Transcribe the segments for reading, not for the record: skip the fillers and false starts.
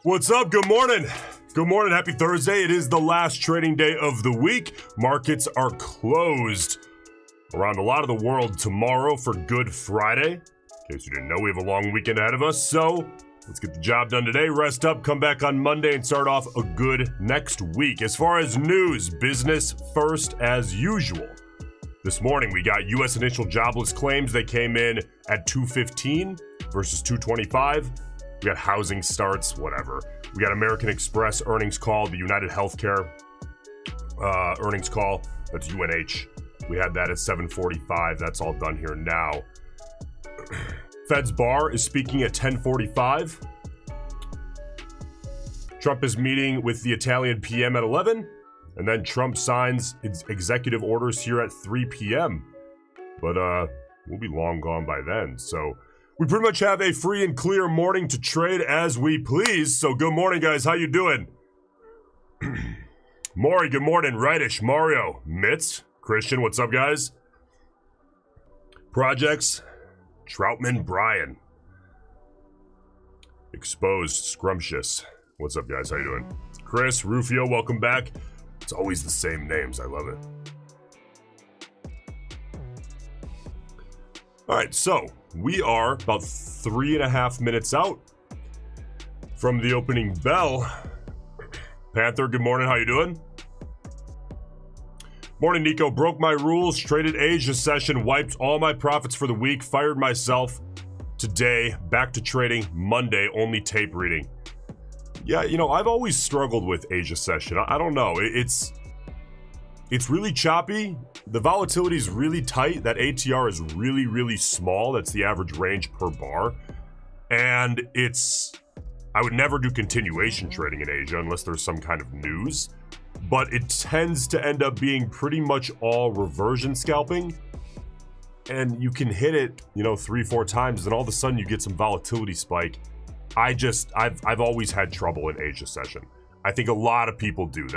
What's up? Good morning. Good morning. Happy Thursday. It is the last trading day of the week. Markets are closed around a lot of the world tomorrow for Good Friday. In case you didn't know, we have a long weekend ahead of us. So let's get the job done today, rest up, come back on Monday, and start off a good next week. As far as news, business first as usual. This morning, we got U.S. initial jobless claims. They came in at 215 versus 225. We got housing starts, whatever. We got American Express earnings call, the United Healthcare earnings call. That's UNH. We had that at 7:45. That's all done here now. Fed's bar is speaking at 10:45. Trump is meeting with the Italian PM at 11. And then Trump signs executive orders here at 3 p.m. But we'll be long gone by then. So we pretty much have a free and clear morning to trade as we please. So good morning, guys. How you doing? Maury, good morning. Rightish, Mario, Mitz, Christian, what's up, guys? Projects, Troutman, Brian. Exposed, Scrumptious. What's up, guys? How you doing? Chris, Rufio, welcome back. It's always the same names. I love it. All right, so we are about 3.5 minutes out from the opening bell. Panther, good morning. How you doing? Morning, Nico. Broke my rules, traded Asia session, wiped all my profits for the week, fired myself today, back to trading Monday, only tape reading. Yeah, you know, I've always struggled with Asia session. I don't know. It's really choppy. The volatility is really tight. That ATR is really, really small. That's the average range per bar. And I would never do continuation trading in Asia unless there's some kind of news. But it tends to end up being pretty much all reversion scalping. And you can hit it, 3-4 times, and all of a sudden you get some volatility spike. I've always had trouble in Asia session. I think a lot of people do.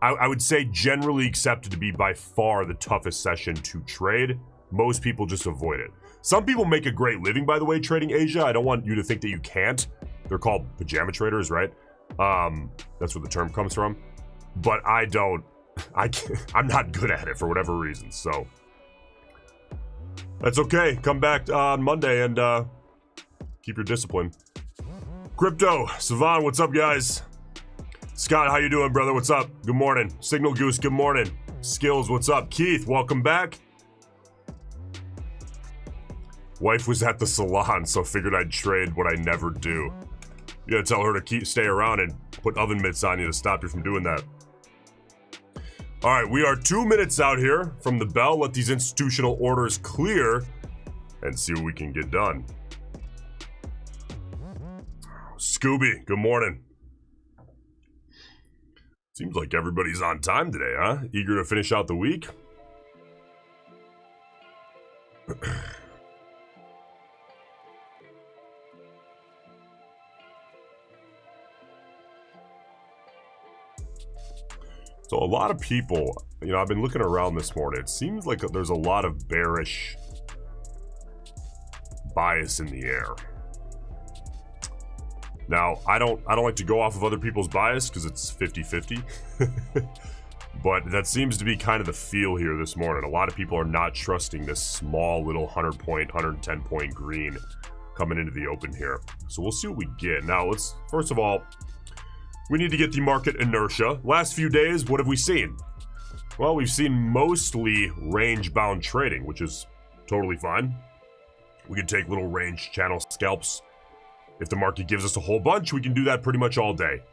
I would say generally accepted to be by far the toughest session to trade. Most people just avoid it. Some people make a great living, by the way, trading Asia. I don't want you to think that you can't. They're called pajama traders, right? That's where the term comes from. But I don't. I'm not good at it for whatever reason. So that's okay. Come back on Monday and keep your discipline. Crypto, Savan, what's up, guys? Scott, how you doing, brother? What's up? Good morning. Signal Goose, good morning. Skills, what's up? Keith, welcome back. Wife was at the salon, so figured I'd trade what I never do. You gotta tell her to stay around and put oven mitts on you to stop you from doing that. All right, we are 2 minutes out here from the bell. Let these institutional orders clear and see what we can get done. Scooby, good morning. Seems like everybody's on time today, huh? Eager to finish out the week? So a lot of people, I've been looking around this morning. It seems like there's a lot of bearish bias in the air. Now, I don't like to go off of other people's bias because it's 50-50. But that seems to be kind of the feel here this morning. A lot of people are not trusting this small little 100-point, 110-point green coming into the open here. So we'll see what we get. Now, first of all, we need to get the market inertia. Last few days, what have we seen? Well, we've seen mostly range-bound trading, which is totally fine. We can take little range channel scalps. If the market gives us a whole bunch, we can do that pretty much all day.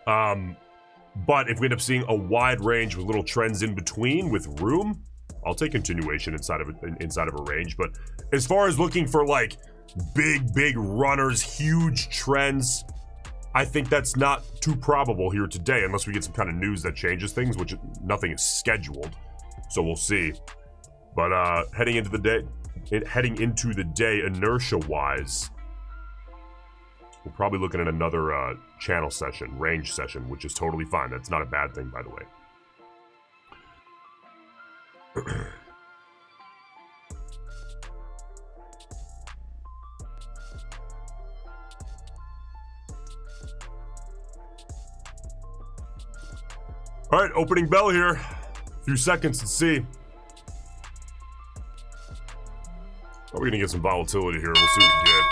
But if we end up seeing a wide range with little trends in between with room, I'll take continuation inside of a range. But as far as looking for like big runners, huge trends, I think that's not too probable here today, unless we get some kind of news that changes things, which nothing is scheduled. So we'll see. But heading into the day inertia-wise, we're probably looking at another channel session, range session, which is totally fine. That's not a bad thing, by the way. All right, opening bell here. A few seconds to see. We're gonna get some volatility here. We'll see what we get.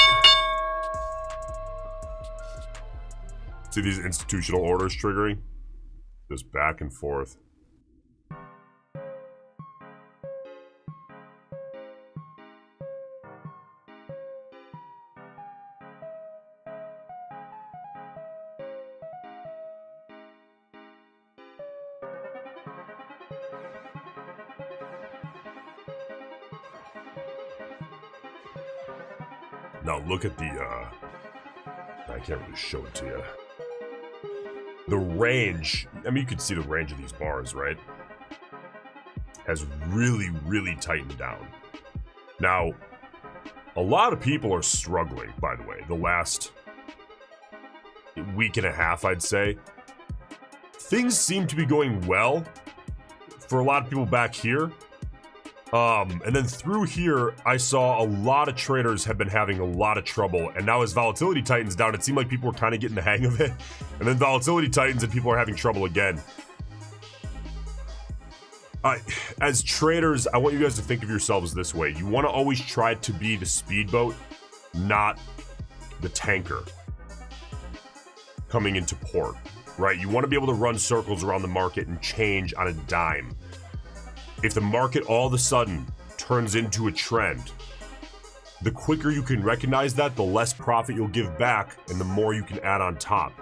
See these institutional orders triggering? Just back and forth. Now look at the, I can't really show it to you. The range, I mean, you can see the range of these bars, right? Has really, really tightened down. Now, a lot of people are struggling, by the way, the last week and a half, I'd say. Things seem to be going well for a lot of people back here. And then through here, I saw a lot of traders have been having a lot of trouble. And now as volatility tightens down, it seemed like people were kind of getting the hang of it. And then volatility tightens and people are having trouble again. As traders, I want you guys to think of yourselves this way. You want to always try to be the speedboat, not the tanker coming into port, right? You want to be able to run circles around the market and change on a dime. If the market all of a sudden turns into a trend, the quicker you can recognize that, the less profit you'll give back and the more you can add on top.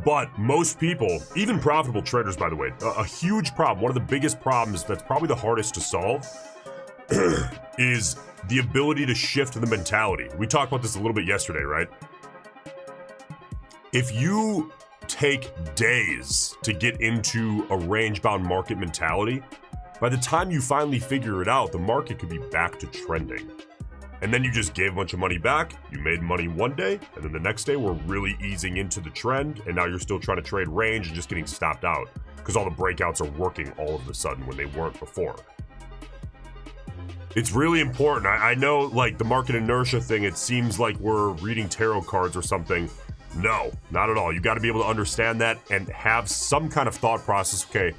But most people, even profitable traders, by the way, a huge problem, one of the biggest problems that's probably the hardest to solve is the ability to shift the mentality. We talked about this a little bit yesterday, right? If you take days to get into a range-bound market mentality, by the time you finally figure it out, the market could be back to trending. And then you just gave a bunch of money back, you made money one day, and then the next day we're really easing into the trend, and now you're still trying to trade range and just getting stopped out because all the breakouts are working all of a sudden when they weren't before. It's really important. I know, like, the market inertia thing, it seems like we're reading tarot cards or something. No, not at all. You got to be able to understand that and have some kind of thought process. Okay,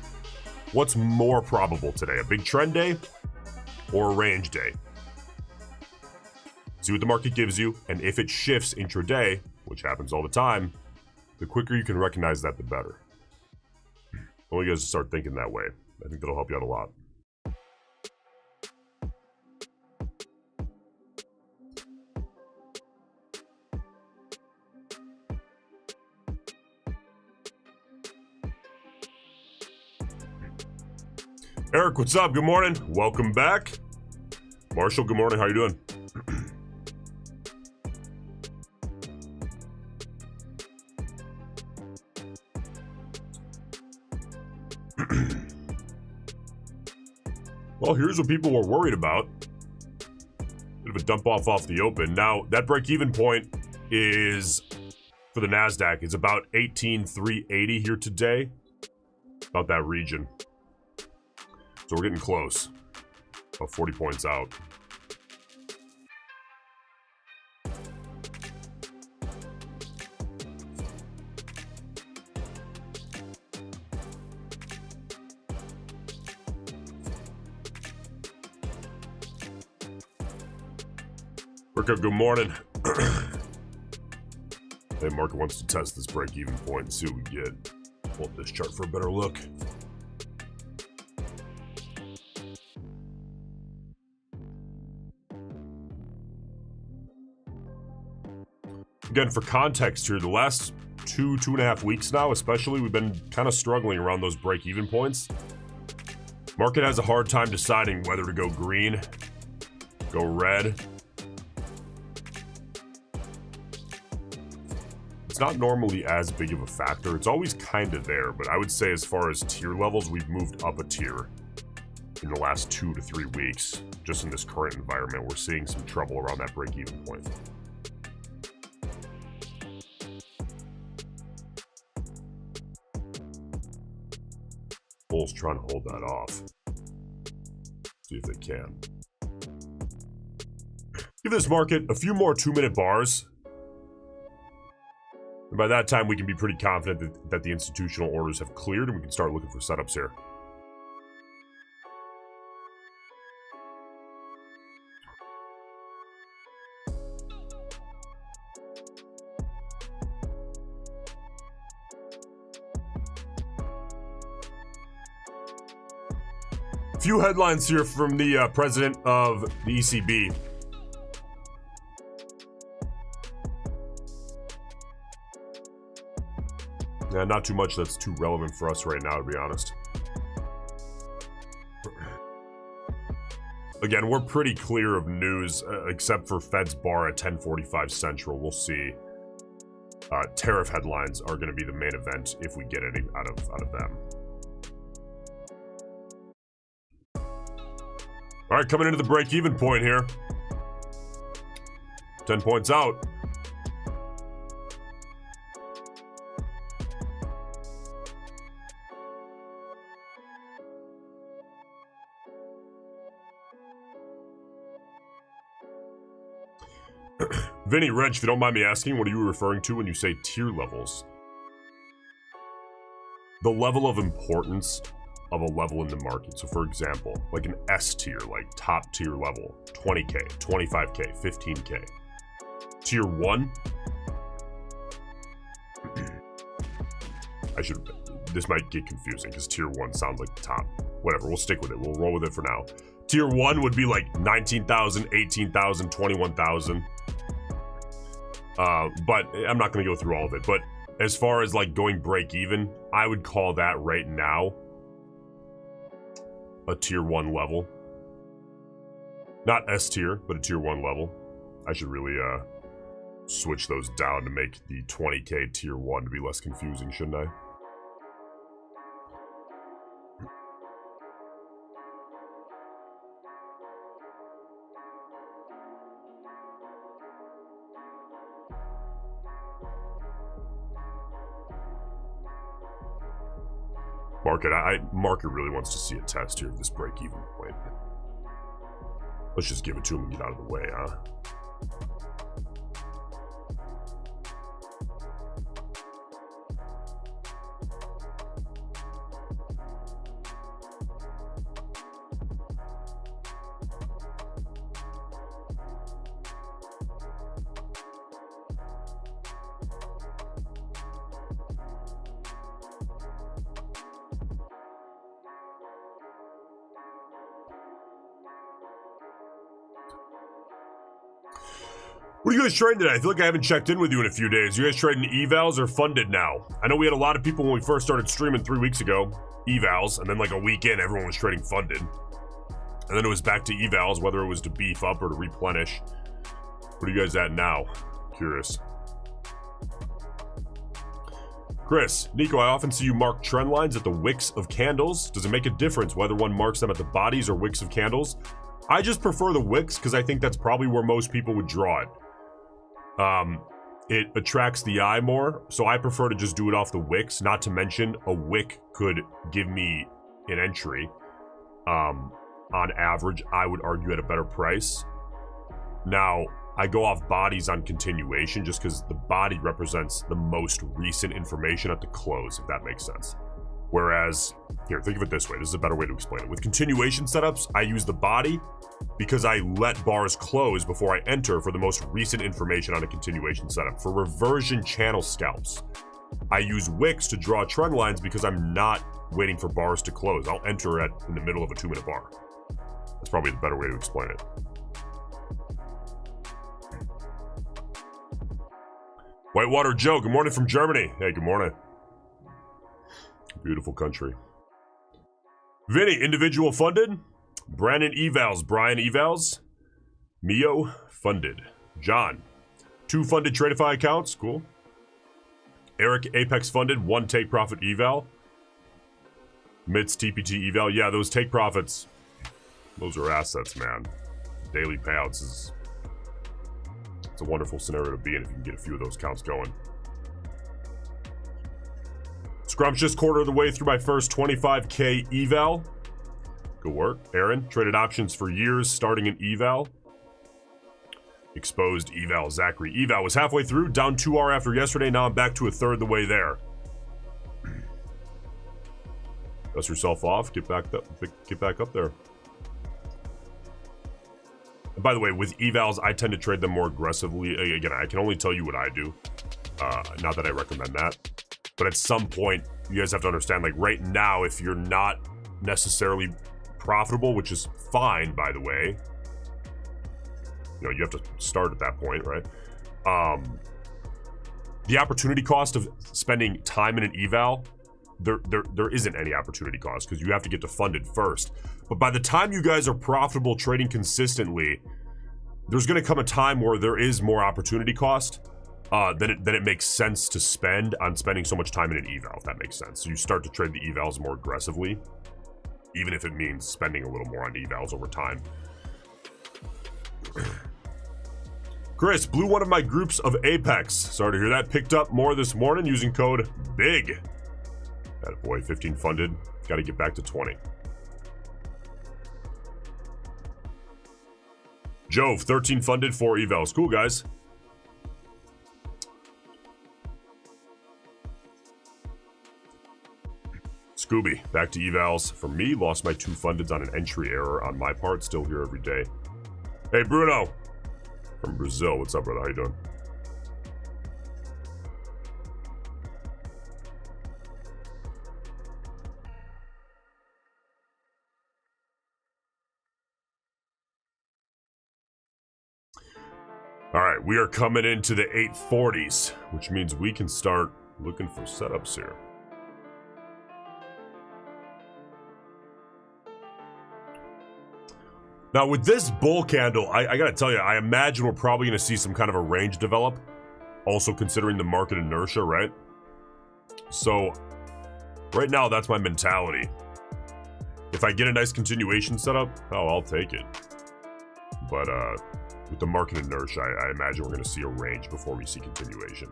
what's more probable today, a big trend day or a range day? See what the market gives you, and if it shifts intraday, which happens all the time, the quicker you can recognize that, the better. I want you guys to start thinking that way. I think that'll help you out a lot. Eric, what's up? Good morning. Welcome back. Marshall, good morning. How you doing? Well, here's what people were worried about. Bit of a dump off the open. Now, that break-even point is, for the Nasdaq, is about 18,380 here today. About that region. So we're getting close. About 40 points out. Workup, good morning. Hey, market wants to test this break-even point and see what we get. Pull up this chart for a better look. Again, for context here, the last two and a half weeks now, especially, we've been kind of struggling around those break-even points. Market has a hard time deciding whether to go green, go red. It's not normally as big of a factor. It's always kind of there, but I would say as far as tier levels, we've moved up a tier in the last 2 to 3 weeks. Just in this current environment, we're seeing some trouble around that break-even point. Bulls trying to hold that off. See if they can. Give this market a few more 2-minute bars. And by that time, we can be pretty confident that the institutional orders have cleared and we can start looking for setups here. Few headlines here from the president of the ECB. Yeah, not too much that's too relevant for us right now, to be honest. Again, we're pretty clear of news, except for Fed's bar at 10:45 Central. We'll see. Tariff headlines are going to be the main event if we get any out of them. All right, coming into the break-even point here. 10 points out. Vinny Wrench, if you don't mind me asking, what are you referring to when you say tier levels? The level of importance of a level in the market. So for example, like an S tier, like top tier level, 20K, 25K, 15K. Tier 1, this might get confusing because tier 1 sounds like the top. Whatever, we'll stick with it. We'll roll with it for now. Tier 1 would be like 19,000, 18,000, 21,000. But I'm not going to go through all of it. But as far as like going break even, I would call that right now a tier 1 level. Not S tier, but a tier 1 level. I should really switch those down to make the 20K tier 1 to be less confusing, shouldn't I? Market really wants to see a test here of this break-even point. Let's just give it to him and get out of the way, huh? What are you guys trading today? I feel like I haven't checked in with you in a few days. You guys trading evals or funded now? I know we had a lot of people when we first started streaming 3 weeks ago, evals, and then like a week in, everyone was trading funded. And then it was back to evals, whether it was to beef up or to replenish. What are you guys at now? Curious. Chris, Nico, I often see you mark trend lines at the wicks of candles. Does it make a difference whether one marks them at the bodies or wicks of candles? I just prefer the wicks because I think that's probably where most people would draw it. It attracts the eye more, so I prefer to just do it off the wicks. Not to mention, a wick could give me an entry. On average, I would argue at a better price. Now, I go off bodies on continuation just because the body represents the most recent information at the close, if that makes sense. Whereas, here, think of it this way. This is a better way to explain it. With continuation setups, I use the body because I let bars close before I enter for the most recent information on a continuation setup. For reversion channel scalps, I use wicks to draw trend lines because I'm not waiting for bars to close. I'll enter in the middle of a 2-minute bar. That's probably the better way to explain it. Whitewater Joe, good morning from Germany. Hey, good morning. Beautiful country. Vinny, individual funded. Brandon evals, Brian evals. Mio funded. John, 2 funded Tradeify accounts, cool. Eric Apex funded, 1 take profit eval. Mitz TPT eval, yeah, those take profits, those are assets, man. Daily payouts is, it's a wonderful scenario to be in if you can get a few of those counts going. Scrumptious, quarter of the way through my first 25K eval. Good work. Aaron, traded options for years, starting in eval. Exposed eval. Zachary. Eval was halfway through, down 2R after yesterday. Now I'm back to a third the way there. Dust yourself off. Get back up there. And by the way, with evals, I tend to trade them more aggressively. Again, I can only tell you what I do. Not that I recommend that. But at some point, you guys have to understand, like right now, if you're not necessarily profitable, which is fine, by the way, you know, you have to start at that point, right? The opportunity cost of spending time in an eval, there isn't any opportunity cost because you have to get to funded first. But by the time you guys are profitable trading consistently, there's going to come a time where there is more opportunity cost than it makes sense to spend on spending so much time in an eval, if that makes sense. So you start to trade the evals more aggressively, even if it means spending a little more on evals over time. Chris, blew one of my groups of Apex. Sorry to hear that. Picked up more this morning using code BIG. Attaboy, 15 funded. Got to get back to 20. Jove, 13 funded, 4 evals. Cool, guys. Scooby, back to evals. For me, lost my 2 fundeds on an entry error on my part. Still here every day. Hey, Bruno. From Brazil. What's up, brother? How you doing? All right, we are coming into the 840s, which means we can start looking for setups here. Now, with this bull candle, I gotta tell you, I imagine we're probably gonna see some kind of a range develop. Also considering the market inertia, right? So, right now, that's my mentality. If I get a nice continuation setup, oh, I'll take it. But, with the market inertia, I imagine we're gonna see a range before we see continuation.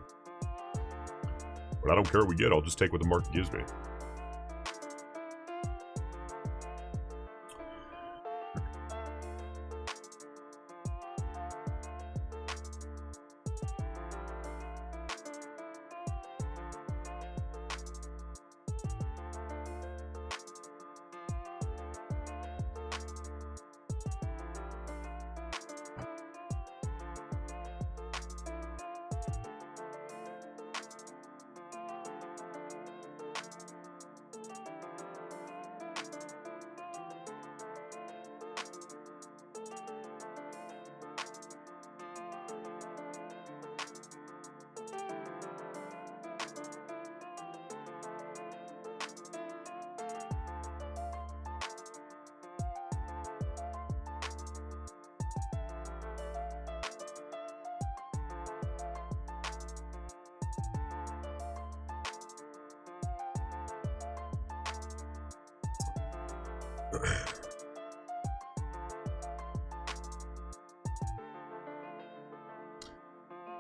But I don't care what we get, I'll just take what the market gives me.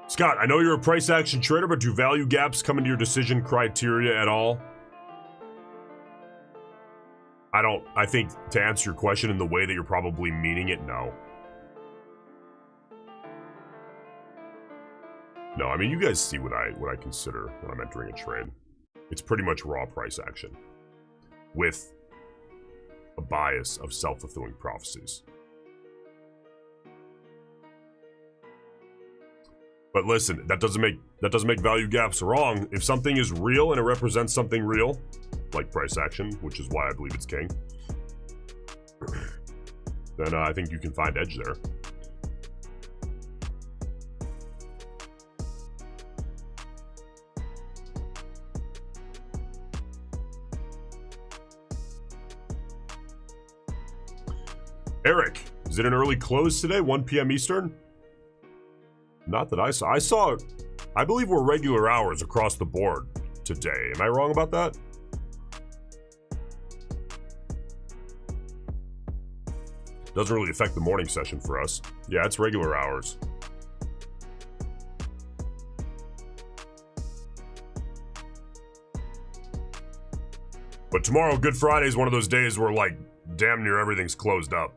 Scott, I know you're a price action trader, but do value gaps come into your decision criteria at all? I think to answer your question in the way that you're probably meaning it, no. No, I mean, you guys see what I consider when I'm entering a trade. It's pretty much raw price action with a bias of self-fulfilling prophecies. But listen, that doesn't make value gaps wrong. If something is real and it represents something real, like price action, which is why I believe it's king, then I think you can find edge there. Eric, is it an early close today, 1 p.m. Eastern? Not that I saw, I believe we're regular hours across the board today. Am I wrong about that? Doesn't really affect the morning session for us. Yeah, it's regular hours. But tomorrow, Good Friday, is one of those days where, like, damn near everything's closed up.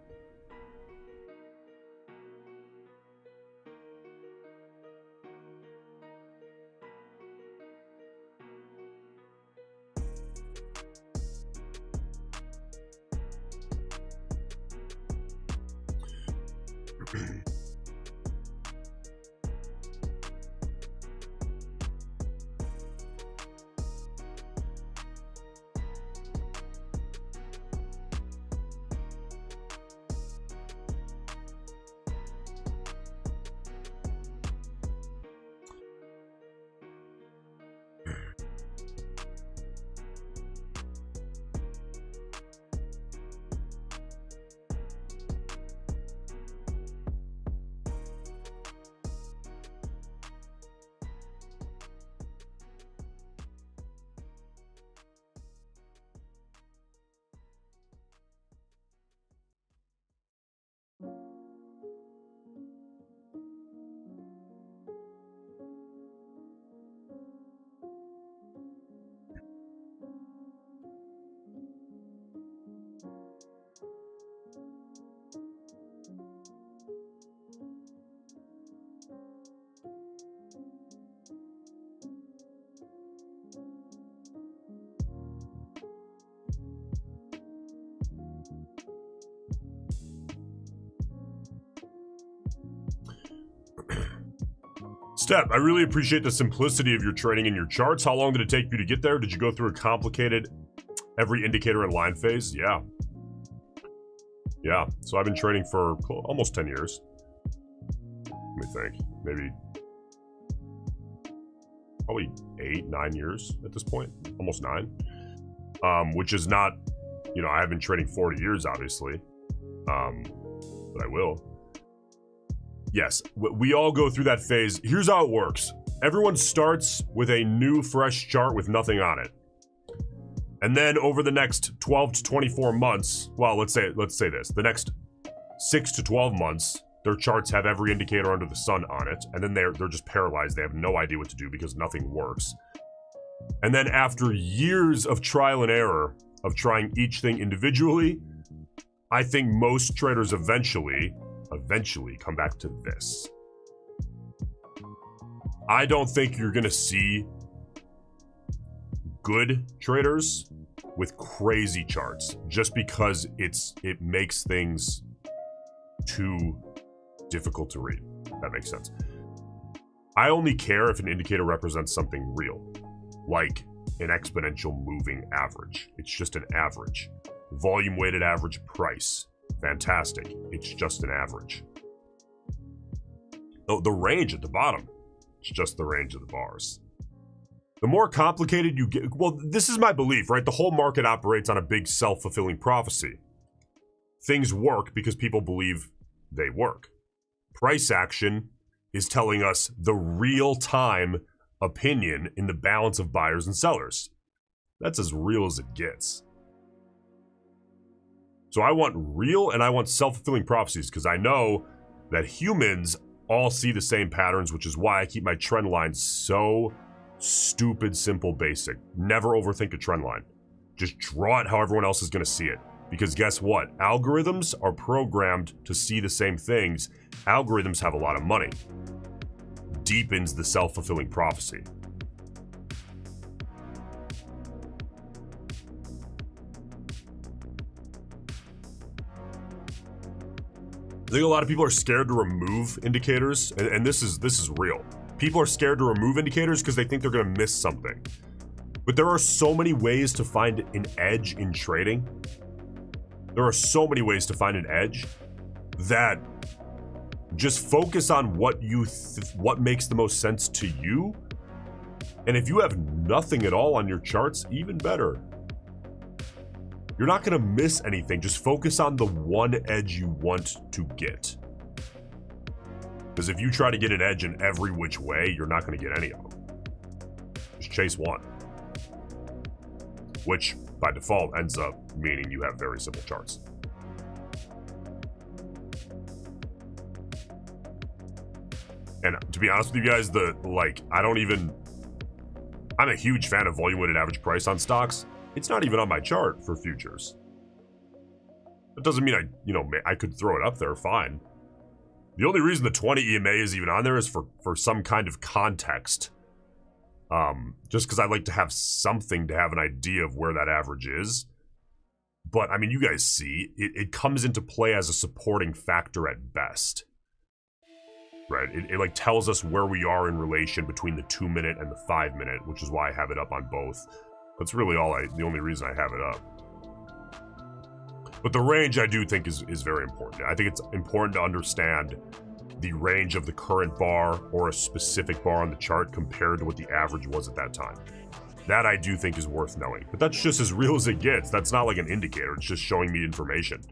Step, I really appreciate the simplicity of your trading in your charts. How long did it take you to get there? Did you go through a complicated every indicator and line phase? Yeah. Yeah, so I've been trading for almost 10 years. Let me think. Maybe probably 8, 9 years at this point. Almost 9. Which is not, you know, I have been trading 40 years, obviously. But I will. Yes, we all go through that phase. Here's how it works. Everyone starts with a new, fresh chart with nothing on it. And then over the next 12 to 24 months, well, let's say this, the next 6 to 12 months, their charts have every indicator under the sun on it, and then they're just paralyzed. They have no idea what to do because nothing works. And then after years of trial and error of trying each thing individually, I think most traders eventually come back to this. I don't think you're gonna see good traders with crazy charts just because it makes things too difficult to read. That makes sense. I only care if an indicator represents something real, like an exponential moving average. It's just an average. Volume weighted average price. Fantastic. It's just an average. Oh, the range at the bottom. It's just the range of the bars. The more complicated you get, well, this is my belief, right? The whole market operates on a big self-fulfilling prophecy. Things work because people believe they work. Price action is telling us the real-time opinion in the balance of buyers and sellers. That's as real as it gets. So I want real and I want self-fulfilling prophecies because I know that humans all see the same patterns, which is why I keep my trend lines so stupid, simple, basic. Never overthink a trend line. Just draw it how everyone else is going to see it. Because guess what? Algorithms are programmed to see the same things. Algorithms have a lot of money. Deepens the self-fulfilling prophecy. I think a lot of people are scared to remove indicators, and this is real. People are scared to remove indicators because they think they're going to miss something. But there are so many ways to find an edge in trading. There are so many ways to find an edge that just focus on what what makes the most sense to you. And if you have nothing at all on your charts, even better. You're not going to miss anything. Just focus on the one edge you want to get. Because if you try to get an edge in every which way, you're not going to get any of them. Just chase one. Which, by default, ends up meaning you have very simple charts. And to be honest with you guys, I'm a huge fan of volume weighted average price on stocks. It's not even on my chart for futures. That doesn't mean I could throw it up there, fine. The only reason the 20 EMA is even on there is for some kind of context. Just because I like to have something to have an idea of where that average is. But, I mean, you guys see, it comes into play as a supporting factor at best. Right? It like tells us where we are in relation between the 2-minute and the 5-minute, which is why I have it up on both. That's really the only reason I have it up. But the range I do think is very important. I think it's important to understand the range of the current bar or a specific bar on the chart compared to what the average was at that time. That I do think is worth knowing. But that's just as real as it gets. That's not like an indicator. It's just showing me information.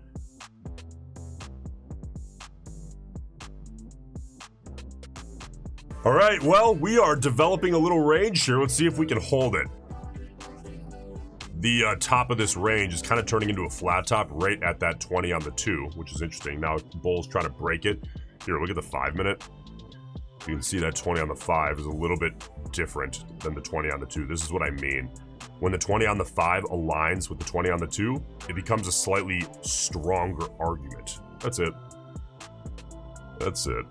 All right, well, we are developing a little range here. Let's see if we can hold it. The top of this range is kind of turning into a flat top right at that 20 on the 2, which is interesting. Now Bull's trying to break it. Here, look at the 5-minute. You can see that 20 on the 5 is a little bit different than the 20 on the 2. This is what I mean. When the 20 on the 5 aligns with the 20 on the 2, it becomes a slightly stronger argument. That's it. That's it.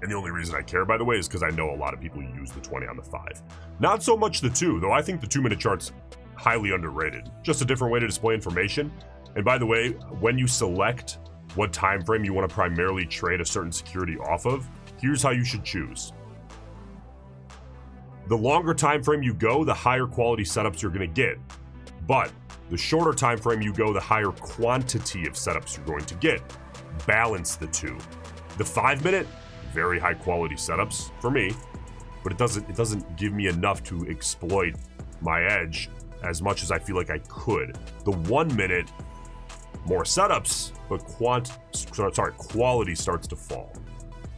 And the only reason I care, by the way, is because I know a lot of people use the 20 on the 5. Not so much the 2, though I think the 2-minute chart's highly underrated. Just a different way to display information. And by the way, when you select what time frame you want to primarily trade a certain security off of, here's how you should choose. The longer time frame you go, the higher quality setups you're going to get. But the shorter time frame you go, the higher quantity of setups you're going to get. Balance the two. The 5 minute, very high quality setups for me, but it doesn't give me enough to exploit my edge as much as I feel like I could. The 1 minute, more setups, but quality starts to fall.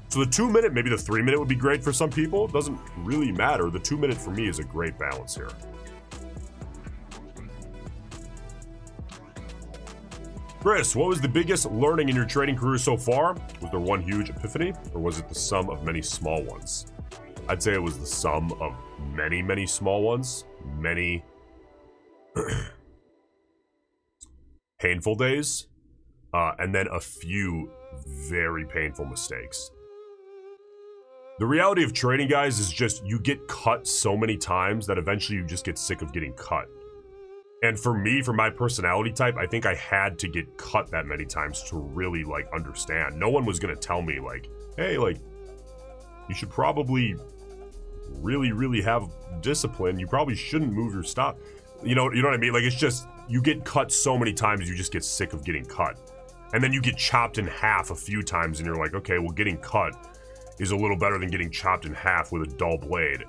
So the 2 minute, maybe the 3 minute would be great for some people. It doesn't really matter. The 2 minute for me is a great balance here. Chris, what was the biggest learning in your trading career so far? Was there one huge epiphany, or was it the sum of many small ones? I'd say it was the sum of many, many small ones. Many painful days, and then a few very painful mistakes. The reality of trading, guys, is just you get cut so many times that eventually you just get sick of getting cut. And for me, for my personality type, I think I had to get cut that many times to really, like, understand. No one was going to tell me, like, hey, like, you should probably really, really have discipline. You probably shouldn't move your stop. You know what I mean? Like, it's just, you get cut so many times, you just get sick of getting cut. And then you get chopped in half a few times, and you're like, okay, well, getting cut is a little better than getting chopped in half with a dull blade.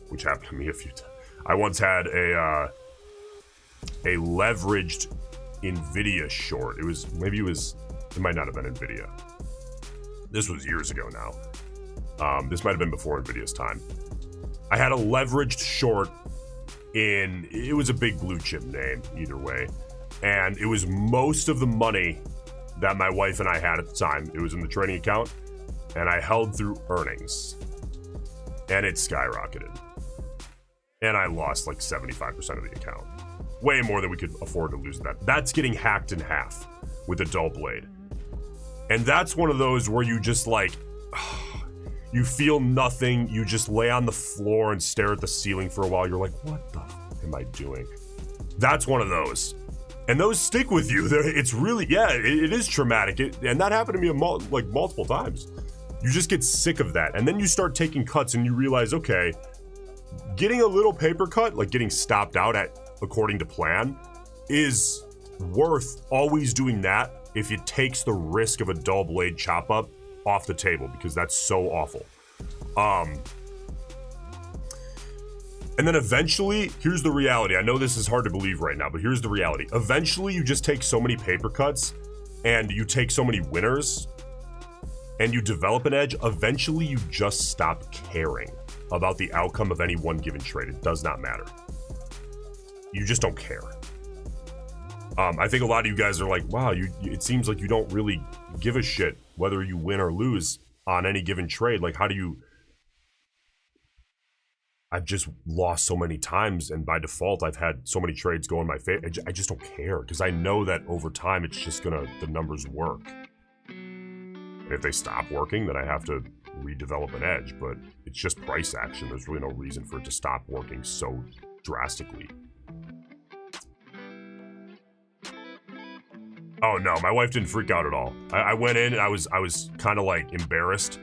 Which happened to me a few times. I once had a leveraged NVIDIA short. It might not have been NVIDIA. This was years ago now. This might have been before NVIDIA's time. I had a leveraged short it was a big blue chip name either way. And it was most of the money that my wife and I had at the time. It was in the trading account, and I held through earnings, and it skyrocketed. And I lost like 75% of the account. Way more than we could afford to lose that. That's getting hacked in half with a dull blade. And that's one of those where you just like, you feel nothing. You just lay on the floor and stare at the ceiling for a while. You're like, what the f am I doing? That's one of those. And those stick with you. It's really, yeah, it is traumatic. And that happened to me multiple times. You just get sick of that. And then you start taking cuts and you realize, okay, getting a little paper cut, like getting stopped out at according to plan, is worth always doing that if it takes the risk of a dull blade chop up off the table, because that's so awful. And then eventually, here's the reality. I know this is hard to believe right now, but here's the reality. Eventually, you just take so many paper cuts and you take so many winners and you develop an edge. Eventually, you just stop caring about the outcome of any one given trade. It does not matter. You just don't care. I think a lot of you guys are like, wow, it seems like you don't really give a shit whether you win or lose on any given trade. Like, how do you... I've just lost so many times, and by default, I've had so many trades go in my favor. I just don't care, because I know that over time, it's just the numbers work. And if they stop working, then I have to redevelop an edge, but it's just price action. There's really no reason for it to stop working so drastically. Oh no, my wife didn't freak out at all. I went in and I was kind of like embarrassed.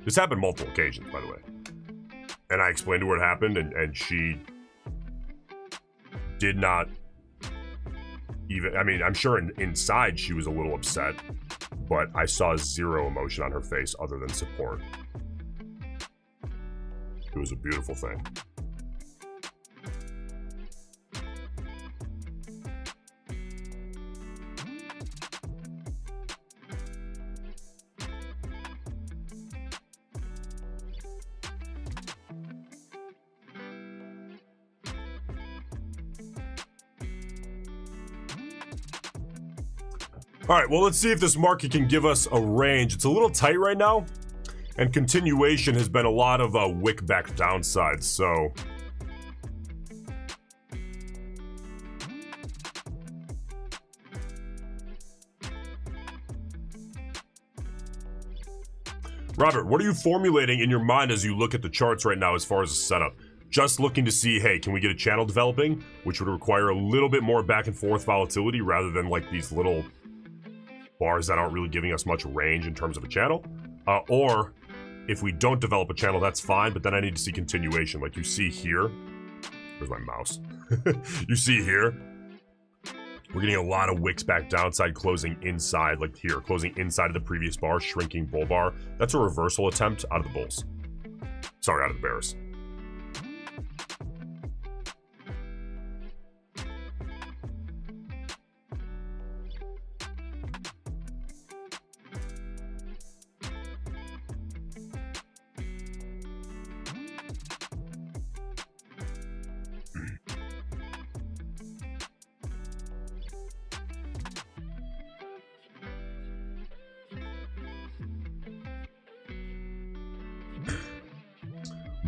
This happened multiple occasions, by the way. And I explained to her what happened, and she did not even, I mean, I'm sure inside she was a little upset, but I saw zero emotion on her face other than support. It was a beautiful thing. All right, well, let's see if this market can give us a range. It's a little tight right now, and continuation has been a lot of wick back downsides, so... Robert, what are you formulating in your mind as you look at the charts right now as far as a setup? Just looking to see, hey, can we get a channel developing, which would require a little bit more back and forth volatility rather than like these little bars that aren't really giving us much range in terms of a channel. Or if we don't develop a channel, that's fine, but then I need to see continuation. Like you see here, where's my mouse? You see here, we're getting a lot of wicks back downside, closing inside, like here, closing inside of the previous bar, shrinking bull bar. That's a reversal attempt out of the bulls. Sorry, out of the bears.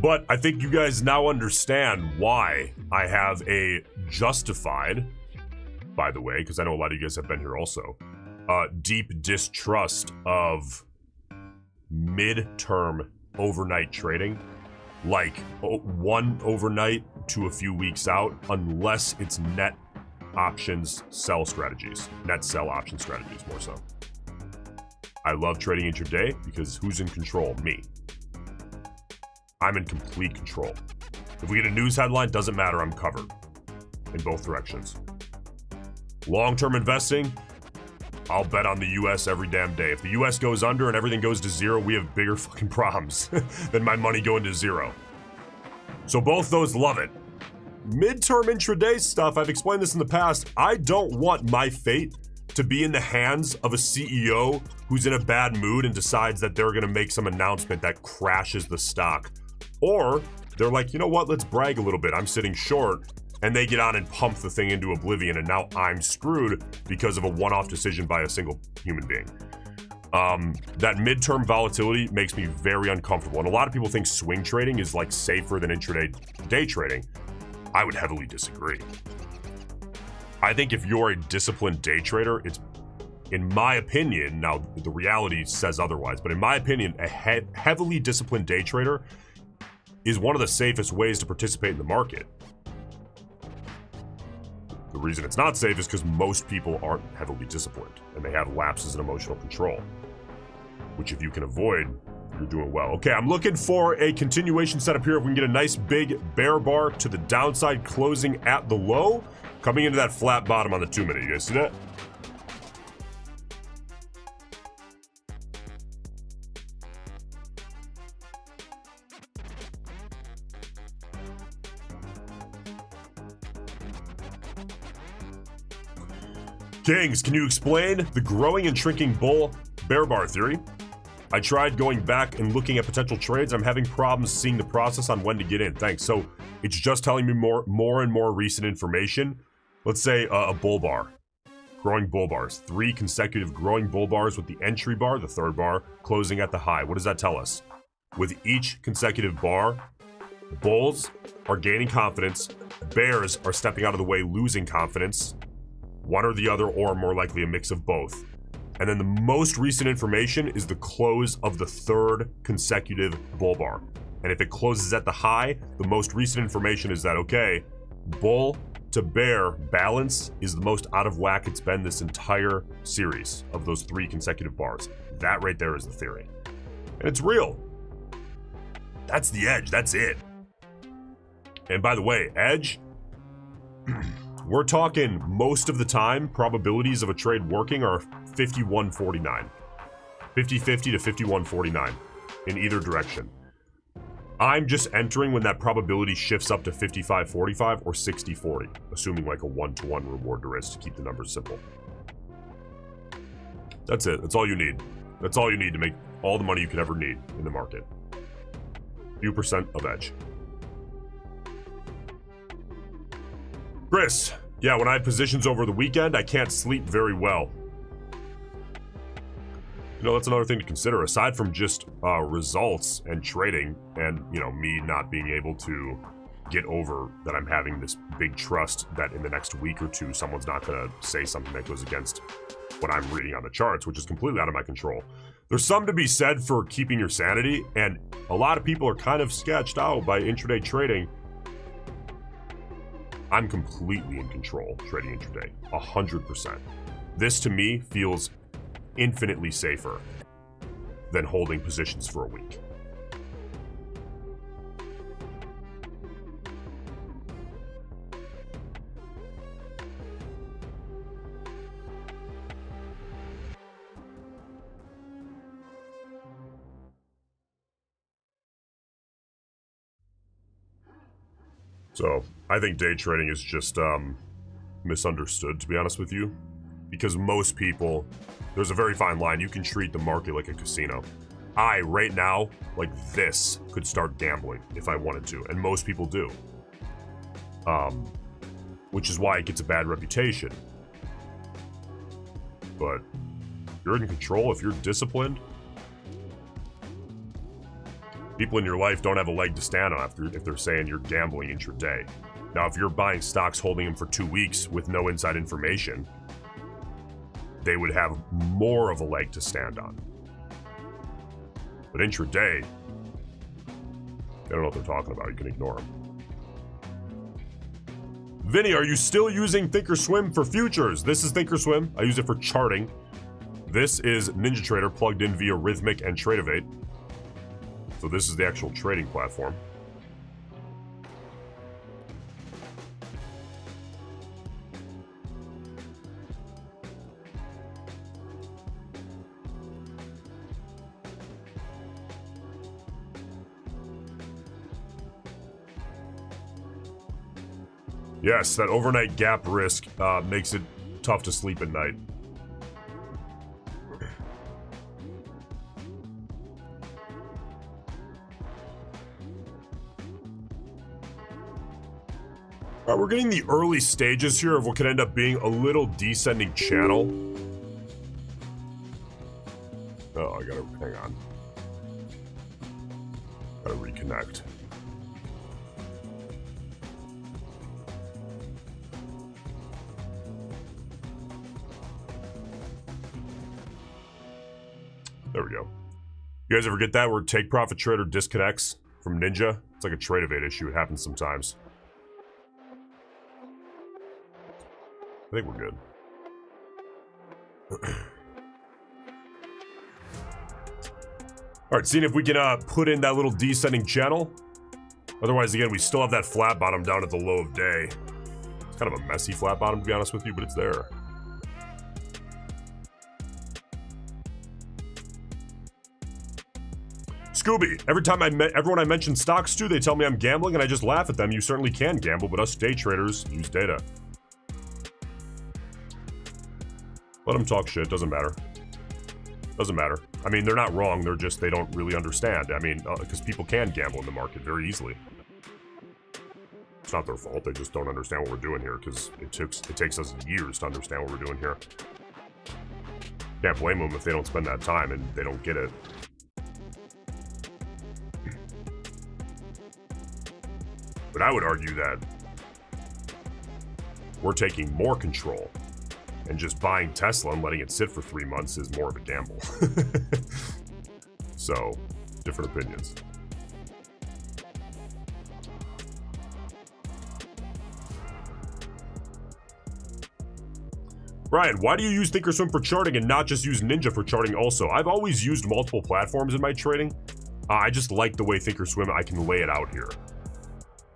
But I think you guys now understand why I have a justified, by the way, because I know a lot of you guys have been here also, deep distrust of mid-term overnight trading, like one overnight to a few weeks out, unless it's net options sell strategies, net sell option strategies more so. I love trading intraday because who's in control? Me. I'm in complete control. If we get a news headline, doesn't matter, I'm covered in both directions. Long-term investing, I'll bet on the US every damn day. If the US goes under and everything goes to zero, we have bigger fucking problems than my money going to zero. So both those love it. Midterm intraday stuff, I've explained this in the past, I don't want my fate to be in the hands of a CEO who's in a bad mood and decides that they're gonna make some announcement that crashes the stock. Or they're like, you know what, let's brag a little bit, I'm sitting short, and they get on and pump the thing into oblivion, and now I'm screwed because of a one-off decision by a single human being. That midterm volatility makes me very uncomfortable, and a lot of people think swing trading is like safer than intraday day trading. I would heavily disagree. I think if you're a disciplined day trader, it's, in my opinion, now the reality says otherwise, but in my opinion, a heavily disciplined day trader is one of the safest ways to participate in the market. The reason it's not safe is because most people aren't heavily disciplined and they have lapses in emotional control, which if you can avoid, you're doing well. Okay, I'm looking for a continuation setup here. If we can get a nice big bear bar to the downside, closing at the low, coming into that flat bottom on the 2-minute. You guys see that? Kings, can you explain the growing and shrinking bull bear bar theory? I tried going back and looking at potential trades. I'm having problems seeing the process on when to get in. Thanks. So it's just telling me more and more recent information. Let's say a bull bar, growing bull bars, 3 consecutive growing bull bars with the entry bar, the third bar, closing at the high. What does that tell us? With each consecutive bar, bulls are gaining confidence, bears are stepping out of the way, losing confidence, one or the other, or more likely a mix of both. And then the most recent information is the close of the 3rd consecutive bull bar. And if it closes at the high, the most recent information is that, okay, bull to bear balance is the most out of whack it's been this entire series of those 3 consecutive bars. That right there is the theory. And it's real. That's the edge, that's it. And by the way, edge, we're talking most of the time, probabilities of a trade working are 51-49. 50-50 to 51-49 in either direction. I'm just entering when that probability shifts up to 55-45 or 60-40, assuming like a 1-to-1 reward to risk to keep the numbers simple. That's it. That's all you need. That's all you need to make all the money you could ever need in the market. Few percent of edge. Chris, yeah, when I have positions over the weekend, I can't sleep very well. You know, that's another thing to consider. Aside from just results and trading and, you know, me not being able to get over that I'm having this big trust that in the next week or two, someone's not going to say something that goes against what I'm reading on the charts, which is completely out of my control. There's some to be said for keeping your sanity, and a lot of people are kind of sketched out by intraday trading. I'm completely in control trading intraday, 100%. This to me feels infinitely safer than holding positions for a week. So I think day trading is just misunderstood, to be honest with you, because most people, there's a very fine line. You can treat the market like a casino. I, right now, like this, could start gambling if I wanted to, and most people do. Which is why it gets a bad reputation. But you're in control if you're disciplined. People in your life don't have a leg to stand on if they're saying you're gambling intraday. Now, if you're buying stocks, holding them for 2 weeks with no inside information, they would have more of a leg to stand on. But intraday, they don't know what they're talking about. You can ignore them. Vinny, are you still using Thinkorswim for futures? This is Thinkorswim. I use it for charting. This is NinjaTrader plugged in via Rhythmic and Tradeovate. So this is the actual trading platform. Yes, that overnight gap risk makes it tough to sleep at night. We're getting the early stages here of what could end up being a little descending channel. Oh, I gotta, hang on. Gotta reconnect. There we go. You guys ever get that where Take Profit Trader disconnects from Ninja? It's like a Tradeovate issue. It happens sometimes. I think we're good. All right, seeing if we can put in that little descending channel. Otherwise, again, we still have that flat bottom down at the low of day. It's kind of a messy flat bottom, to be honest with you, but it's there. Scooby, everyone I mention stocks to, they tell me I'm gambling and I just laugh at them. You certainly can gamble, but us day traders use data. Let them talk shit, doesn't matter. Doesn't matter. I mean, they're not wrong, they don't really understand. I mean, because people can gamble in the market very easily. It's not their fault, they just don't understand what we're doing here, because it takes us years to understand what we're doing here. Can't blame them if they don't spend that time and they don't get it. But I would argue that we're taking more control. And just buying Tesla and letting it sit for 3 months is more of a gamble. So, different opinions. Brian, why do you use Thinkorswim for charting and not just use Ninja for charting also? I've always used multiple platforms in my trading. I just like the way Thinkorswim, I can lay it out here.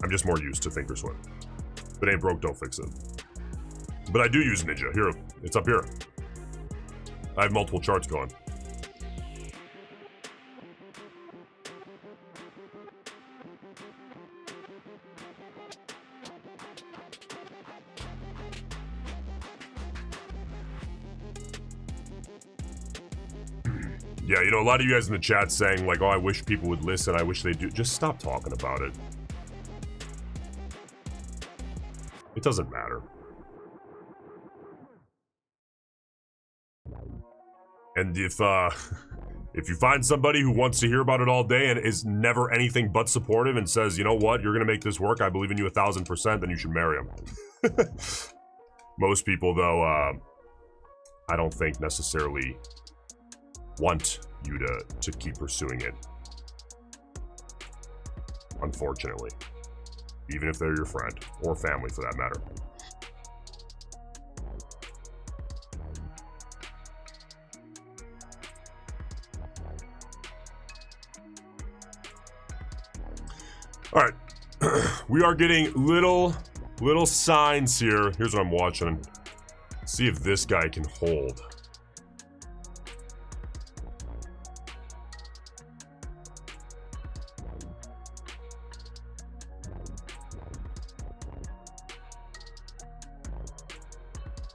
I'm just more used to Thinkorswim. If it ain't broke, don't fix it. But I do use Ninja. Here, it's up here. I have multiple charts going. Yeah, you know, a lot of you guys in the chat saying, like, oh, I wish people would listen. I wish they do. Just stop talking about it. It doesn't matter. And if you find somebody who wants to hear about it all day and is never anything but supportive and says, you know what, you're gonna make this work, I believe in you 1,000%, then you should marry him. Most people, though, I don't think necessarily want you to keep pursuing it. Unfortunately. Even if they're your friend, or family for that matter. All right. We are getting little signs here. Here's what I'm watching. See if this guy can hold.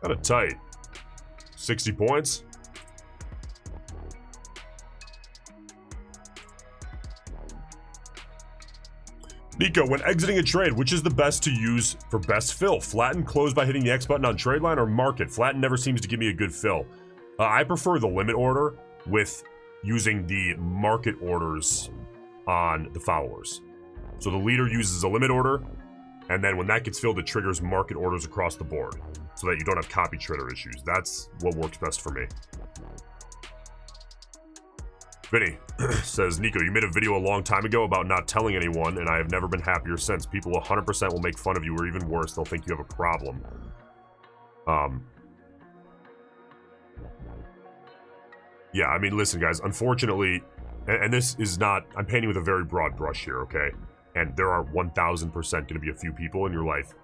Kind of tight. 60 points. Nico, when exiting a trade, which is the best to use for best fill? Flatten, close by hitting the X button on trade line, or market? Flatten never seems to give me a good fill. I prefer the limit order with using the market orders on the followers. So the leader uses a limit order, and then when that gets filled, it triggers market orders across the board so that you don't have copy trader issues. That's what works best for me. Vinny says, Nico, you made a video a long time ago about not telling anyone, and I have never been happier since. People 100% will make fun of you, or even worse, they'll think you have a problem. Yeah, I mean, listen, guys, unfortunately, and this is not, I'm painting with a very broad brush here, okay? And there are 1,000% going to be a few people in your life,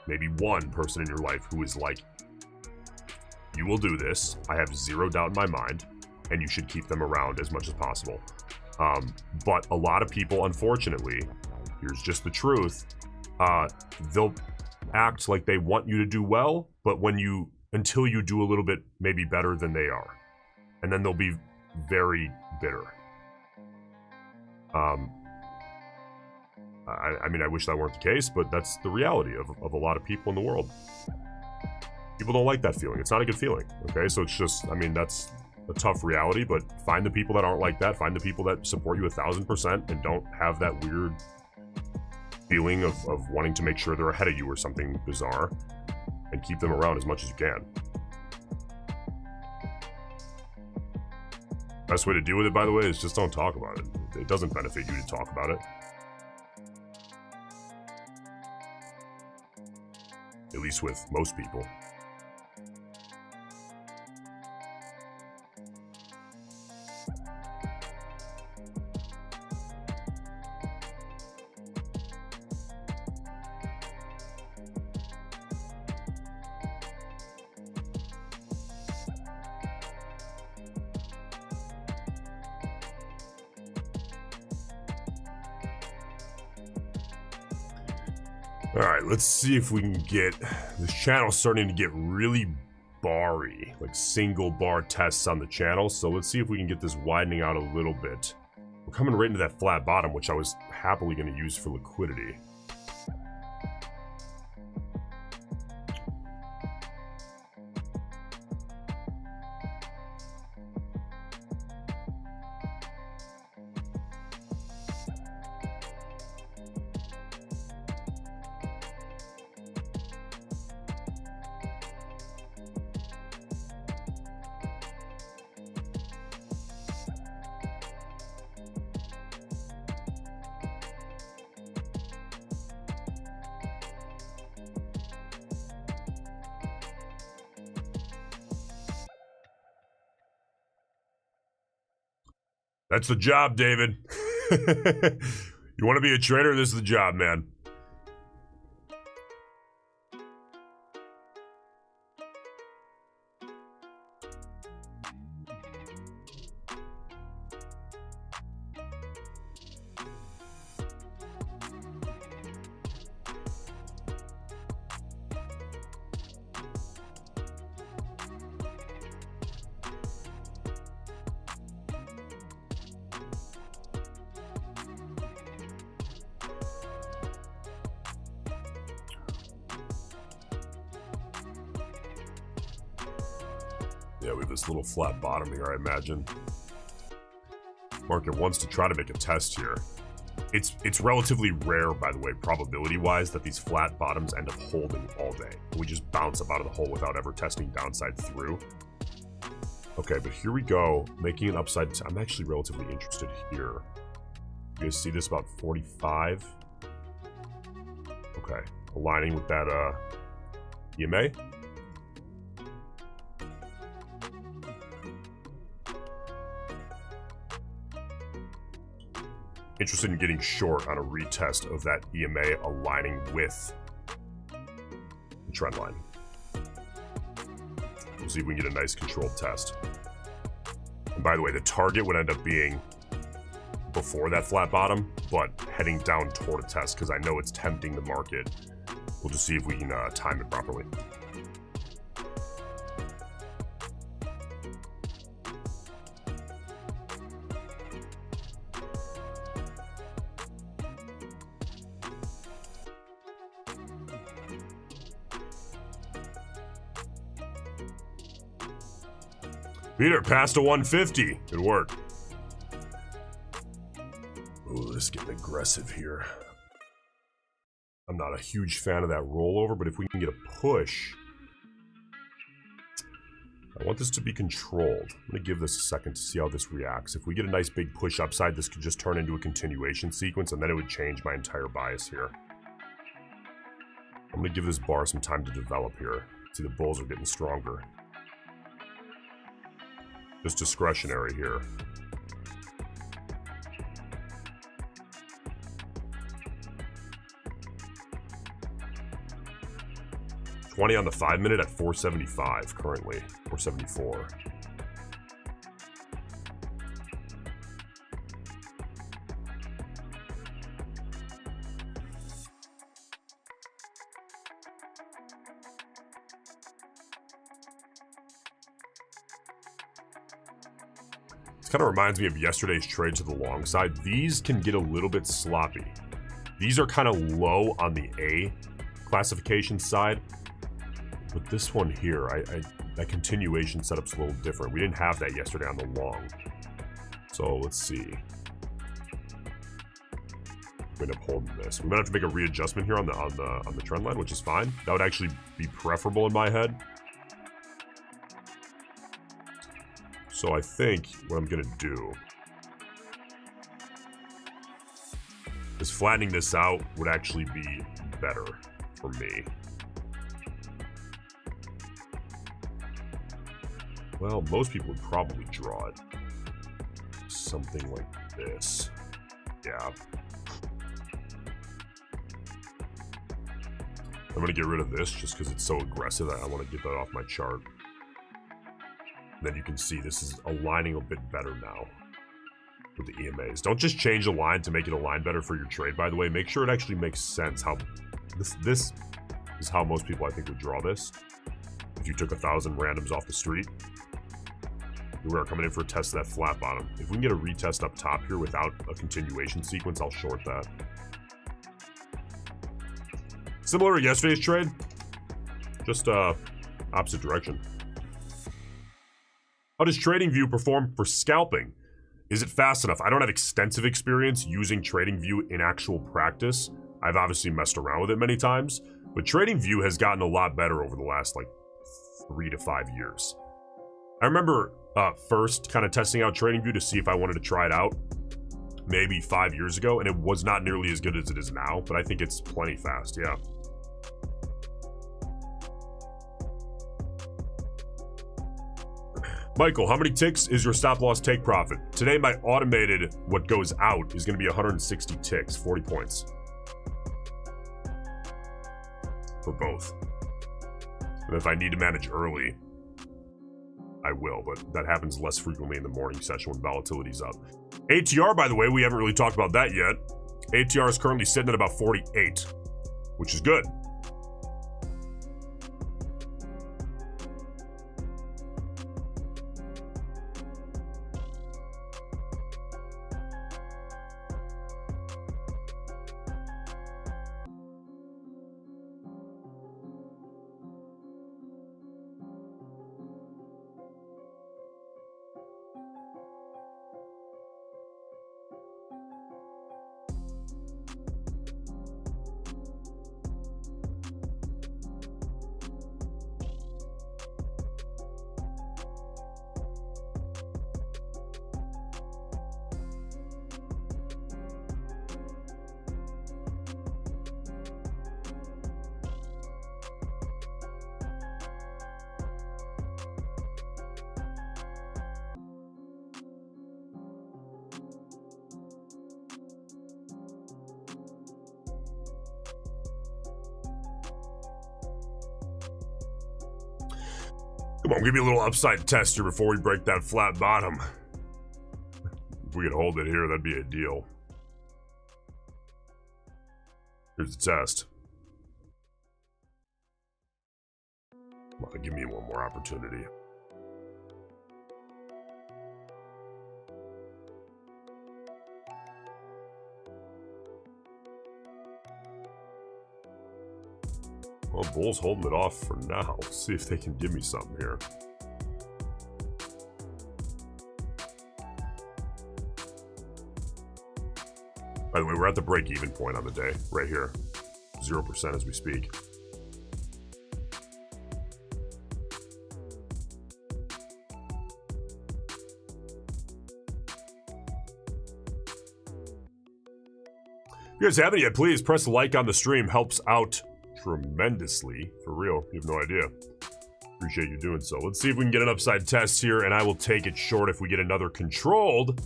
maybe one person in your life who is like, you will do this. I have zero doubt in my mind. And you should keep them around as much as possible. But a lot of people, unfortunately, here's just the truth, they'll act like they want you to do well, but until you do a little bit maybe better than they are. And then they'll be very bitter. I mean, I wish that weren't the case, but that's the reality of a lot of people in the world. People don't like that feeling. It's not a good feeling, okay? So it's just, I mean, that's a tough reality, but find the people that aren't like that. Find the people that support you 1,000% and don't have that weird feeling of wanting to make sure they're ahead of you or something bizarre, and keep them around as much as you can. Best way to deal with it, by the way, is just don't talk about it. It doesn't benefit you to talk about it. At least with most people. Alright, let's see if we can get this channel starting to get really bar-y, like single bar tests on the channel. So let's see if we can get this widening out a little bit. We're coming right into that flat bottom, which I was happily going to use for liquidity. That's the job, David. You want to be a trader? This is the job, man. Yeah, we have this little flat bottom here, I imagine. Market wants to try to make a test here. It's relatively rare, by the way, probability-wise, that these flat bottoms end up holding all day. We just bounce up out of the hole without ever testing downside through. Okay, but here we go, making an upside. I'm actually relatively interested here. You guys see this about 45? Okay, aligning with that EMA. Interested in getting short on a retest of that EMA aligning with the trend line. We'll see if we can get a nice controlled test. And by the way, the target would end up being before that flat bottom, but heading down toward a test because I know it's tempting the market. We'll just see if we can time it properly. Peter, past a 150. Good work. Ooh, this is getting aggressive here. I'm not a huge fan of that rollover, but if we can get a push, I want this to be controlled. I'm going to give this a second to see how this reacts. If we get a nice big push upside, this could just turn into a continuation sequence, and then it would change my entire bias here. I'm going to give this bar some time to develop here. See, the bulls are getting stronger. Just discretionary here. $20 on the 5-minute at 475 currently, 474. This kind of reminds me of yesterday's trade to the long side. These can get a little bit sloppy. These are kind of low on the A classification side. But this one here, that continuation setup's a little different. We didn't have that yesterday on the long. So let's see. We end up holding this. We might have to make a readjustment here on the trend line, which is fine. That would actually be preferable in my head. So I think what I'm gonna do is flattening this out would actually be better for me. Well, most people would probably draw it something like this. Yeah. I'm going to get rid of this just because it's so aggressive. I want to get that off my chart. Then you can see this is aligning a bit better now with the EMAs. Don't just change the line to make it align better for your trade, by the way. Make sure it actually makes sense. How this is how most people, I think, would draw this. If you took 1,000 randoms off the street, we are coming in for a test of that flat bottom. If we can get a retest up top here without a continuation sequence, I'll short that. Similar to yesterday's trade, just opposite direction. How does TradingView perform for scalping? Is it fast enough? I don't have extensive experience using TradingView in actual practice. I've obviously messed around with it many times, but TradingView has gotten a lot better over the last like 3 to 5 years. I remember first kind of testing out TradingView to see if I wanted to try it out maybe 5 years ago, and it was not nearly as good as it is now, but I think it's plenty fast, yeah. Michael, how many ticks is your stop loss take profit? Today, my automated what goes out is going to be 160 ticks, 40 points. For both. And if I need to manage early, I will, but that happens less frequently in the morning session when volatility's up. ATR, by the way, we haven't really talked about that yet. ATR is currently sitting at about 48, which is good. Come on, give me a little upside test here before we break that flat bottom. If we could hold it here, that'd be a deal. Here's the test. Come on, give me one more opportunity. Well, Bull's holding it off for now. Let's see if they can give me something here. By the way, we're at the break-even point on the day, right here. 0% as we speak. If you guys haven't yet, please press like on the stream. Helps out tremendously. For real, you have no idea. Appreciate you doing so. Let's see if we can get an upside test here, and I will take it short if we get another controlled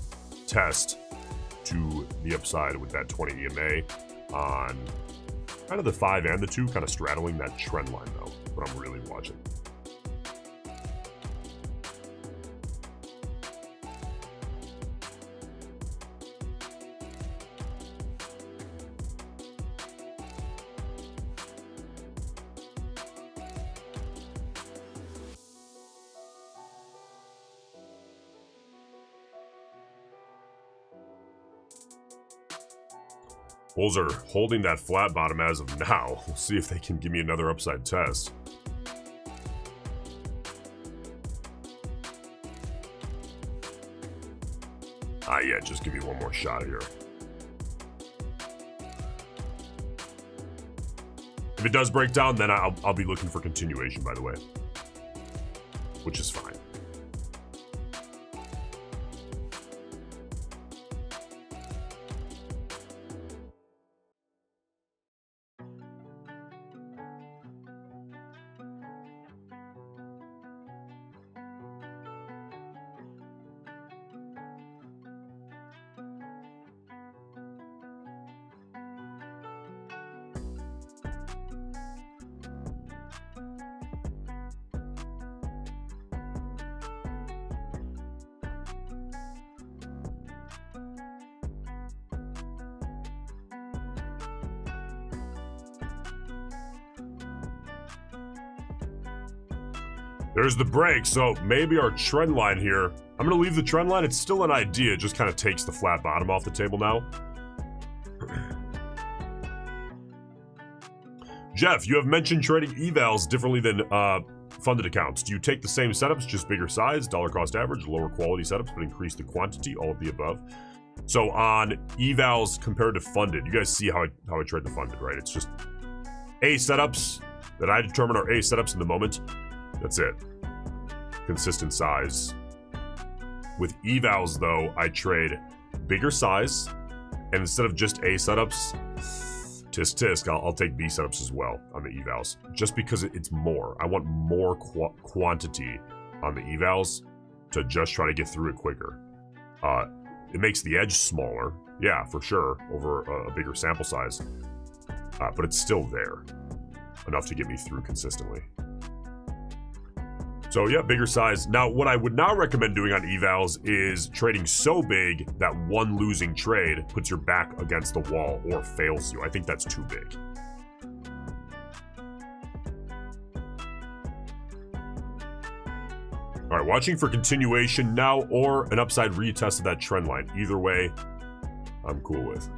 test to the upside with that 20 EMA on kind of the 5 and the 2, kind of straddling that trend line though. What I'm really watching. Bulls are holding that flat bottom as of now. We'll see if they can give me another upside test. Yeah, just give me one more shot here. If it does break down, then I'll be looking for continuation, by the way. Which is fine. There's the break, so maybe our trend line here. I'm going to leave the trend line. It's still an idea. It just kind of takes the flat bottom off the table now. Jeff, you have mentioned trading evals differently than funded accounts. Do you take the same setups, just bigger size, dollar cost average, lower quality setups, but increase the quantity, all of the above? So on evals compared to funded, you guys see how I trade the funded, right? It's just A setups that I determine are A setups in the moment. That's it. Consistent size. With evals, though, I trade bigger size, and instead of just A setups, tisk tisk, I'll take B setups as well on the evals, just because it's more. I want more quantity on the evals to just try to get through it quicker. It makes the edge smaller, yeah, for sure, over a bigger sample size, but it's still there, enough to get me through consistently. So yeah, bigger size. Now, what I would not recommend doing on evals is trading so big that one losing trade puts your back against the wall or fails you. I think that's too big. All right, watching for continuation now or an upside retest of that trend line. Either way, I'm cool with.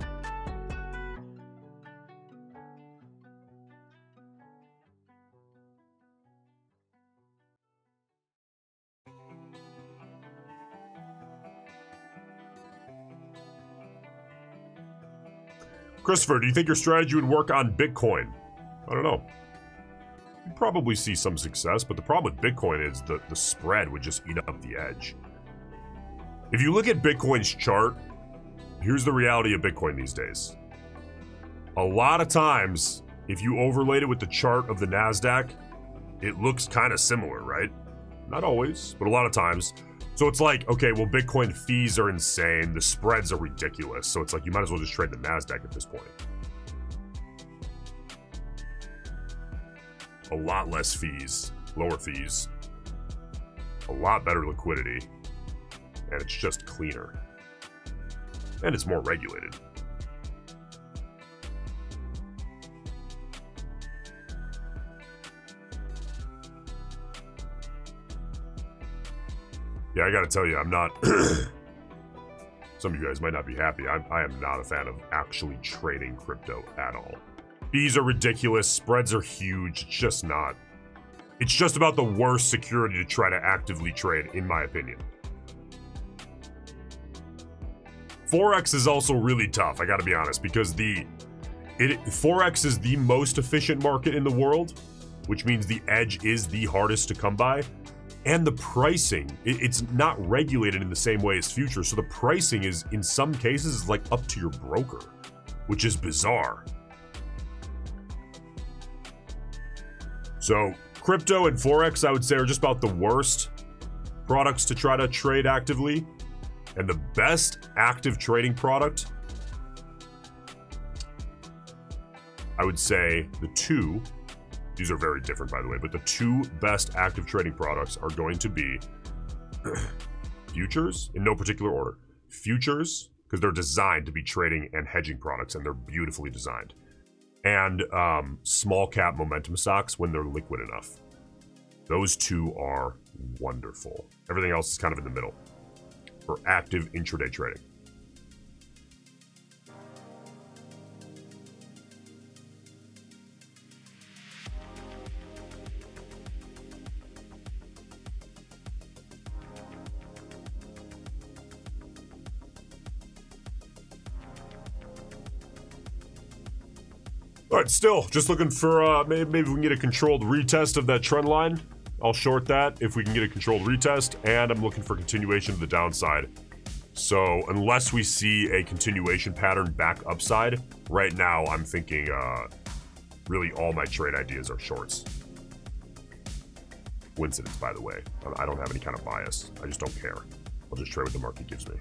Christopher, do you think your strategy would work on Bitcoin? I don't know. You'd probably see some success, but the problem with Bitcoin is the spread would just eat up the edge. If you look at Bitcoin's chart, here's the reality of Bitcoin these days. A lot of times, if you overlaid it with the chart of the Nasdaq, it looks kind of similar, right? Not always, but a lot of times. So it's like, okay, well, Bitcoin fees are insane. The spreads are ridiculous. So it's like, you might as well just trade the Nasdaq at this point. A lot less fees, lower fees. a lot better liquidity, and it's just cleaner. And it's more regulated. Yeah, I gotta tell you, I'm not... Some of you guys might not be happy. I am not a fan of actually trading crypto at all. Fees are ridiculous. Spreads are huge. It's just not. It's just about the worst security to try to actively trade, in my opinion. Forex is also really tough, I gotta be honest, because Forex is the most efficient market in the world, which means the edge is the hardest to come by. And the pricing, it's not regulated in the same way as futures. So the pricing is, in some cases, like up to your broker, which is bizarre. So crypto and Forex, I would say, are just about the worst products to try to trade actively. And the best active trading product, I would say the two, these are very different, by the way, but the two best active trading products are going to be futures, in no particular order. Futures, because they're designed to be trading and hedging products, and they're beautifully designed. And small cap momentum stocks when they're liquid enough. Those two are wonderful. Everything else is kind of in the middle for active intraday trading. All right, still just looking for maybe we can get a controlled retest of that trend line. I'll short that if we can get a controlled retest, and I'm looking for continuation of the downside. So unless we see a continuation pattern back upside, right now I'm thinking really all my trade ideas are shorts. Coincidence, by the way. I don't have any kind of bias. I just don't care. I'll just trade what the market gives me.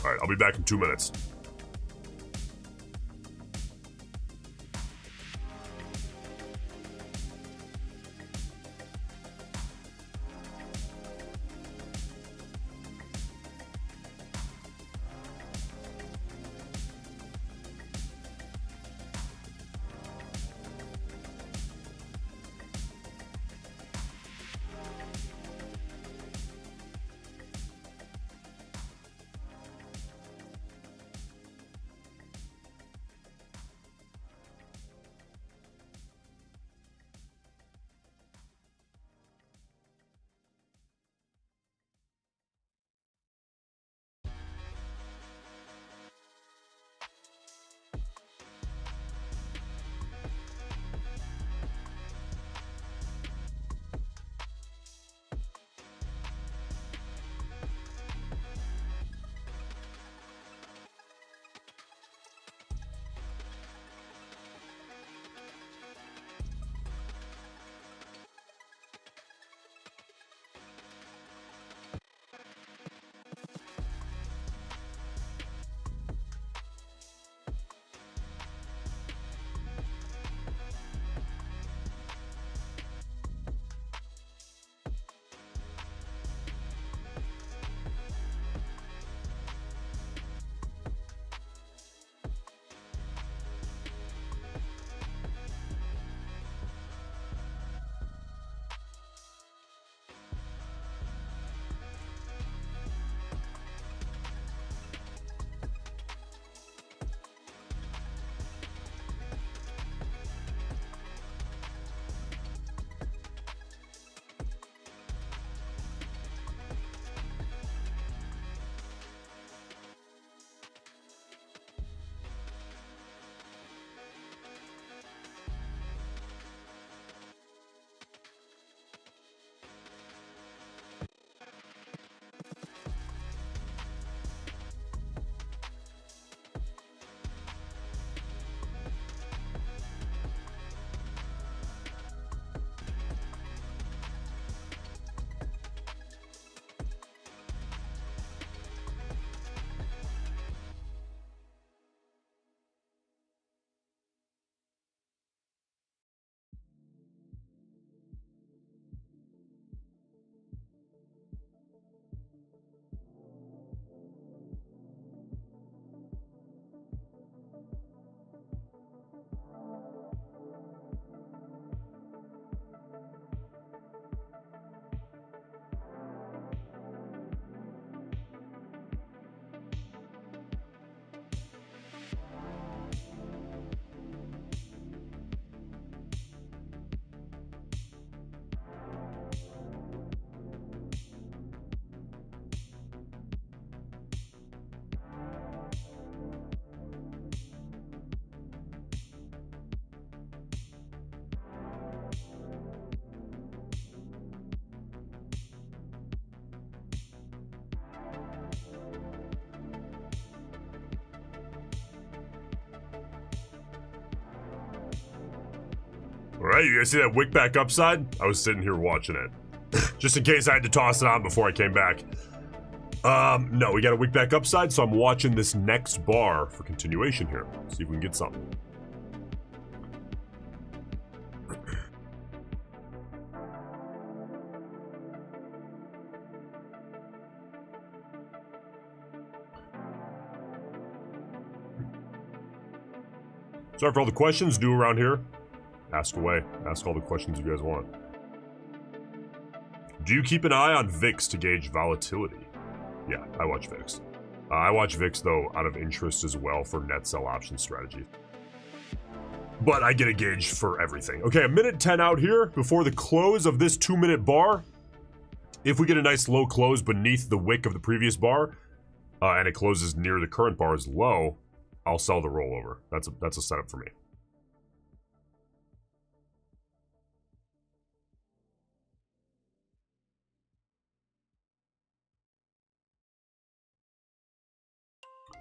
All right, I'll be back in 2 minutes. All right, you guys see that wick back upside? I was sitting here watching it. Just in case I had to toss it on before I came back. No, we got a wick back upside, so I'm watching this next bar for continuation here. See if we can get something. Sorry for all the questions due around here. Ask away. Ask all the questions you guys want. Do you keep an eye on VIX to gauge volatility? Yeah, I watch VIX. I watch VIX, though, out of interest as well for net sell option strategy. But I get a gauge for everything. Okay, a minute 10 out here before the close of this 2-minute bar. If we get a nice low close beneath the wick of the previous bar, and it closes near the current bar's low, I'll sell the rollover. That's a setup for me.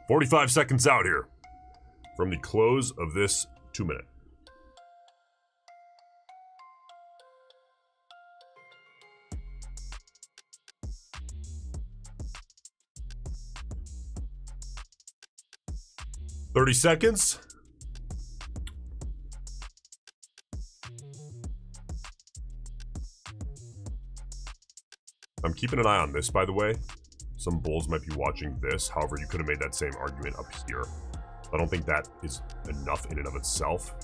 "45 seconds out here from the close of this 2-minute. "30 seconds. I'm keeping an eye on this, by the way. Some bulls might be watching this. However, you could have made that same argument up here. I don't think that is enough in and of itself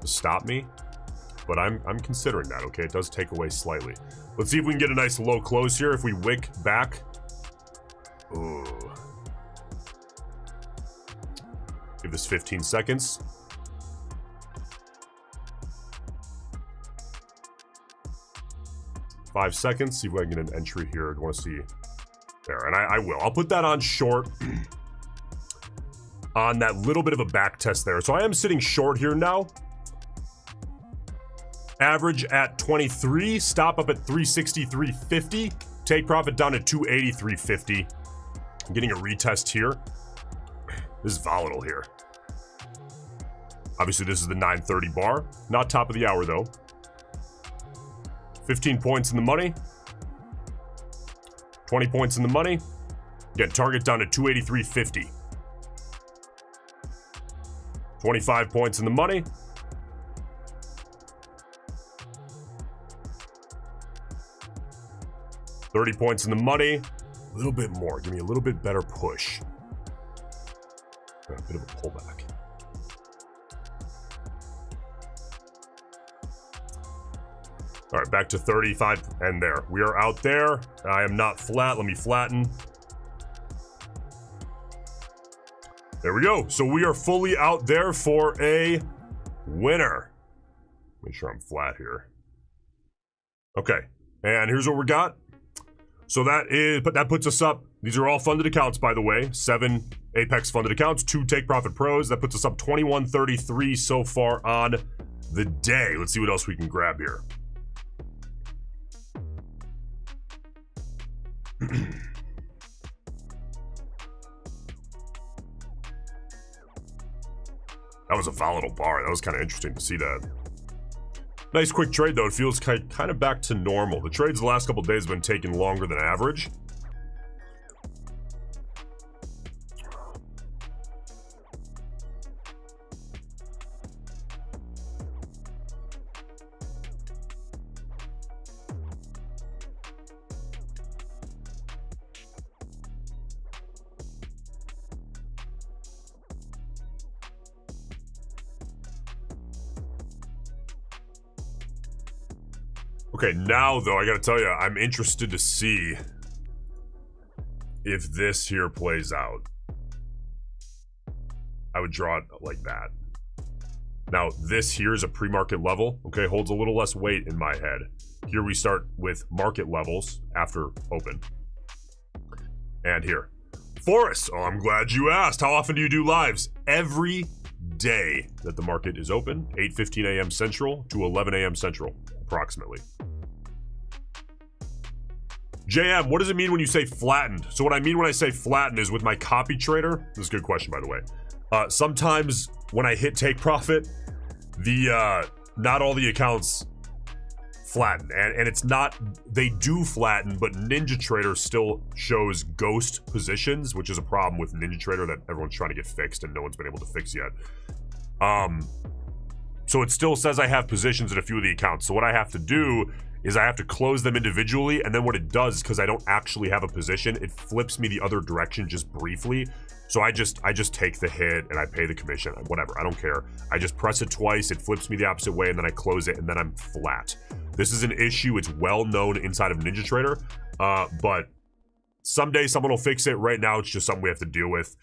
to stop me. But I'm considering that, okay? It does take away slightly. Let's see if we can get a nice low close here. If we wick back. Ooh. Give this 15 seconds. "5 seconds. See if I can get an entry here. I want to see there, and I will. I'll put that on short on that little bit of a back test there. So I am sitting short here now. Average at 23. Stop up at 363.50. Take profit down to 283.50. I'm getting a retest here. This is volatile here. Obviously, this is the 9:30 bar. Not top of the hour, though. 15 points in the money. 20 points in the money. Get target down to 283.50. 25 points in the money. $30 points in the money. A little bit more. Give me a little bit better push. A bit of a pullback. All right, back to 35, and there. We are out there. I am not flat. Let me flatten. There we go. So we are fully out there for a winner. Make sure I'm flat here. Okay, and here's what we got. So that puts us up. These are all funded accounts, by the way. 7 Apex funded accounts, 2 Take Profit Pros. That puts us up 21.33 so far on the day. Let's see what else we can grab here. That was a volatile bar. That was kind of interesting to see that. Nice quick trade, though. It feels kind of back to normal. The trades the last couple of days have been taking longer than average. Okay, now though, I gotta tell you, I'm interested to see if this here plays out. I would draw it like that. Now, this here is a pre-market level, okay? Holds a little less weight in my head. Here we start with market levels after open. And here. Forrest, oh, I'm glad you asked. How often do you do lives? Every day that the market is open, 8:15 a.m. Central to 11 a.m. Central, approximately. JM, what does it mean when you say flattened? So what I mean when I say flattened is with my copy trader. This is a good question, by the way. Sometimes when I hit take profit, Not all the accounts flatten, and it's not, they do flatten, but NinjaTrader still shows ghost positions, which is a problem with NinjaTrader that everyone's trying to get fixed and no one's been able to fix yet. So it still says I have positions in a few of the accounts. So what I have to do is I have to close them individually, and then what it does, because I don't actually have a position, it flips me the other direction just briefly. So I just take the hit and I pay the commission, whatever, I don't care. I just press it twice, it flips me the opposite way, and then I close it, and then I'm flat. This is an issue, it's well known inside of NinjaTrader, but someday someone will fix it. Right now, it's just something we have to deal with.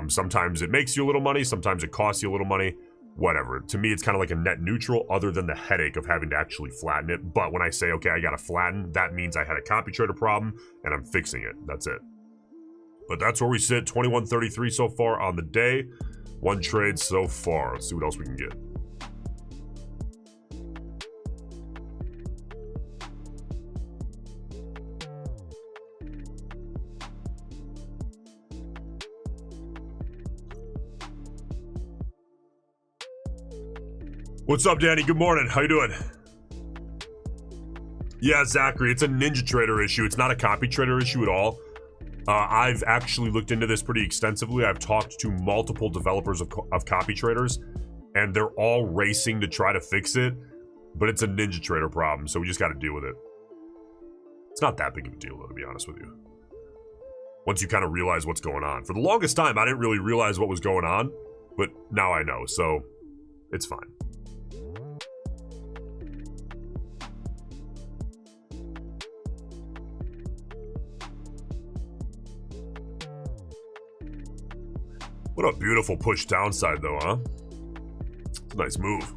Sometimes it makes you a little money, sometimes it costs you a little money, whatever. To me, it's kind of like a net neutral other than the headache of having to actually flatten it. But when I say, okay, I gotta flatten, that means I had a copy trader problem and I'm fixing it. That's it. But that's where we sit, 21.33 so far on the day. One trade so far. Let's see what else we can get. What's up, Danny? Good morning. How you doing? Yeah, Zachary, it's a NinjaTrader issue. It's not a copy trader issue at all. I've actually looked into this pretty extensively. I've talked to multiple developers of copy traders, and they're all racing to try to fix it, but it's a NinjaTrader problem, so we just got to deal with it. It's not that big of a deal, though, to be honest with you. Once you kind of realize what's going on. For the longest time, I didn't really realize what was going on, but now I know, so it's fine. What a beautiful push downside, though, huh? It's a nice move.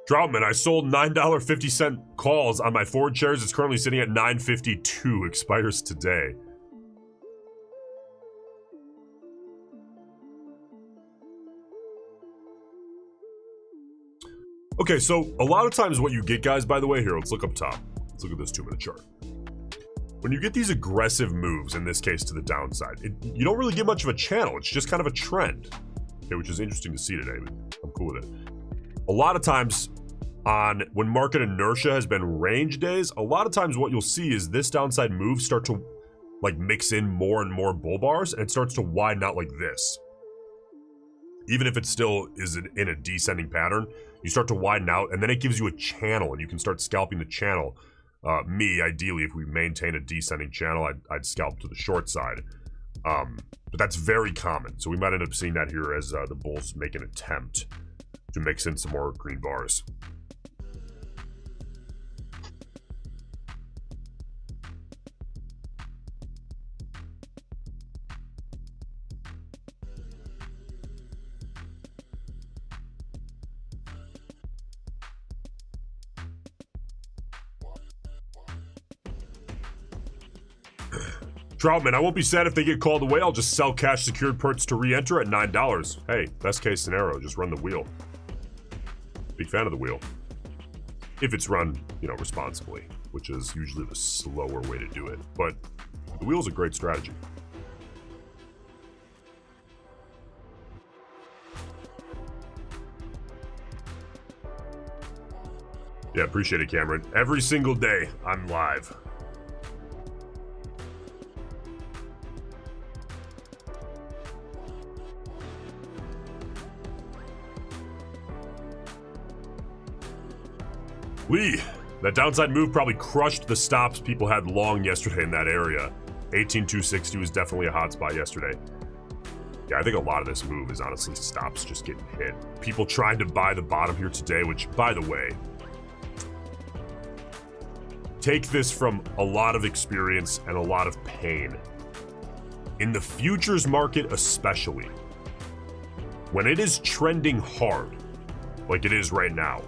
Troutman, I sold $9.50 calls on my forward shares. It's currently sitting at $9.52. Expires today. Okay, so a lot of times what you get, guys, by the way, here, let's look up top. Let's look at this 2-minute chart. When you get these aggressive moves, in this case to the downside, you don't really get much of a channel. It's just kind of a trend, okay, which is interesting to see today, but I'm cool with it. A lot of times when market inertia has been range days, a lot of times what you'll see is this downside move start to like mix in more and more bull bars, and it starts to widen out like this. Even if it still is in a descending pattern, you start to widen out, and then it gives you a channel, and you can start scalping the channel. Me, ideally, if we maintain a descending channel, I'd scalp to the short side. But that's very common, so we might end up seeing that here as the bulls make an attempt to mix in some more green bars. Troutman, I won't be sad if they get called away. I'll just sell cash secured perts to re-enter at $9. Hey, best case scenario, just run the wheel. Big fan of the wheel. If it's run, responsibly, which is usually the slower way to do it. But the wheel's a great strategy. Yeah, appreciate it, Cameron. Every single day, I'm live. Lee, that downside move probably crushed the stops people had long yesterday in that area. 18,260 was definitely a hot spot yesterday. Yeah, I think a lot of this move is honestly stops just getting hit. People trying to buy the bottom here today, which, by the way, take this from a lot of experience and a lot of pain. In the futures market especially, when it is trending hard, like it is right now,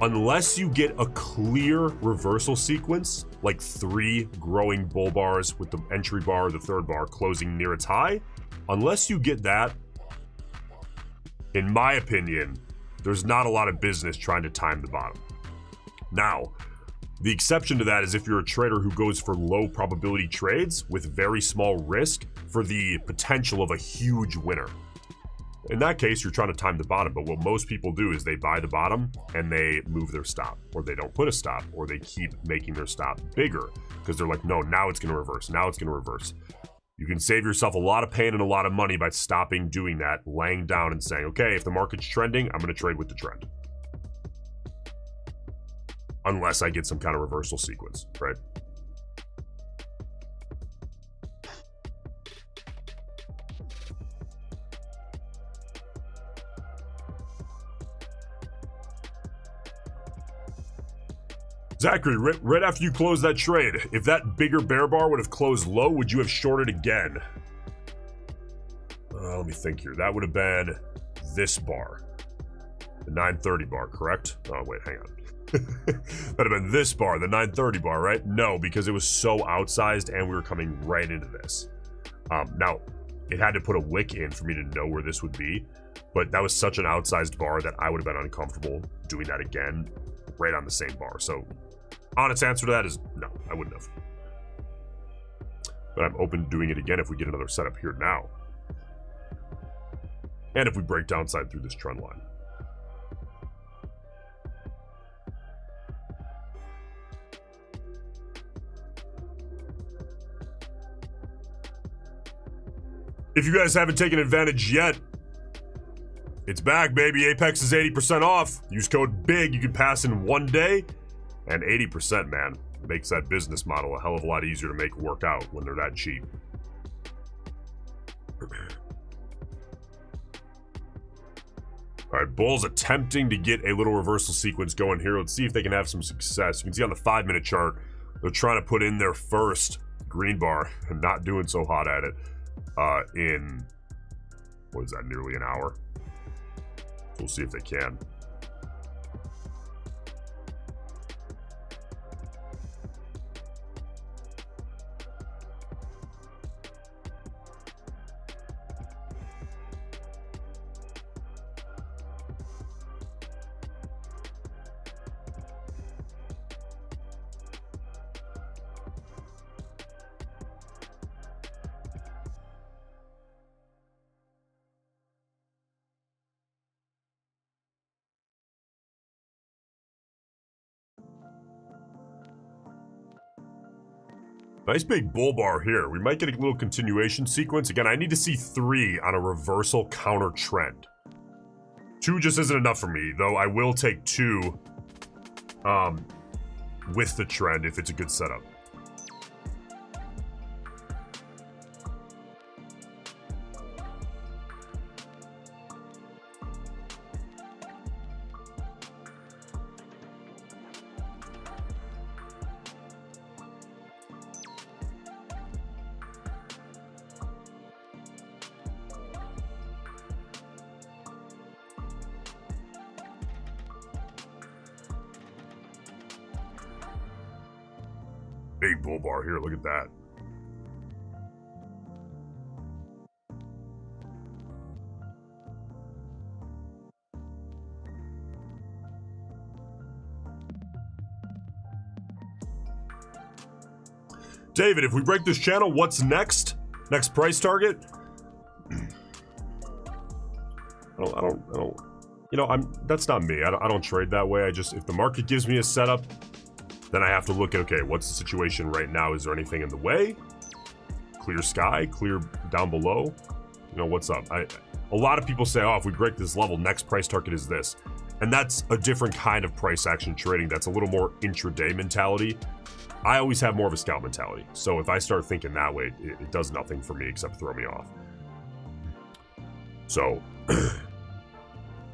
unless you get a clear reversal sequence, like 3 growing bull bars with the entry bar, the third bar closing near its high, unless you get that, in my opinion, there's not a lot of business trying to time the bottom. Now, the exception to that is if you're a trader who goes for low probability trades with very small risk for the potential of a huge winner. In that case, you're trying to time the bottom, but what most people do is they buy the bottom and they move their stop, or they don't put a stop, or they keep making their stop bigger because they're like, no, now it's going to reverse, now it's going to reverse. You can save yourself a lot of pain and a lot of money by stopping doing that, laying down and saying, okay, if the market's trending, I'm going to trade with the trend. Unless I get some kind of reversal sequence, right? Zachary, right after you close that trade, if that bigger bear bar would have closed low, would you have shorted again? Let me think here. That would have been this bar. The 930 bar, correct? Oh, wait, hang on. That'd have been this bar, the 930 bar, right? No, because it was so outsized and we were coming right into this. Now, it had to put a wick in for me to know where this would be, but that was such an outsized bar that I would have been uncomfortable doing that again right on the same bar. So, honest answer to that is no, I wouldn't have. But I'm open to doing it again if we get another setup here now. And if we break downside through this trend line. If you guys haven't taken advantage yet, it's back, baby. Apex is 80% off. Use code BIG. You can pass in 1 day. And 80%, man, makes that business model a hell of a lot easier to make work out when they're that cheap. All right, Bulls attempting to get a little reversal sequence going here. Let's see if they can have some success. You can see on the 5-minute chart, they're trying to put in their first green bar and not doing so hot at it in, what is that, nearly an hour. So we'll see if they can. Nice big bull bar here. We might get a little continuation sequence. Again, I need to see 3 on a reversal counter trend. 2 just isn't enough for me, though I will take 2 with the trend if it's a good setup. Big bull bar here, look at that. David, if we break this channel, what's next? Next price target? I don't, you know, that's not me. I don't trade that way. If the market gives me a setup, then I have to look at, okay, what's the situation right now? Is there anything in the way? Clear sky, clear down below. You know, what's up? A lot of people say, oh, if we break this level, next price target is this. And that's a different kind of price action trading. That's a little more intraday mentality. I always have more of a scalp mentality. So if I start thinking that way, it does nothing for me except throw me off. So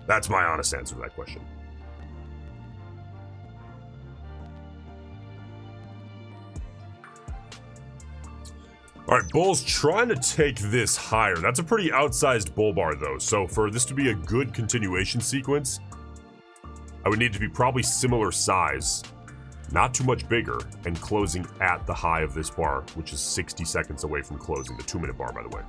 that's my honest answer to that question. All right, Bulls trying to take this higher. That's a pretty outsized bull bar, though. So for this to be a good continuation sequence, I would need to be probably similar size, not too much bigger, and closing at the high of this bar, which is 60 seconds away from closing, the 2-minute bar, by the way.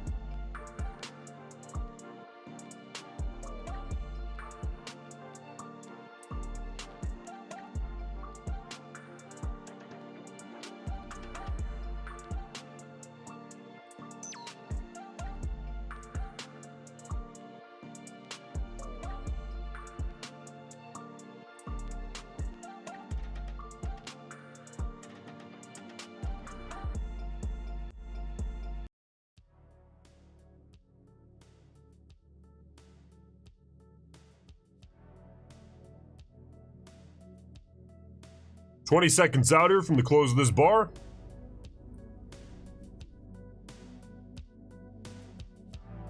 20 seconds out here from the close of this bar.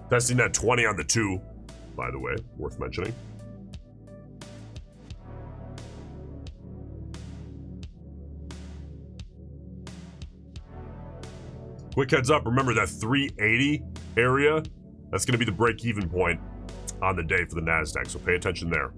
Testing that 20 on the 2, by the way, worth mentioning. Quick heads up, remember that 380 area, that's going to be the break-even point on the day for the Nasdaq, so pay attention there.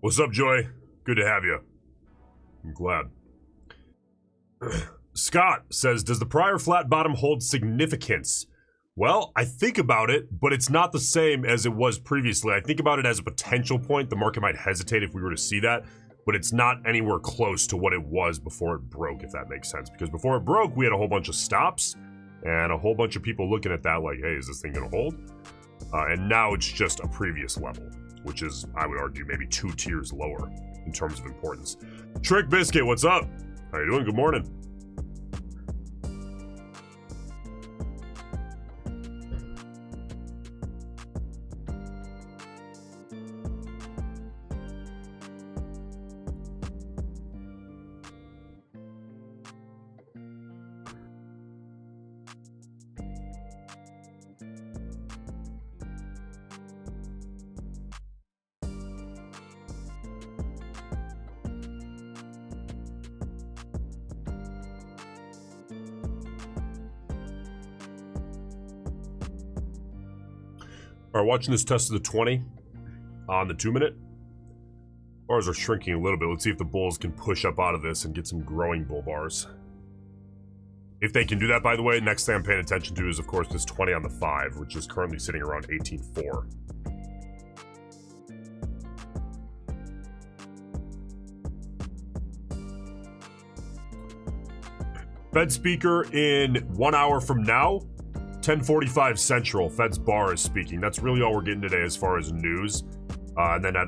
What's up, Joy? Good to have you. I'm glad. Scott says, does the prior flat bottom hold significance? Well, I think about it, but it's not the same as it was previously. I think about it as a potential point. The market might hesitate if we were to see that, but it's not anywhere close to what it was before it broke, if that makes sense. Because before it broke, we had a whole bunch of stops and a whole bunch of people looking at that like, hey, is this thing going to hold? And now it's just a previous level, which is, I would argue, maybe 2 tiers lower in terms of importance. Trick Biscuit, what's up? How you doing? Good morning. All right, watching this test of the 20 on the 2-minute. Bars are shrinking a little bit. Let's see if the bulls can push up out of this and get some growing bull bars. If they can do that, by the way, next thing I'm paying attention to is, of course, this 20 on the 5, which is currently sitting around 18.4. Fed speaker in 1 hour from now. 10:45 Central, Fed's bar is speaking. That's really all we're getting today as far as news. And then at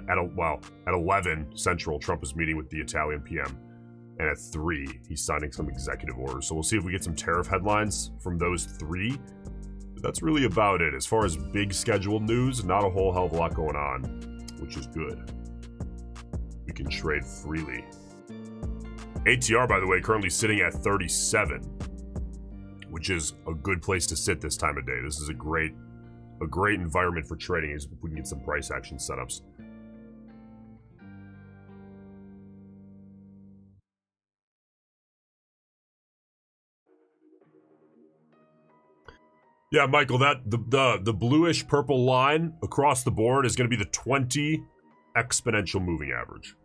11 Central, Trump is meeting with the Italian PM. And at 3, he's signing some executive orders. So we'll see if we get some tariff headlines from those 3. But that's really about it. As far as big scheduled news, not a whole hell of a lot going on, which is good. We can trade freely. ATR, by the way, currently sitting at 37. Which is a good place to sit this time of day. This is a great environment for trading if we can get some price action setups. Yeah, Michael, that the bluish purple line across the board is going to be the 20 exponential moving average.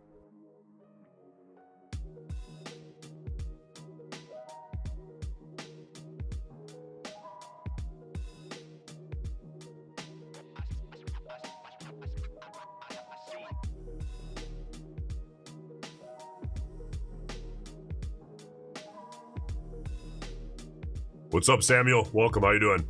What's up, Samuel? Welcome. How you doing?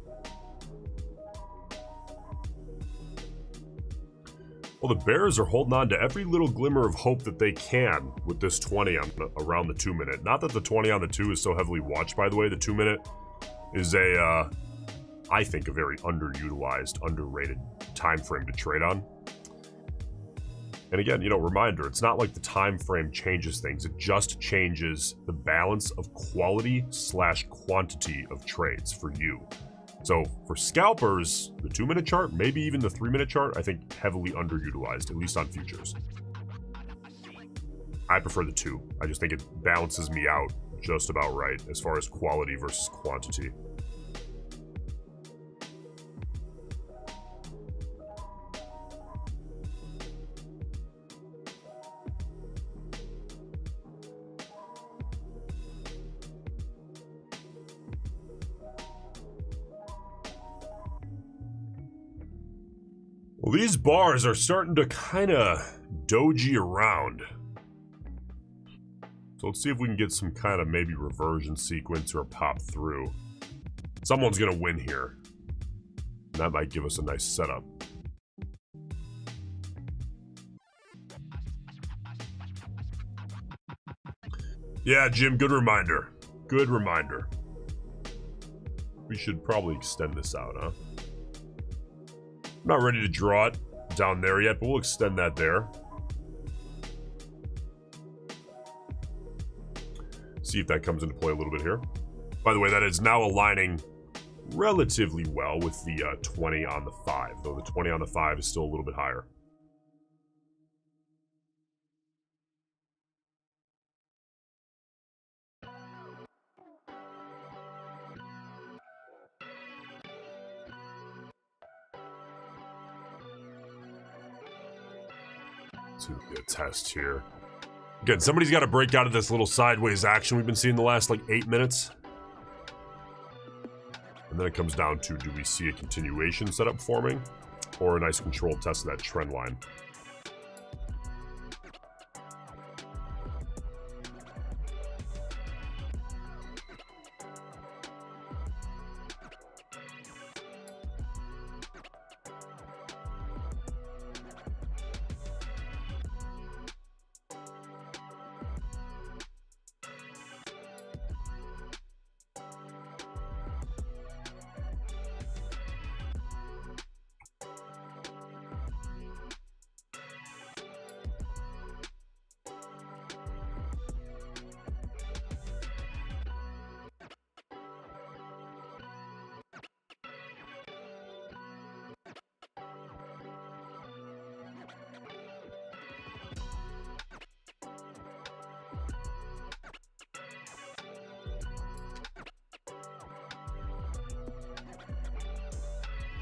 Well, the Bears are holding on to every little glimmer of hope that they can with this 20 on around the 2-minute. Not that the 20 on the 2 is so heavily watched, by the way. The 2-minute is I think, a very underutilized, underrated time frame to trade on. And again, reminder, it's not like the time frame changes things. It just changes the balance of quality/quantity of trades for you. So for scalpers, the 2-minute chart, maybe even the 3-minute chart, I think heavily underutilized, at least on futures. I prefer the 2. I just think it balances me out just about right as far as quality versus quantity. Well, these bars are starting to kind of doji around. So let's see if we can get some kind of maybe reversion sequence or a pop through. Someone's going to win here. That might give us a nice setup. Yeah, Jim, good reminder. Good reminder. We should probably extend this out, huh? I'm not ready to draw it down there yet, but we'll extend that there. See if that comes into play a little bit here. By the way, that is now aligning relatively well with the 20 on the 5, though the 20 on the 5 is still a little bit higher. Let's do a test here. Again, somebody's got to break out of this little sideways action we've been seeing the last like 8 minutes. And then it comes down to, do we see a continuation setup forming or a nice controlled test of that trend line?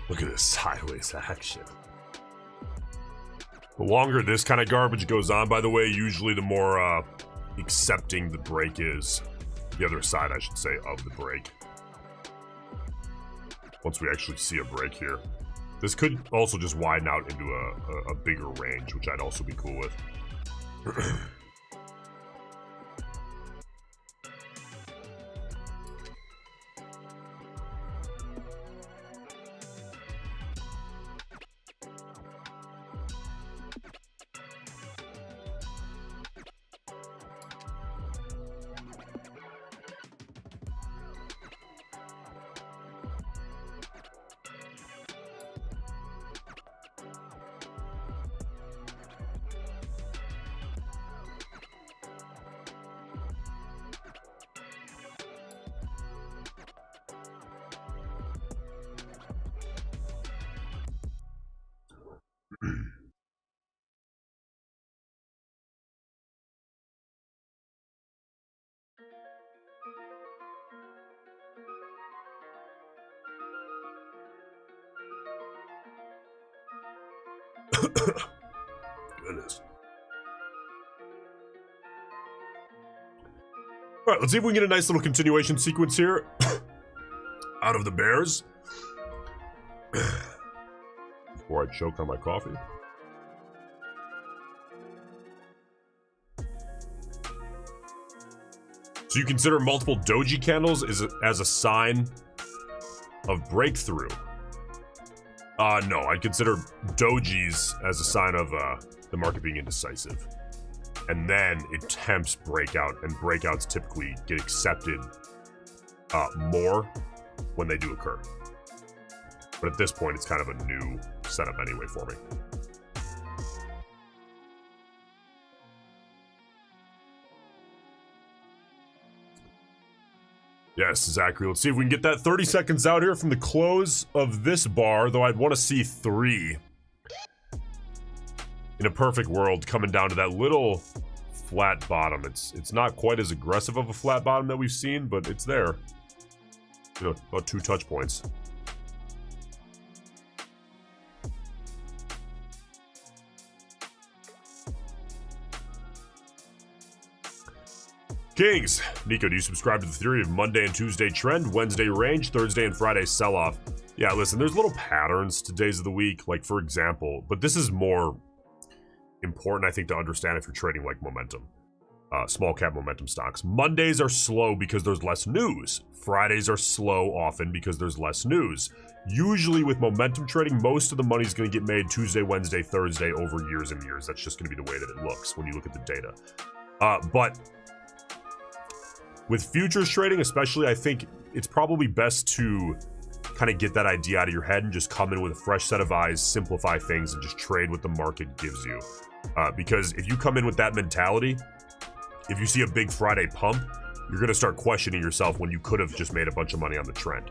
Look at this sideways action. The longer this kind of garbage goes on, by the way, usually the more accepting the break is. The other side, I should say, of the break. Once we actually see a break here. This could also just widen out into a bigger range, which I'd also be cool with. Goodness. All right, let's see if we can get a nice little continuation sequence here out of the Bears. Before I choke on my coffee. So you consider multiple doji candles as a sign of breakthrough? No, I'd consider dojis as a sign of the market being indecisive. And then it attempts breakout, and breakouts typically get accepted more when they do occur. But at this point, it's kind of a new setup anyway for me. Yes, exactly. Let's see if we can get that 30 seconds out here from the close of this bar, though I'd want to see 3. In a perfect world, coming down to that little flat bottom. It's not quite as aggressive of a flat bottom that we've seen, but it's there. You know, about 2 touch points. Kings. Nico, do you subscribe to the theory of Monday and Tuesday trend, Wednesday range, Thursday and Friday sell-off? Yeah, listen, there's little patterns to days of the week, like for example, but this is more important, I think, to understand if you're trading like momentum, small cap momentum stocks. Mondays are slow because there's less news. Fridays are slow often because there's less news. Usually with momentum trading, most of the money is going to get made Tuesday, Wednesday, Thursday over years and years. That's just going to be the way that it looks when you look at the data. But with futures trading, especially, I think it's probably best to kind of get that idea out of your head and just come in with a fresh set of eyes, simplify things, and just trade what the market gives you. Because if you come in with that mentality, if you see a big Friday pump, you're going to start questioning yourself when you could have just made a bunch of money on the trend.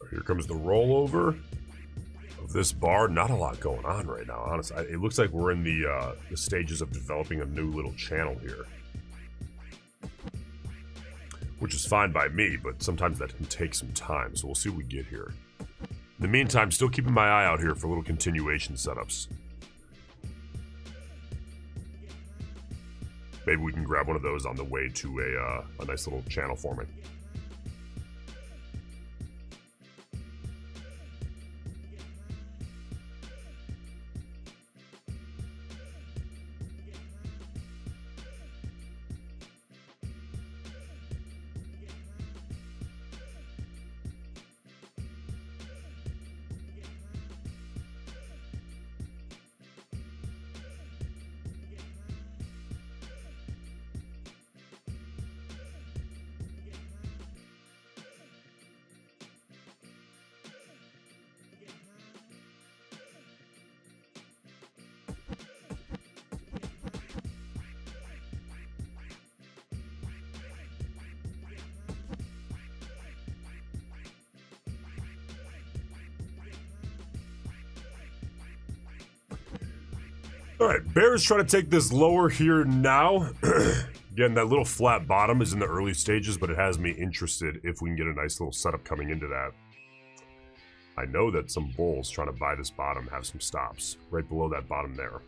Here comes the rollover of this bar. Not a lot going on right now, honestly. It looks like we're in the stages of developing a new little channel here, which is fine by me, but sometimes that can take some time, so we'll see what we get here. In the meantime, still keeping my eye out here for little continuation setups. Maybe we can grab one of those on the way to a nice little channel forming. All right, bears trying to take this lower here now. Again, that little flat bottom is in the early stages, but it has me interested if we can get a nice little setup coming into that. I know that some bulls trying to buy this bottom have some stops right below that bottom there,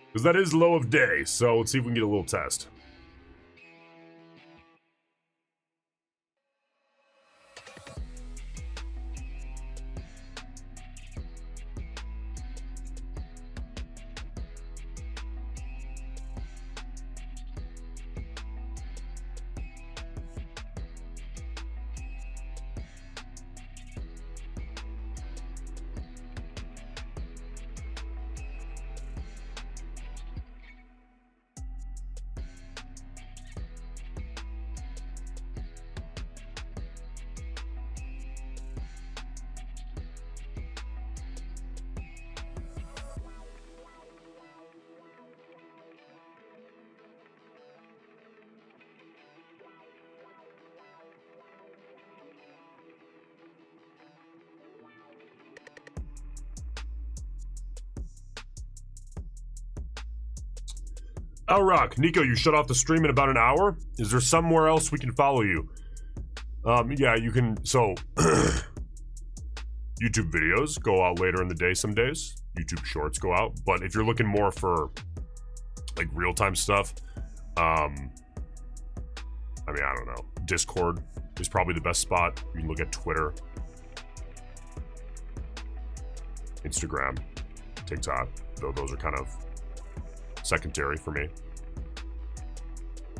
because that is low of day. So let's see if we can get a little test. Oh, Rock. Nico, you shut off the stream in about an hour? Is there somewhere else we can follow you? Yeah, you can. So, YouTube videos go out later in the day some days. YouTube shorts go out. But if you're looking more for, like, real-time stuff, I mean, I don't know. Discord is probably the best spot. You can look at Twitter, Instagram, TikTok. Though those are kind of secondary for me.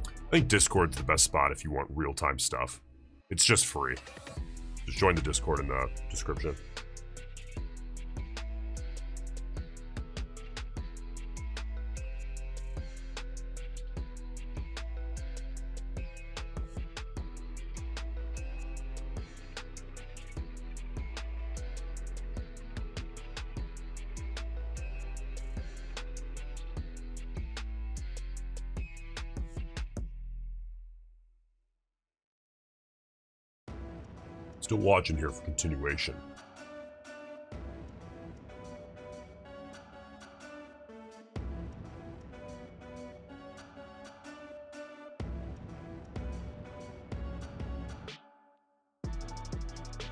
I think Discord's the best spot if you want real-time stuff. It's just free. Just join the Discord in the description. Still watching here for continuation.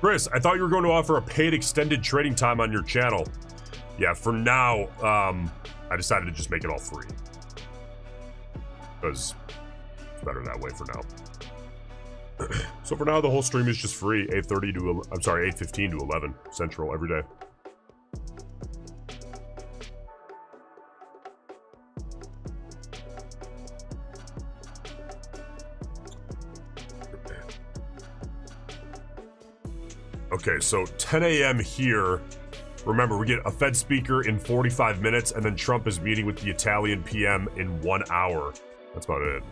Chris, I thought you were going to offer a paid extended trading time on your channel. Yeah, for now, I decided to just make it all free. Because it's better that way for now. So for now, the whole stream is just free, 8:30 to, I'm sorry, 8:15 to 11 Central every day. Okay, so 10 a.m. here. Remember, we get a Fed speaker in 45 minutes, and then Trump is meeting with the Italian PM in 1 hour. That's about it.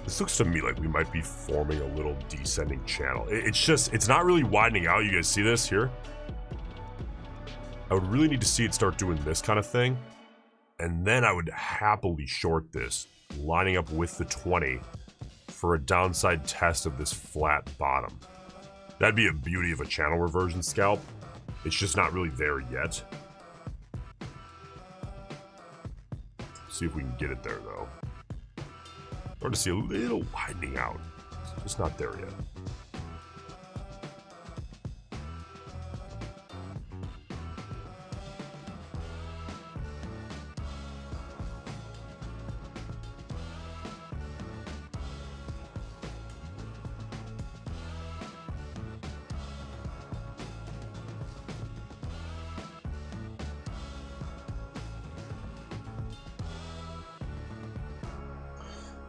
This looks to me like we might be forming a little descending channel. It's not really widening out. You guys see this here? I would really need to see it start doing this kind of thing. And then I would happily short this, lining up with the 20 for a downside test of this flat bottom. That'd be a beauty of a channel reversion scalp. It's just not really there yet. See if we can get it there though. Starting to see a little widening out. It's just not there yet.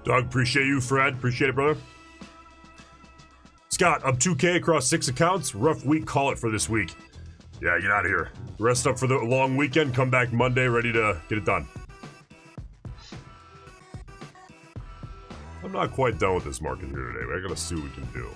Doug, appreciate you. Fred, appreciate it, brother. Scott, up 2K across 6 accounts. Rough week, call it for this week. Yeah, get out of here. Rest up for the long weekend. Come back Monday, ready to get it done. I'm not quite done with this market here today. I gotta see what we can do.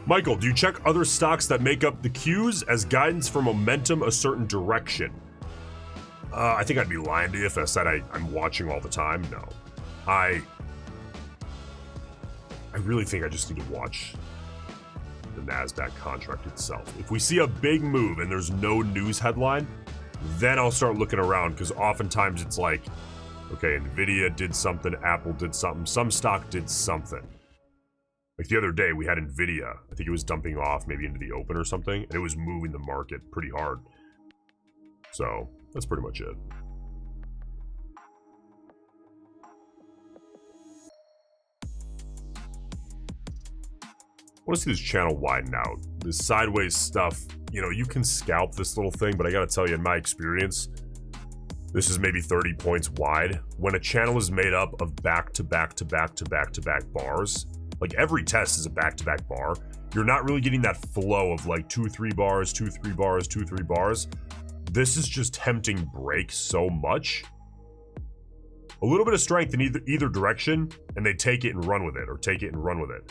Michael, do you check other stocks that make up the Qs as guidance for momentum a certain direction? I think I'd be lying to you if I said I'm watching all the time. No. I I really think I just need to watch the Nasdaq contract itself. If we see a big move and there's no news headline, then I'll start looking around, because oftentimes it's like, okay, Nvidia did something, Apple did something, some stock did something. Like the other day, we had Nvidia. I think it was dumping off maybe into the open or something, and it was moving the market pretty hard. So that's pretty much it. I want to see this channel widen out. This sideways stuff, you know, you can scalp this little thing, but I gotta tell you, in my experience, this is maybe 30 points wide. When a channel is made up of back-to-back-to-back-to-back-to-back bars, like every test is a back-to-back bar, you're not really getting that flow of like 2-3 bars, 2-3 bars, 2-3 bars. This is just tempting break so much. A little bit of strength in either direction, and they take it and run with it, or take it and run with it.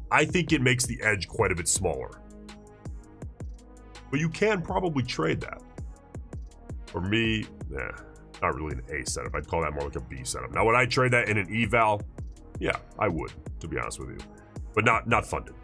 I think it makes the edge quite a bit smaller. But you can probably trade that. For me, not really an A setup. I'd call that more like a B setup. Now, would I trade that in an eval? Yeah, I would, to be honest with you. But not funded.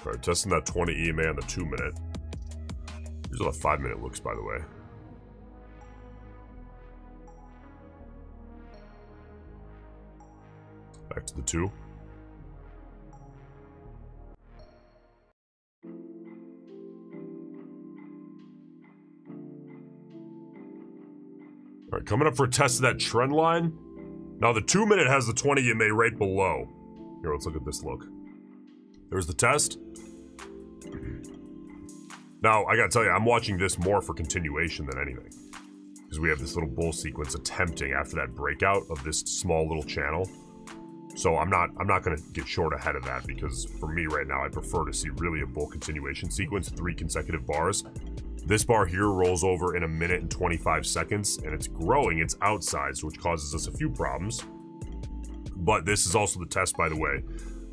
All right, testing that 20 EMA on the 2-minute. Here's how the 5-minute looks, by the way. Back to the 2. All right, coming up for a test of that trend line. Now the 2-minute has the 20 EMA right below. Here, let's look at this look. There's the test. Now, I gotta tell you, I'm watching this more for continuation than anything. Because we have this little bull sequence attempting after that breakout of this small little channel. So I'm not gonna get short ahead of that, because for me right now, I prefer to see really a bull continuation sequence, 3 consecutive bars. This bar here rolls over in 1 minute and 25 seconds, and it's growing, it's outsized, which causes us a few problems. But this is also the test, by the way,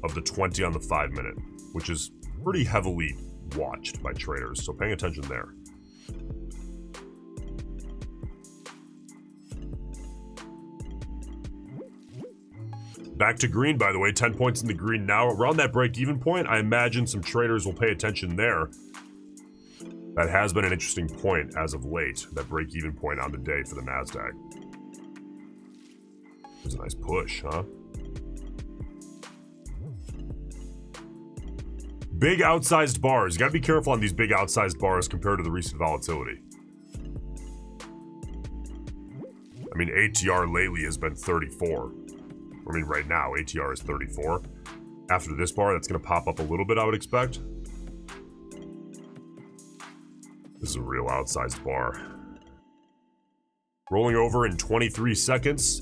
of the 20 on the 5-minute, which is pretty heavily watched by traders, so paying attention there. Back to green, by the way, 10 points in the green now. Around that break-even point, I imagine some traders will pay attention there. That has been an interesting point as of late, that break-even point on the day for the Nasdaq. It was a nice push, huh? Big outsized bars. You gotta be careful on these big outsized bars compared to the recent volatility. I mean, ATR lately has been 34. I mean, right now, ATR is 34. After this bar, that's gonna pop up a little bit, I would expect. This is a real outsized bar. Rolling over in 23 seconds.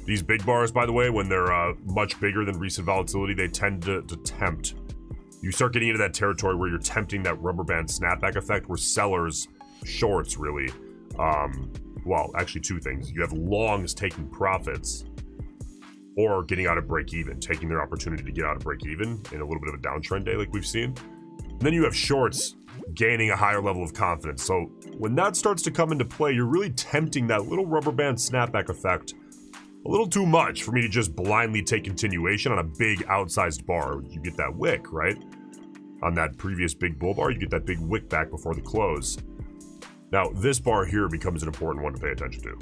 These big bars, by the way, when they're much bigger than recent volatility, they tend to tempt. You start getting into that territory where you're tempting that rubber band snapback effect, where sellers, shorts really, well, actually 2 things. You have longs taking profits, or getting out of break even, taking their opportunity to get out of break even in a little bit of a downtrend day like we've seen. And then you have shorts gaining a higher level of confidence. So when that starts to come into play, you're really tempting that little rubber band snapback effect a little too much for me to just blindly take continuation on a big outsized bar. You get that wick, right? On that previous big bull bar, you get that big wick back before the close. Now, this bar here becomes an important one to pay attention to.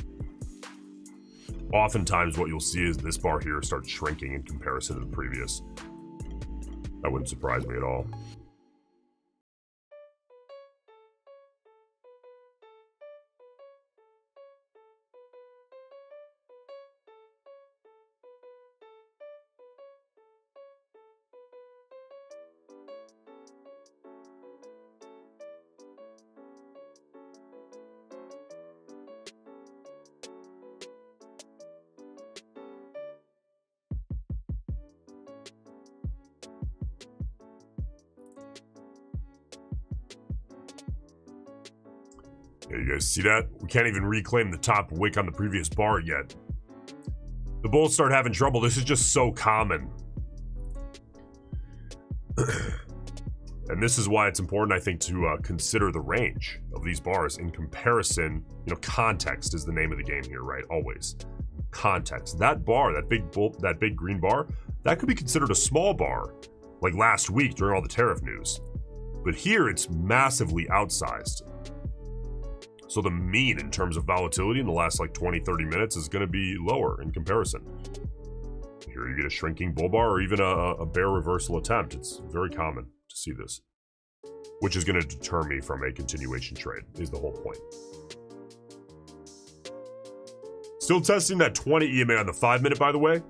Oftentimes, what you'll see is this bar here starts shrinking in comparison to the previous. That wouldn't surprise me at all. Yeah, you guys see that? We can't even reclaim the top wick on the previous bar yet. The bulls start having trouble. This is just so common. And this is why it's important, I think, to consider the range of these bars in comparison. You know, context is the name of the game here, right? Always. Context. That bar, that big green bar, that could be considered a small bar, like last week during all the tariff news. But here it's massively outsized. So the mean in terms of volatility in the last like 20-30 minutes is going to be lower in comparison. Here you get a shrinking bull bar or even a bear reversal attempt. It's very common to see this, which is going to deter me from a continuation trade, is the whole point. Still testing that 20 EMA on the 5-minute, by the way.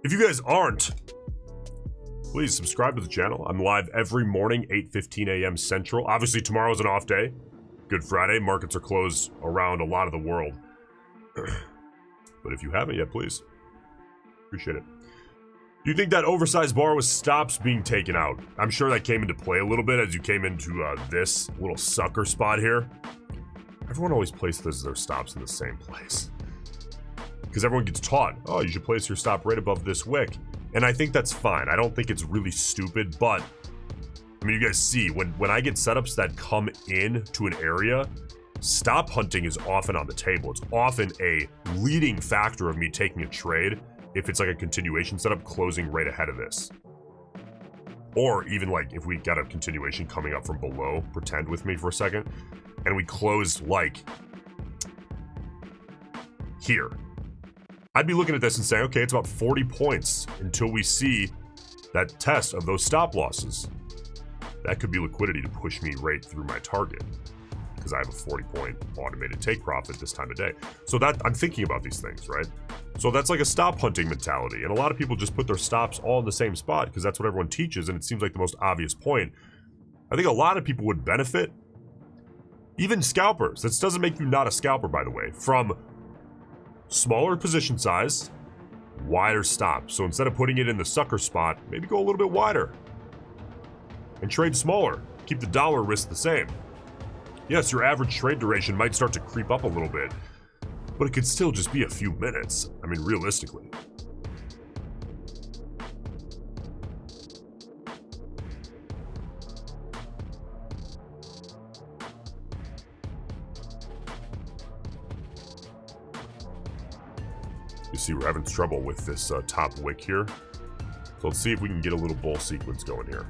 If you guys aren't, please subscribe to the channel. I'm live every morning, 8:15 a.m. Central. Obviously, tomorrow's an off day. Good Friday. Markets are closed around a lot of the world. But if you haven't yet, please. Appreciate it. Do you think that oversized bar with stops being taken out? I'm sure that came into play a little bit as you came into this little sucker spot here. Everyone always places their stops in the same place, because everyone gets taught, oh, you should place your stop right above this wick. And I think that's fine. I don't think it's really stupid, but I mean, you guys see, when I get setups that come in to an area, stop hunting is often on the table. It's often a leading factor of me taking a trade if it's like a continuation setup closing right ahead of this. Or even like if we got a continuation coming up from below, pretend with me for a second, and we closed like here. I'd be looking at this and saying, okay, it's about 40 points until we see that test of those stop losses. That could be liquidity to push me right through my target, because I have a 40-point automated take profit this time of day. So that I'm thinking about these things, right? So that's like a stop hunting mentality. And a lot of people just put their stops all in the same spot because that's what everyone teaches, and it seems like the most obvious point. I think a lot of people would benefit, even scalpers. This doesn't make you not a scalper, by the way, from smaller position size, wider stop. So instead of putting it in the sucker spot, maybe go a little bit wider and trade smaller. Keep the dollar risk the same. Yes, your average trade duration might start to creep up a little bit, but it could still just be a few minutes. I mean, realistically. You see, we're having trouble with this top wick here. So let's see if we can get a little bull sequence going here.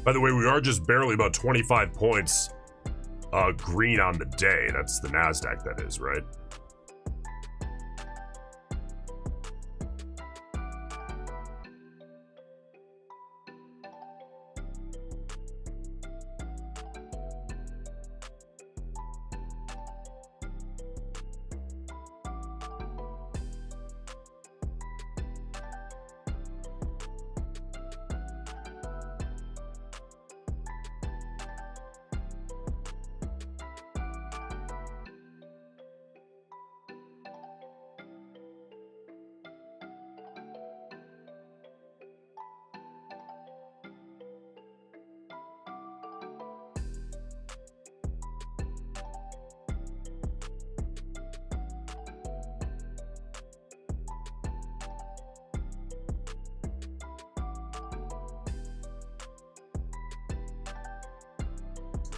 By the way, we are just barely about 25 points green on the day. That's the Nasdaq, that is, right?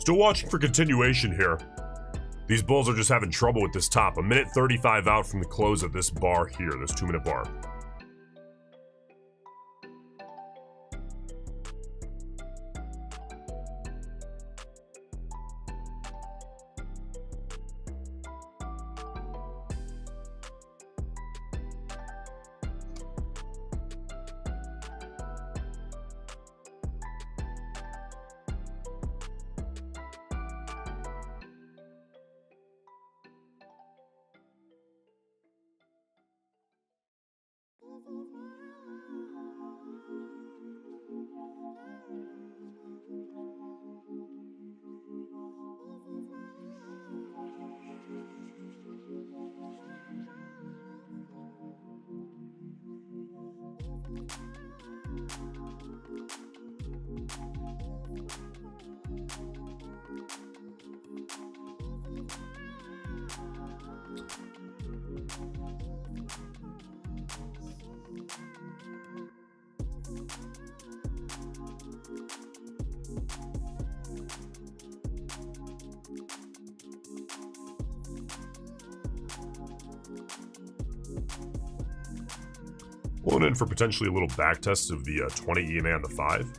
Still watching for continuation here. These bulls are just having trouble with this top. A minute 35 out from the close of this bar here, this 2-minute bar. Pulling in for potentially a little back test of the 20 EMA on the 5.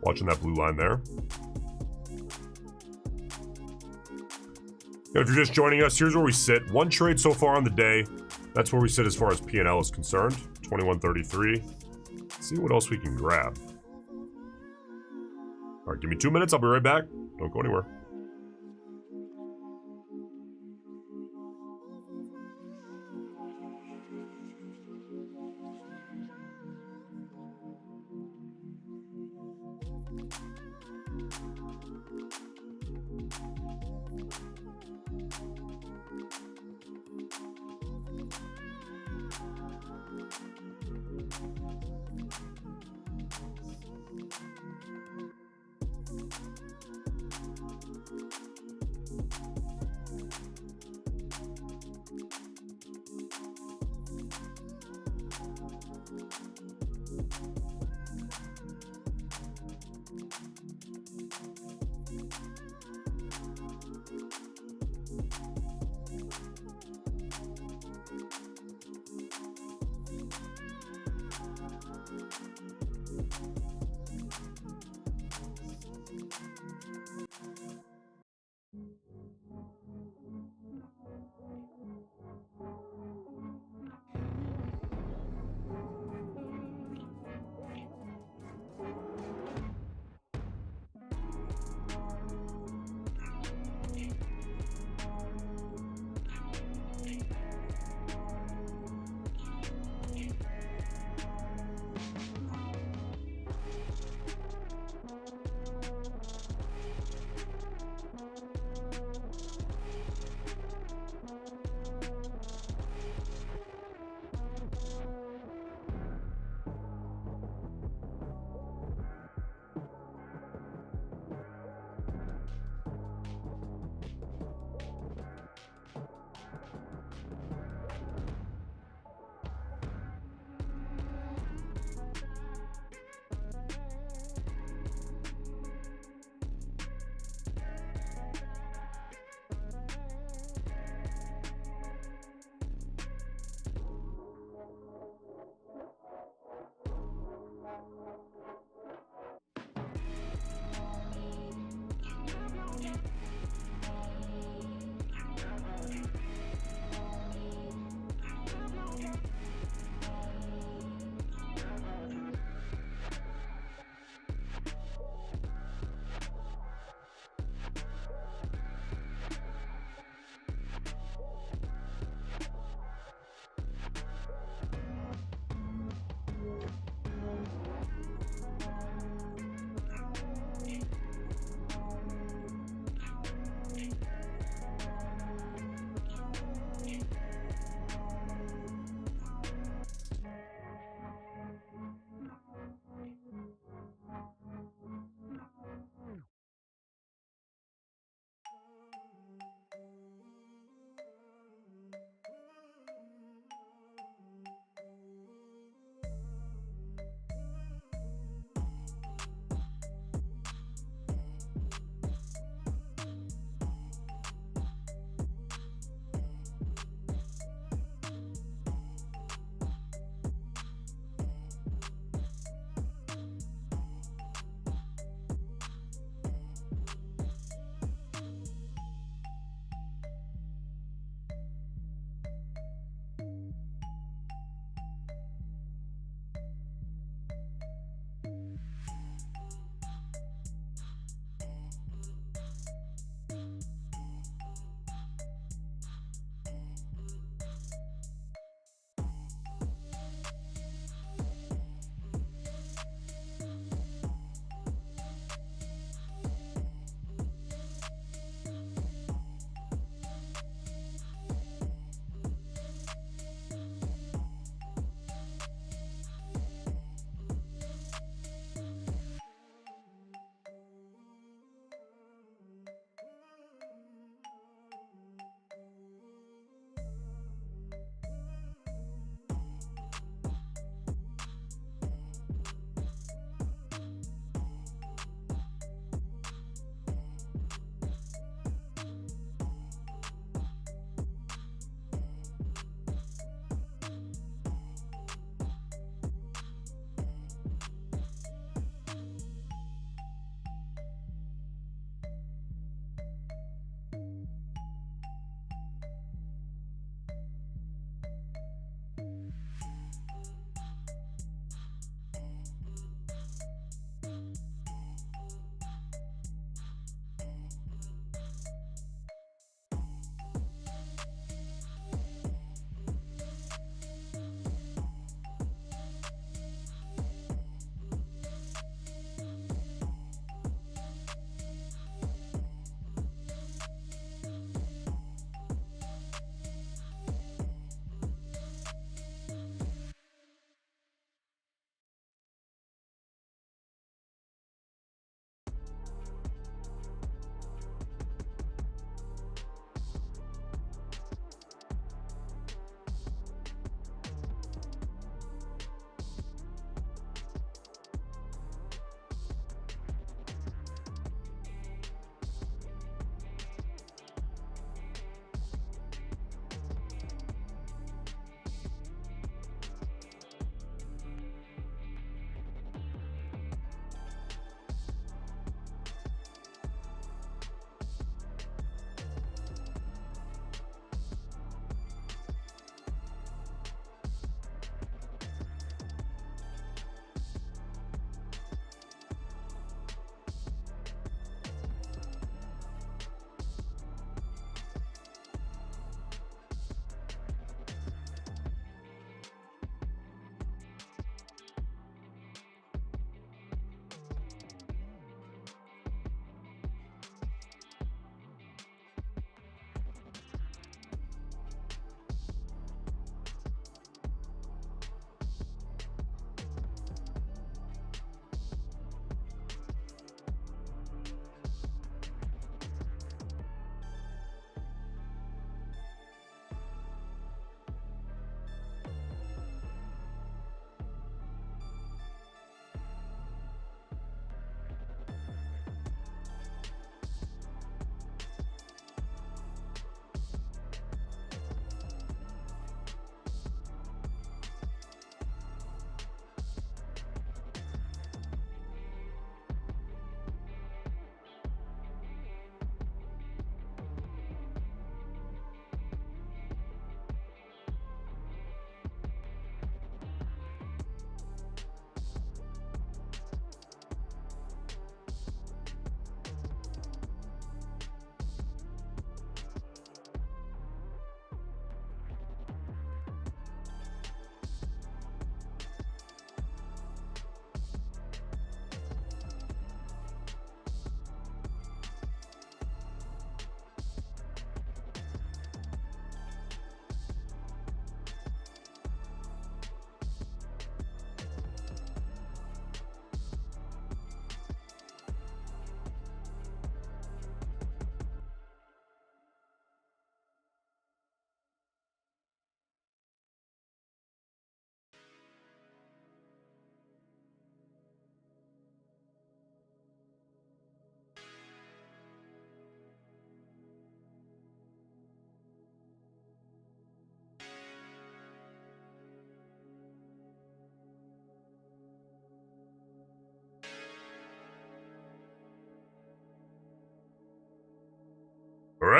Watching that blue line there. If you're just joining us, here's where we sit. One trade so far on the day. That's where we sit as far as P&L is concerned. 21.33. See what else we can grab. All right, give me 2 minutes. I'll be right back. Don't go anywhere.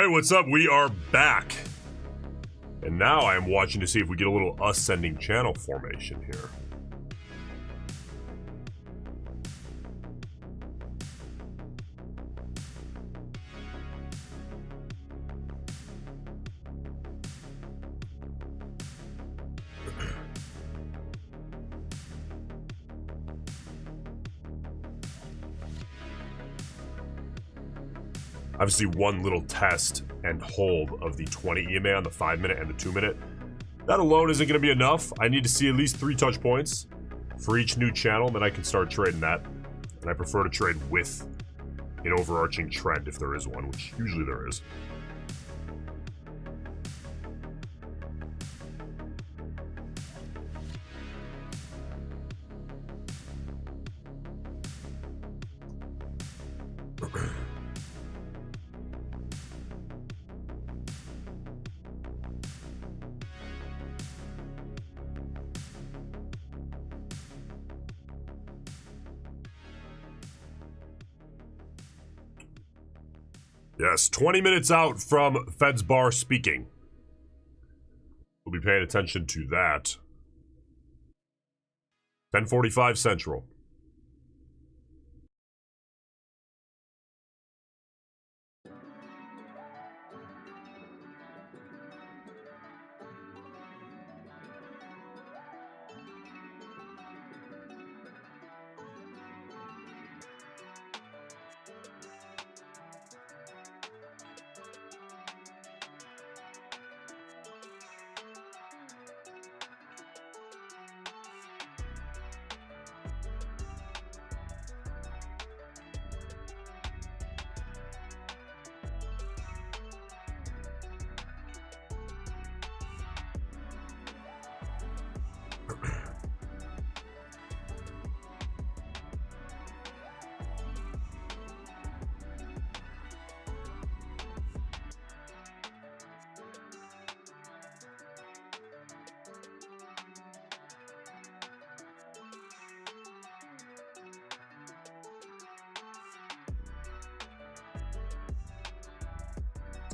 Alright, what's up? We are back. And now I am watching to see if we get a little ascending channel formation here. Obviously, one little test and hold of the 20 EMA on the 5-minute and the 2-minute. That alone isn't going to be enough. I need to see at least 3 touch points for each new channel, and then I can start trading that. And I prefer to trade with an overarching trend if there is one, which usually there is. Yes, 20 minutes out from Fed's bar speaking. We'll be paying attention to that. 10:45 Central.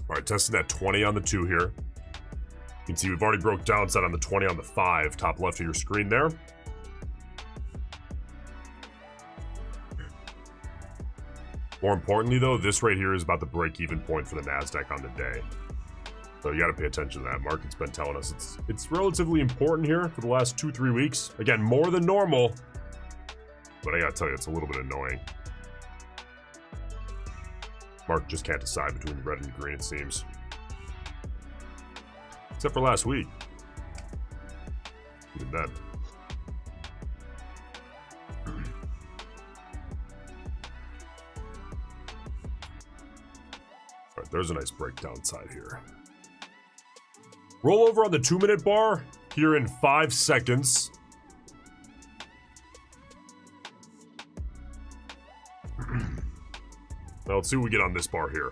All right, testing that 20 on the 2 here. You can see we've already broke downside on the 20 on the 5, top left of your screen there. More importantly, though, this right here is about the break-even point for the Nasdaq on the day. So you got to pay attention to that. Market's been telling us it's relatively important here for the last 2-3 weeks. Again, more than normal, but I got to tell you, it's a little bit annoying. Mark just can't decide between red and green, it seems. Except for last week. Even then. Alright, there's a nice breakdown side here. Roll over on the 2-minute bar here in 5 seconds. Now let's see what we get on this bar here.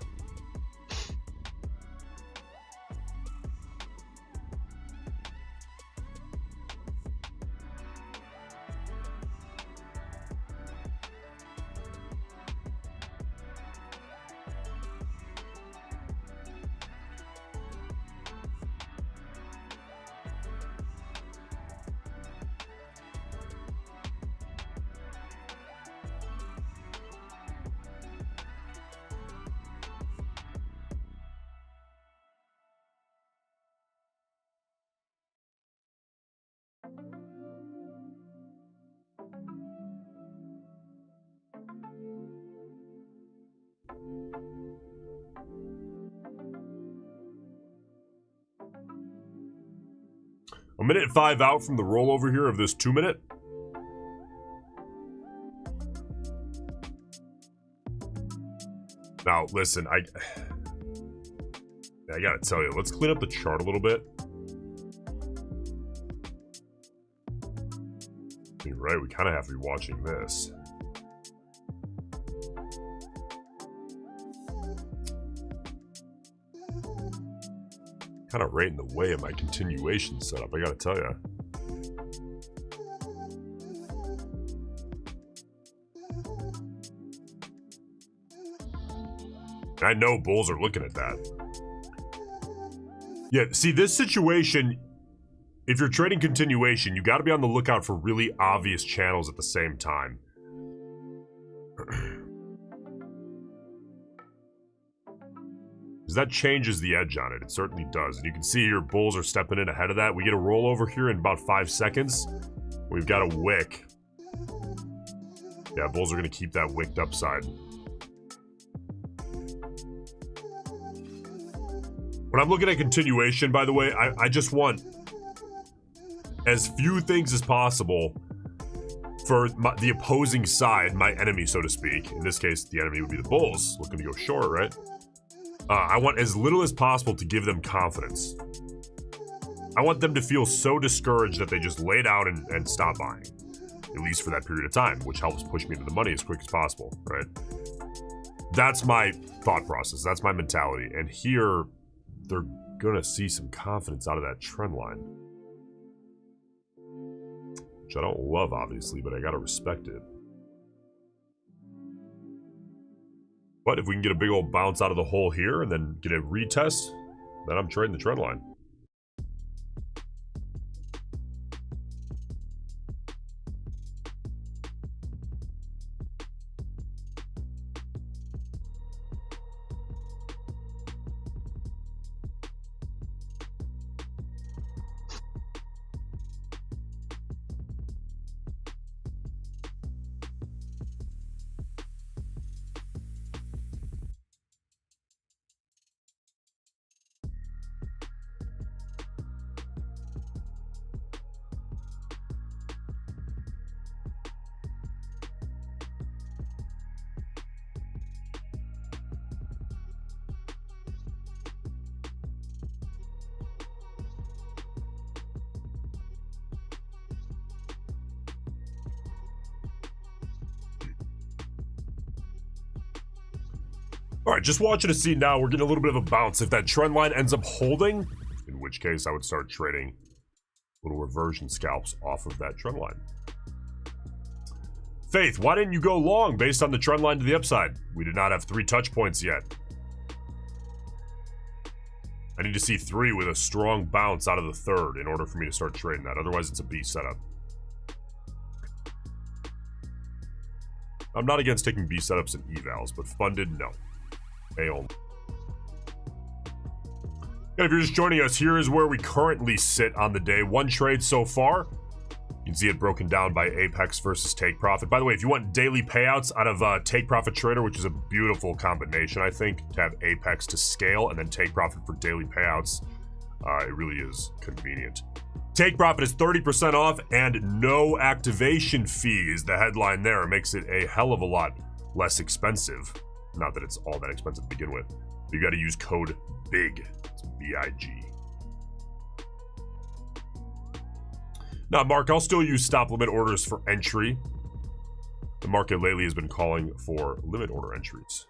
A minute 5 out from the rollover here of this 2-minute. Now, listen, I gotta tell you, let's clean up the chart a little bit. You're right, we kind of have to be watching this. Kind of right in the way of my continuation setup, I gotta tell you. I know bulls are looking at that. Yeah, see, this situation, if you're trading continuation, you got to be on the lookout for really obvious channels at the same time. Because that changes the edge on it. It certainly does. And you can see your bulls are stepping in ahead of that. We get a rollover here in about 5 seconds. We've got a wick. Yeah, bulls are going to keep that wicked upside. When I'm looking at continuation, by the way, I just want as few things as possible for the opposing side, my enemy, so to speak. In this case, the enemy would be the bulls, looking to go short, right? I want as little as possible to give them confidence. I want them to feel so discouraged that they just lay down and stop buying, at least for that period of time, which helps push me into the money as quick as possible, right? That's my thought process. That's my mentality. And here, they're gonna see some confidence out of that trend line, which I don't love, obviously, but I gotta respect it. But if we can get a big old bounce out of the hole here and then get a retest, then I'm trading the trend line. All right, just watching to see now, we're getting a little bit of a bounce. If that trend line ends up holding, in which case I would start trading little reversion scalps off of that trend line. Faith, why didn't you go long based on the trend line to the upside? We did not have 3 touch points yet. I need to see 3 with a strong bounce out of the third in order for me to start trading that. Otherwise, it's a B setup. I'm not against taking B setups and evals, but funded, no. A only. And if you're just joining us, here is where we currently sit on the day. 1 trade so far. You can see it broken down by Apex versus Take Profit. By the way, if you want daily payouts out of Take Profit Trader, which is a beautiful combination, I think, to have Apex to scale and then Take Profit for daily payouts, it really is convenient. Take Profit is 30% off and no activation fee is the headline there. It makes it a hell of a lot less expensive. Not that it's all that expensive to begin with. You got to use code BIG. It's B-I-G. Now, Mark, I'll still use stop limit orders for entry. The market lately has been calling for limit order entries.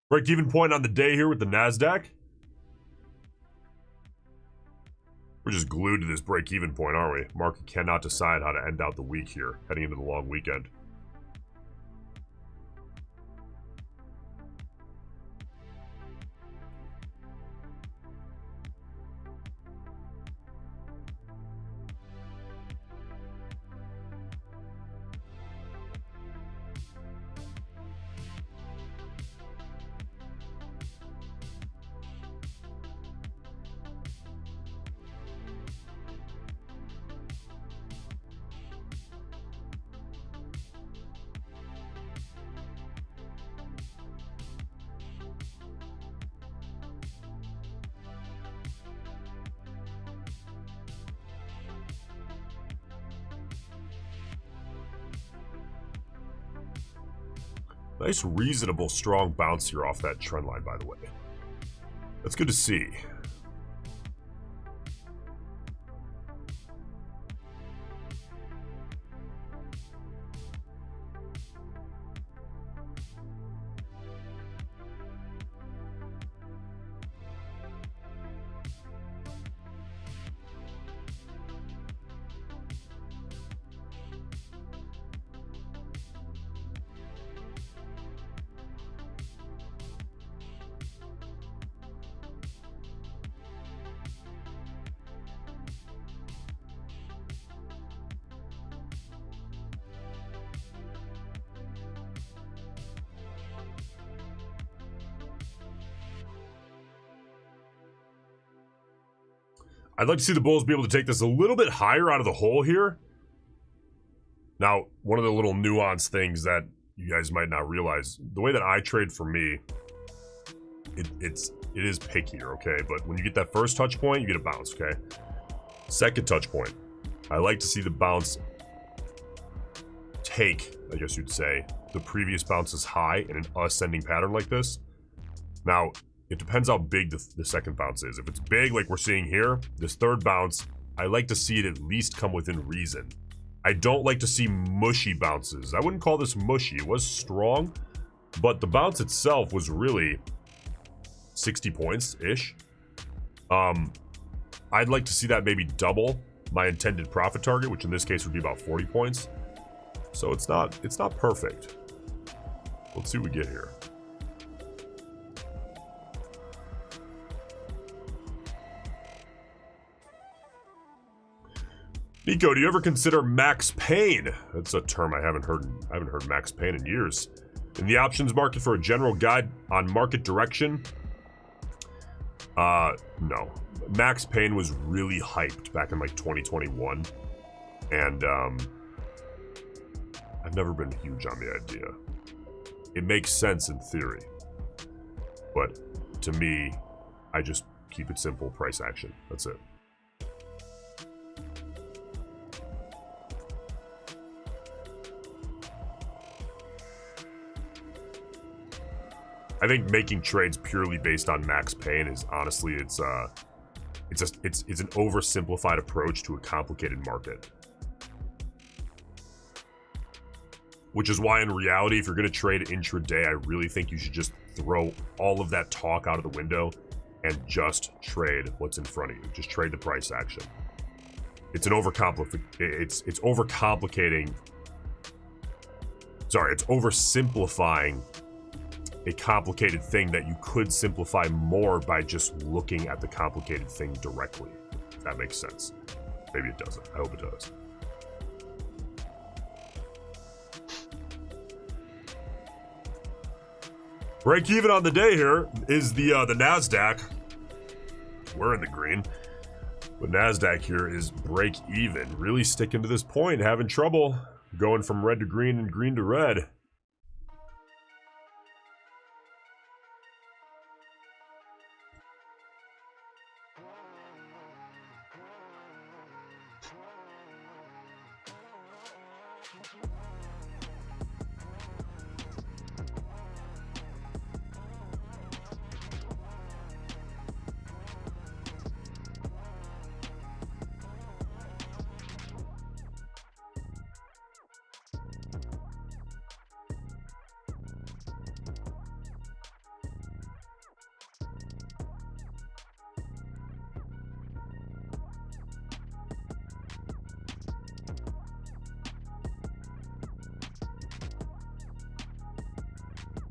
Break-even point on the day here with the Nasdaq. We're just glued to this break-even point, aren't we? Market cannot decide how to end out the week here, heading into the long weekend. Nice, reasonable, strong bounce here off that trend line, by the way. That's good to see. I'd like to see the bulls be able to take this a little bit higher out of the hole here. Now, one of the little nuanced things that you guys might not realize, the way that I trade, for me, it is pickier, okay? But when you get that first touch point, you get a bounce, okay? Second touch point, I like to see the bounce take, I guess you'd say, the previous bounce's high in an ascending pattern like this. Now, it depends how big the second bounce is. If it's big, like we're seeing here, this third bounce, I like to see it at least come within reason. I don't like to see mushy bounces. I wouldn't call this mushy. It was strong, but the bounce itself was really 60 points-ish. I'd like to see that maybe double my intended profit target, which in this case would be about 40 points. So it's not perfect. Let's see what we get here. Nico, do you ever consider max pain? That's a term I haven't heard max pain in years. In the options market for a general guide on market direction? No. Max pain was really hyped back in like 2021. And I've never been huge on the idea. It makes sense in theory. But to me, I just keep it simple, price action. That's it. I think making trades purely based on max pain is honestly, it's an oversimplified approach to a complicated market. Which is why in reality, if you're going to trade intraday, I really think you should just throw all of that talk out of the window and just trade what's in front of you. Just trade the price action. It's overcomplicating. Sorry, it's oversimplifying a complicated thing that you could simplify more by just looking at the complicated thing directly. If that makes sense. Maybe it doesn't. I hope it does. Break even on the day here is the Nasdaq. We're in the green. But Nasdaq here is break even. Really sticking to this point, having trouble going from red to green and green to red.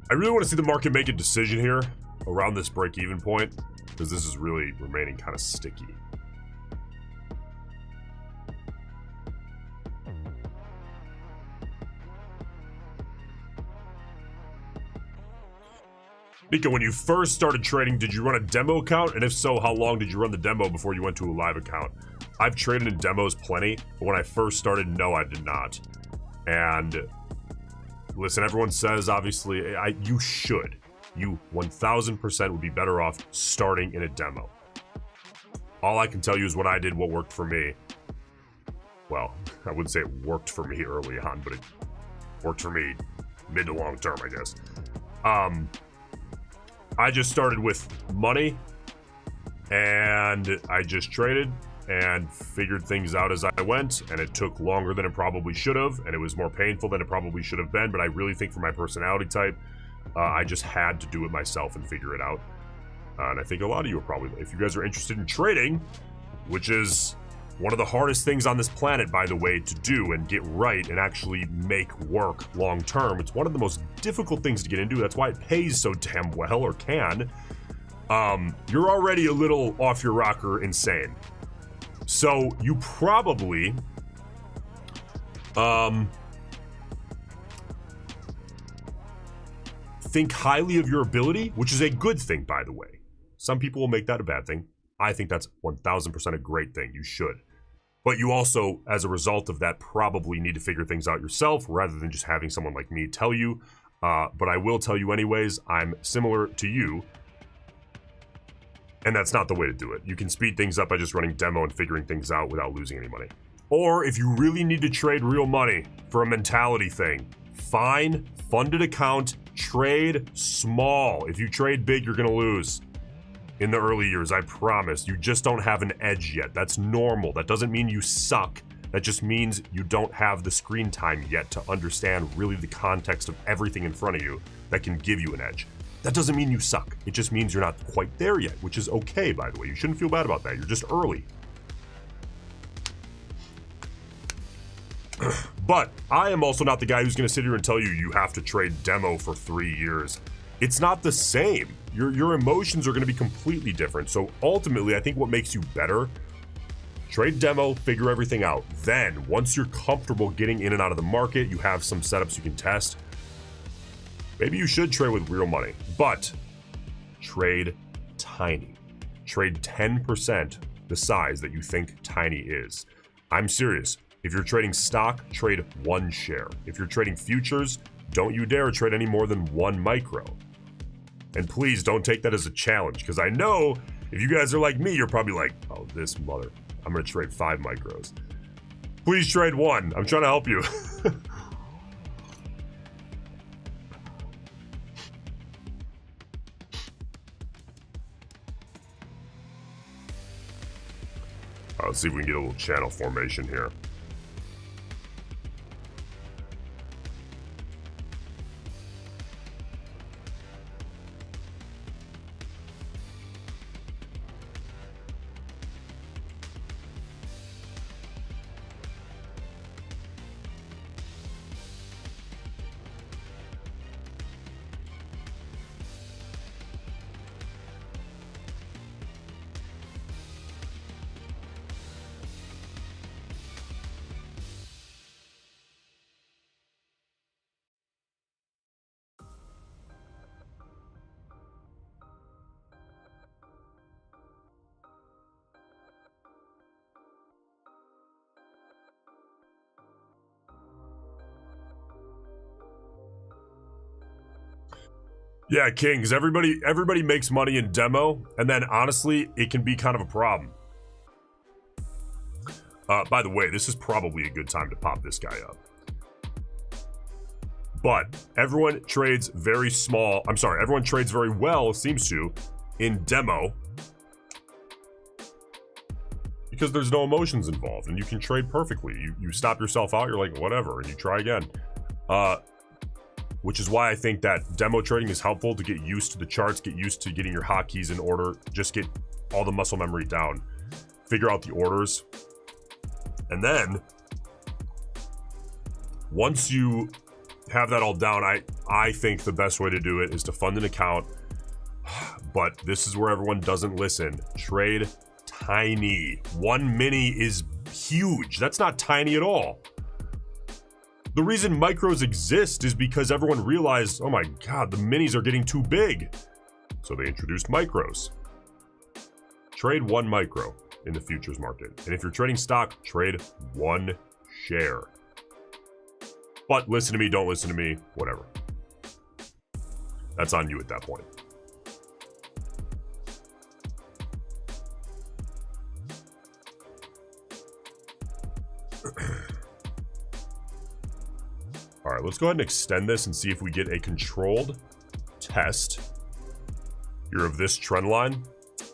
I really want to see the market make a decision here around this break-even point, because this is really remaining kind of sticky. Nico, when you first started trading, did you run a demo account? And if so, how long did you run the demo before you went to a live account? I've traded in demos plenty, but when I first started, no, I did not. And listen, everyone says, obviously, you should. You 1000% would be better off starting in a demo. All I can tell you is what I did, what worked for me. Well, I wouldn't say it worked for me early on, but it worked for me mid to long term, I guess. I just started with money, and I just traded and figured things out as I went, and it took longer than it probably should have, and it was more painful than it probably should have been, but I really think for my personality type, I just had to do it myself and figure it out. And I think a lot of you are probably, if you guys are interested in trading, which is one of the hardest things on this planet, by the way, to do and get right and actually make work long term. It's one of the most difficult things to get into. That's why it pays so damn well, or can. You're already a little off your rocker insane. So you probably think highly of your ability, which is a good thing, by the way. Some people will make that a bad thing. I think that's 1000% a great thing. You should. But you also, as a result of that, probably need to figure things out yourself rather than just having someone like me tell you. But I will tell you anyways, I'm similar to you. And that's not the way to do it. You can speed things up by just running demo and figuring things out without losing any money. Or if you really need to trade real money for a mentality thing, fine, funded account, trade small. If you trade big, you're going to lose. In the early years, I promise. You just don't have an edge yet. That's normal. That doesn't mean you suck. That just means you don't have the screen time yet to understand really the context of everything in front of you that can give you an edge. That doesn't mean you suck. It just means you're not quite there yet, which is okay, by the way. You shouldn't feel bad about that. You're just early. But I am also not the guy who's going to sit here and tell you you have to trade demo for 3 years. It's not the same. Your emotions are going to be completely different. So ultimately, I think what makes you better, trade demo, figure everything out. Then, once you're comfortable getting in and out of the market, you have some setups you can test, maybe you should trade with real money. But trade tiny. Trade 10% the size that you think tiny is. I'm serious. If you're trading stock, trade 1 share. If you're trading futures, don't you dare trade any more than 1 micro. And please don't take that as a challenge, because I know if you guys are like me, you're probably like, oh, this mother, I'm going to trade 5 micros. Please trade 1. I'm trying to help you. Let's see if we can get a little channel formation here. Yeah, King, because everybody makes money in demo, and then honestly, it can be kind of a problem. By the way, this is probably a good time to pop this guy up. But everyone trades very small. I'm sorry, everyone trades very well, seems to, in demo. Because there's no emotions involved, and you can trade perfectly. You stop yourself out, you're like, whatever, and you try again. Which is why I think that demo trading is helpful to get used to the charts, get used to getting your hotkeys in order, just get all the muscle memory down, figure out the orders. And then, once you have that all down, I think the best way to do it is to fund an account. But this is where everyone doesn't listen. Trade tiny. 1 mini is huge. That's not tiny at all. The reason micros exist is because everyone realized, oh my God, the minis are getting too big. So they introduced micros. Trade 1 micro in the futures market. And if you're trading stock, trade 1 share. But listen to me, don't listen to me, whatever. That's on you at that point. All right, let's go ahead and extend this and see if we get a controlled test here of this trend line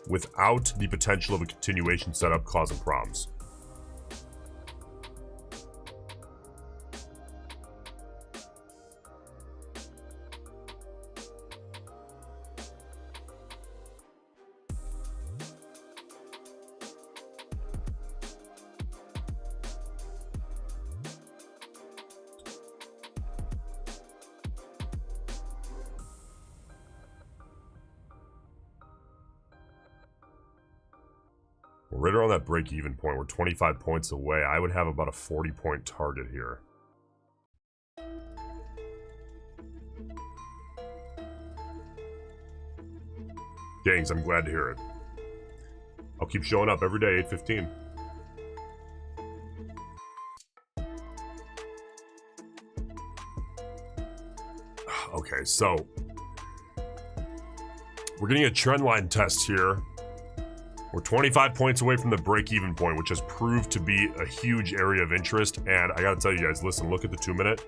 without the potential of a continuation setup causing problems. We're right around that break-even point. We're 25 points away. I would have about a 40-point target here. Gangs, I'm glad to hear it. I'll keep showing up every day, 8:15. Okay, so we're getting a trend line test here. We're 25 points away from the break-even point, which has proved to be a huge area of interest. And I gotta tell you guys, listen, look at the 2-minute.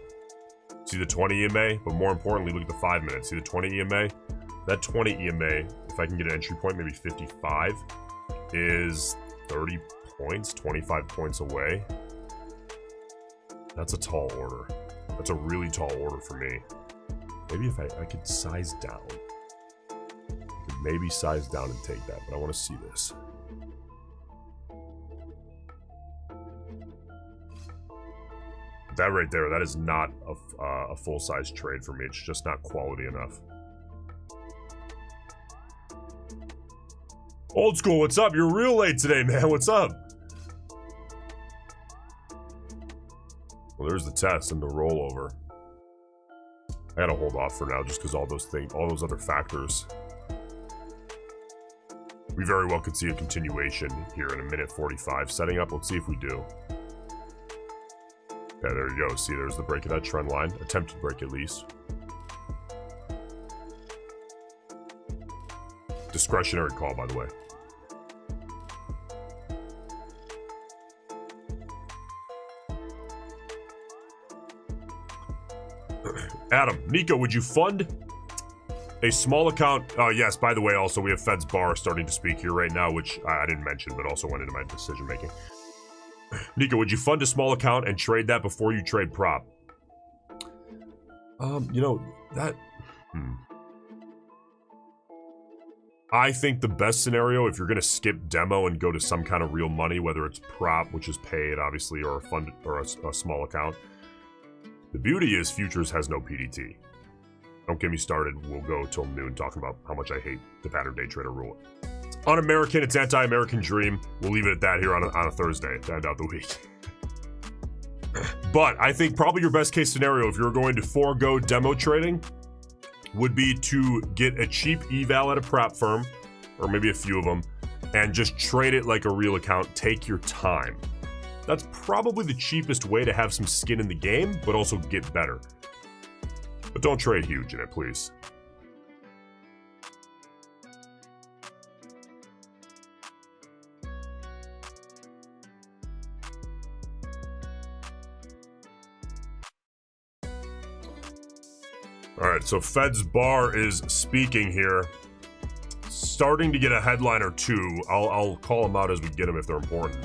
See the 20 EMA, but more importantly, look at the 5-minute. See the 20 EMA? That 20 EMA, if I can get an entry point, maybe 55, is 30 points, 25 points away. That's a tall order. That's a really tall order for me. Maybe if I could size down. Maybe size down and take that, but I want to see this. That right there, that is not a full-size trade for me. It's just not quality enough. Old school, what's up? You're real late today, man. What's up? Well, there's the test and the rollover. I gotta hold off for now just because all those other factors. We very well could see a continuation here in a minute 45 setting up. Let's see if we do. Yeah, there you go. See, there's the break of that trend line. Attempted break at least. Discretionary call, by the way. Adam, Nico, would you fund a small account? Oh, yes, by the way, also we have Fed's Bar starting to speak here right now, which I didn't mention, but also went into my decision making. Nico, would you fund a small account and trade that before you trade prop? You know, that... I think the best scenario, if you're going to skip demo and go to some kind of real money, whether it's prop, which is paid, obviously, or a fund or a small account, the beauty is futures has no PDT. Don't get me started. We'll go till noon talking about how much I hate the pattern day trader rule. It's un-American. It's anti-American dream. We'll leave it at that here on a Thursday to end out the week. But I think probably your best case scenario, if you're going to forego demo trading, would be to get a cheap eval at a prop firm, or maybe a few of them, and just trade it like a real account. Take your time. That's probably the cheapest way to have some skin in the game, but also get better. But don't trade huge in it, please. All right, so Fed's Bar is speaking here. Starting to get a headline or two. I'll call them out as we get them if they're important.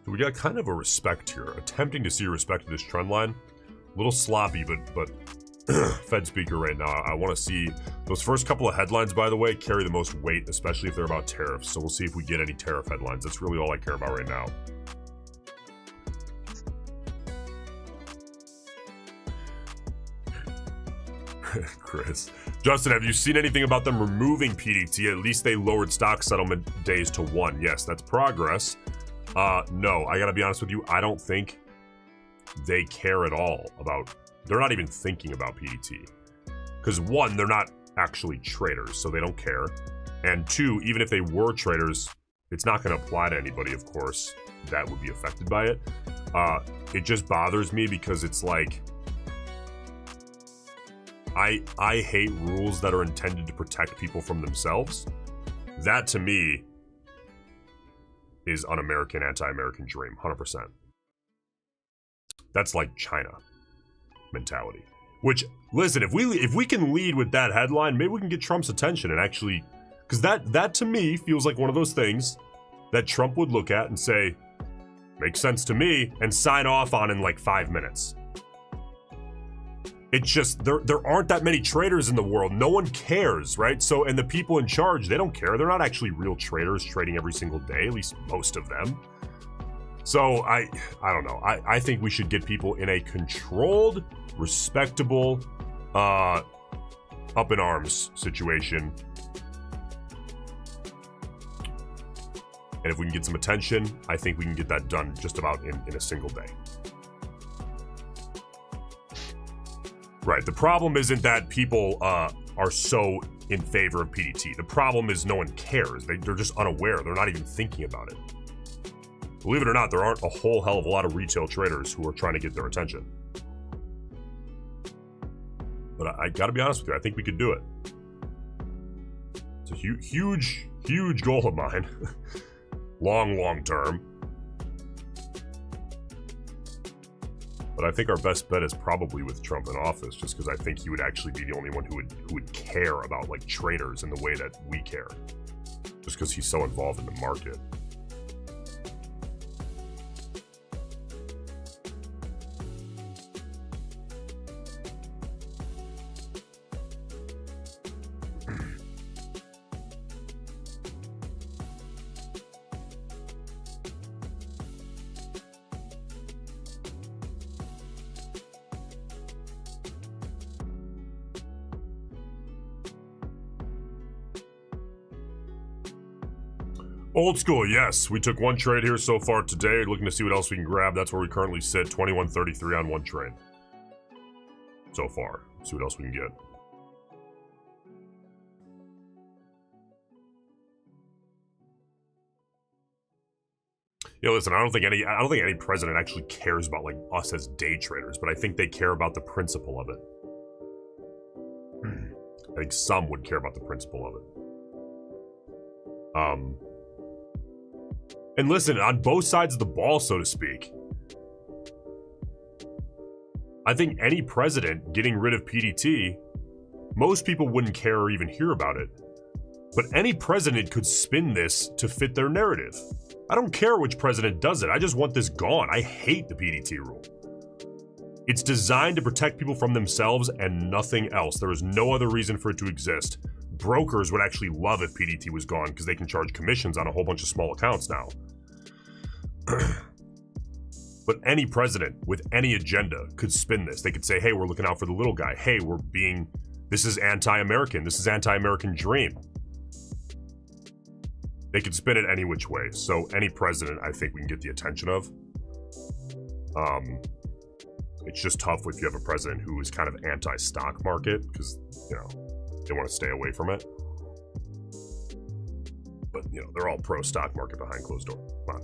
So we got kind of a respect here. Attempting to see a respect to this trend line. A little sloppy, but Fed speaker right now. I want to see those first couple of headlines, by the way, carry the most weight, especially if they're about tariffs. So we'll see if we get any tariff headlines. That's really all I care about right now. Chris. Justin, have you seen anything about them removing PDT? At least they lowered stock settlement days to 1. Yes, that's progress. No, I gotta be honest with you. I don't think they care at all about... They're not even thinking about PDT. Because 1, they're not actually traders, so they don't care. And 2, even if they were traders, it's not going to apply to anybody, of course, that would be affected by it. It just bothers me because it's like... I hate rules that are intended to protect people from themselves. That, to me, is un-American, anti-American dream, 100%. That's like China mentality. Which, listen, if we can lead with that headline, maybe we can get Trump's attention and actually, because that to me feels like one of those things that Trump would look at and say, makes sense to me, and sign off on in like 5 minutes. It's just, there aren't that many traders in the world. No one cares, right? So, and the people in charge, they don't care. They're not actually real traders trading every single day, at least most of them. So, I don't know. I think we should get people in a controlled, respectable, up in arms situation. And if we can get some attention, I think we can get that done just about in a single day. Right. The problem isn't that people are so in favor of PDT. The problem is no one cares. They're just unaware. They're not even thinking about it. Believe it or not, there aren't a whole hell of a lot of retail traders who are trying to get their attention. But I gotta be honest with you, I think we could do it. It's a huge goal of mine. long term. But I think our best bet is probably with Trump in office, just because I think he would actually be the only one who would care about like traders in the way that we care. Just because he's so involved in the market. Old school, yes. We took one trade here so far today. Looking to see what else we can grab. That's where we currently sit. 21.33 on one trade. So far. See what else we can get. Yeah, listen, I don't think any president actually cares about like us as day traders, but I think they care about the principle of it. I think some would care about the principle of it. And listen, on both sides of the ball, so to speak, I think any president getting rid of PDT, most people wouldn't care or even hear about it. But any president could spin this to fit their narrative. I don't care which president does it. I just want this gone. I hate the PDT rule. It's designed to protect people from themselves and nothing else. There is no other reason for it to exist. Brokers would actually love if PDT was gone because they can charge commissions on a whole bunch of small accounts now. But any president with any agenda could spin this. They could say, hey, we're looking out for the little guy. Hey, this is anti-American. This is anti-American dream. They could spin it any which way. So any president, I think we can get the attention of. It's just tough if you have a president who is kind of anti-stock market because, you know, they want to stay away from it. But, you know, they're all pro-stock market behind closed doors. Come on.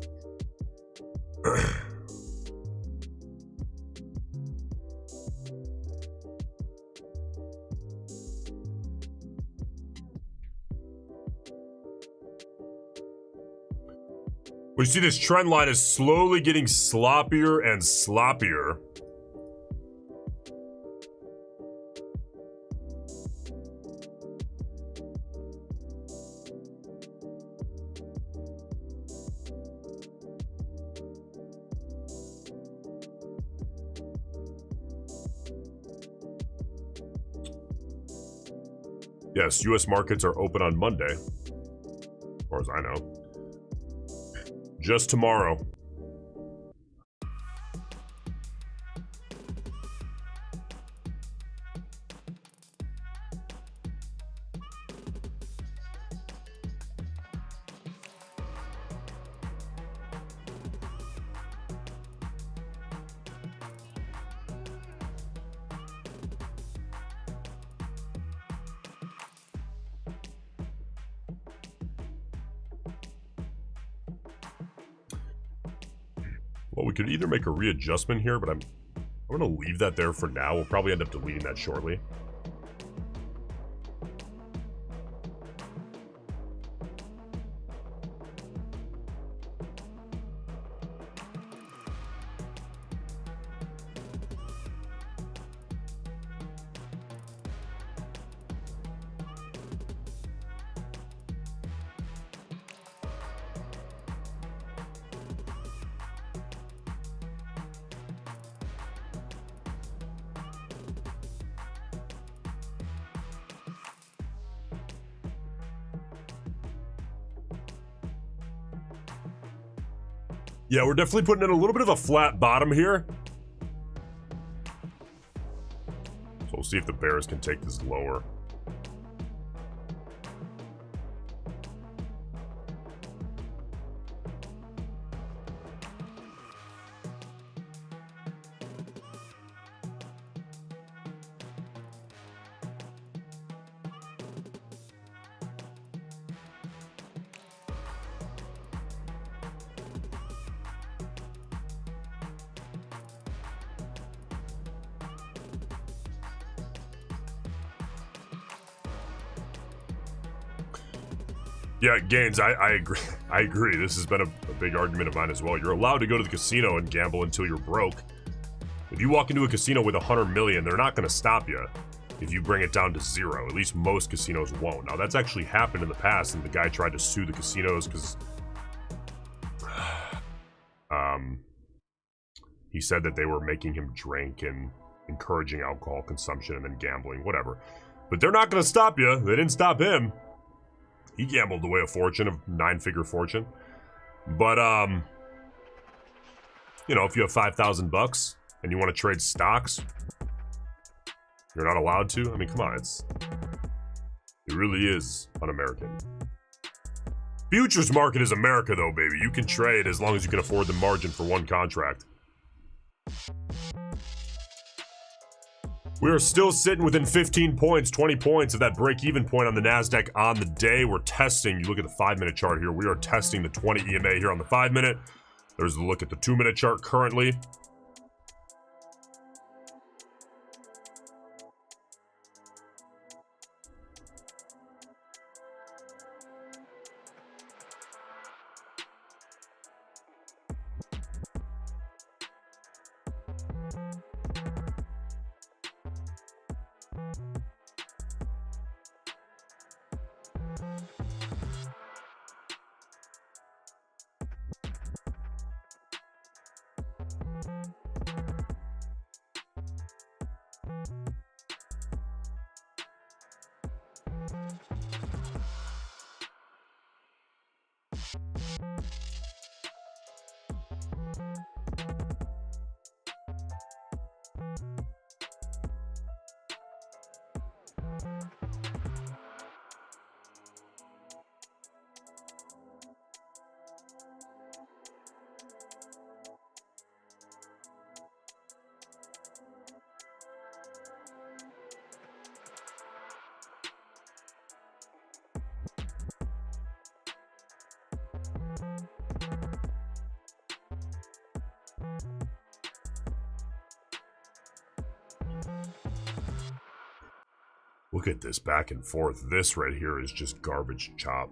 We see this trend line is slowly getting sloppier and sloppier. Yes, U.S. markets are open on Monday, as far as I know. Just tomorrow. Well, we could either make a readjustment here, but I'm going to leave that there for now. We'll probably end up deleting that shortly. Yeah, we're definitely putting in a little bit of a flat bottom here. So we'll see if the bears can take this lower. Yeah, Gaines, I agree. I agree. This has been a big argument of mine as well. You're allowed to go to the casino and gamble until you're broke. If you walk into a casino with 100 million, they're not going to stop you if you bring it down to zero. At least most casinos won't. Now, that's actually happened in the past, and the guy tried to sue the casinos because he said that they were making him drink and encouraging alcohol consumption and then gambling, whatever. But they're not going to stop you. They didn't stop him. He gambled away a fortune, a 9-figure fortune. But, you know, if you have $5,000 and you want to trade stocks, you're not allowed to. I mean, come on, it really is un-American. Futures market is America, though, baby. You can trade as long as you can afford the margin for one contract. We are still sitting within 15 points, 20 points of that break-even point on the Nasdaq on the day. We're testing. You look at the 5-minute chart here. We are testing the 20 EMA here on the 5-minute. There's a look at the 2-minute chart currently. Look at this back and forth. This right here is just garbage chop.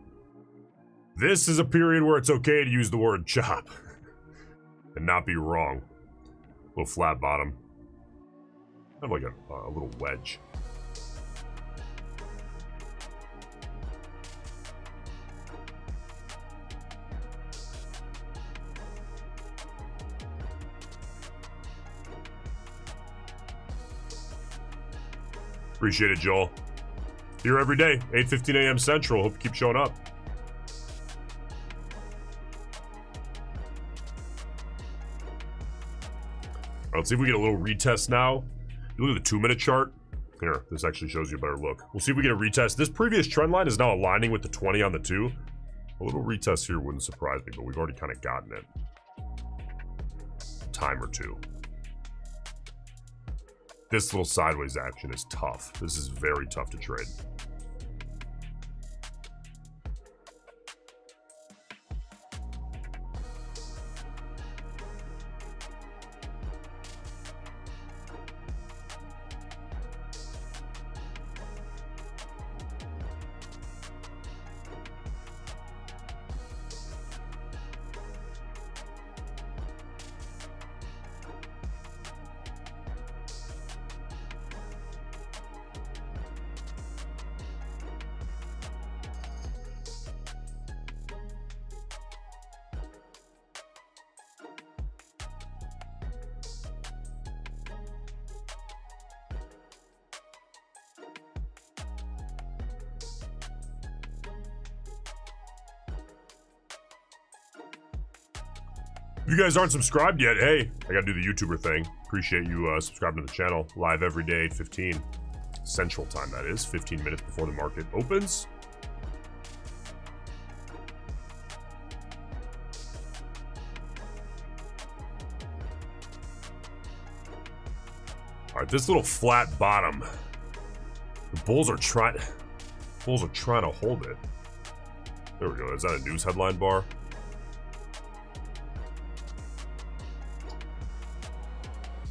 This is a period where it's okay to use the word chop and not be wrong. Little flat bottom. Kind of like a little wedge. Appreciate it, Joel. Here every day, 8:15 a.m. Central. Hope you keep showing up. Let's see if we get a little retest now. You look at the 2-minute chart. Here, this actually shows you a better look. We'll see if we get a retest. This previous trend line is now aligning with the 20 on the 2. A little retest here wouldn't surprise me, but we've already kind of gotten it. Time or two. This little sideways action is tough. This is very tough to trade. If you guys aren't subscribed yet, hey, I gotta do the YouTuber thing. Appreciate you subscribing to the channel. Live every day, 8:15 Central Time, that is. 15 minutes before the market opens. All right, this little flat bottom. The bulls are trying to hold it. There we go. Is that a news headline bar?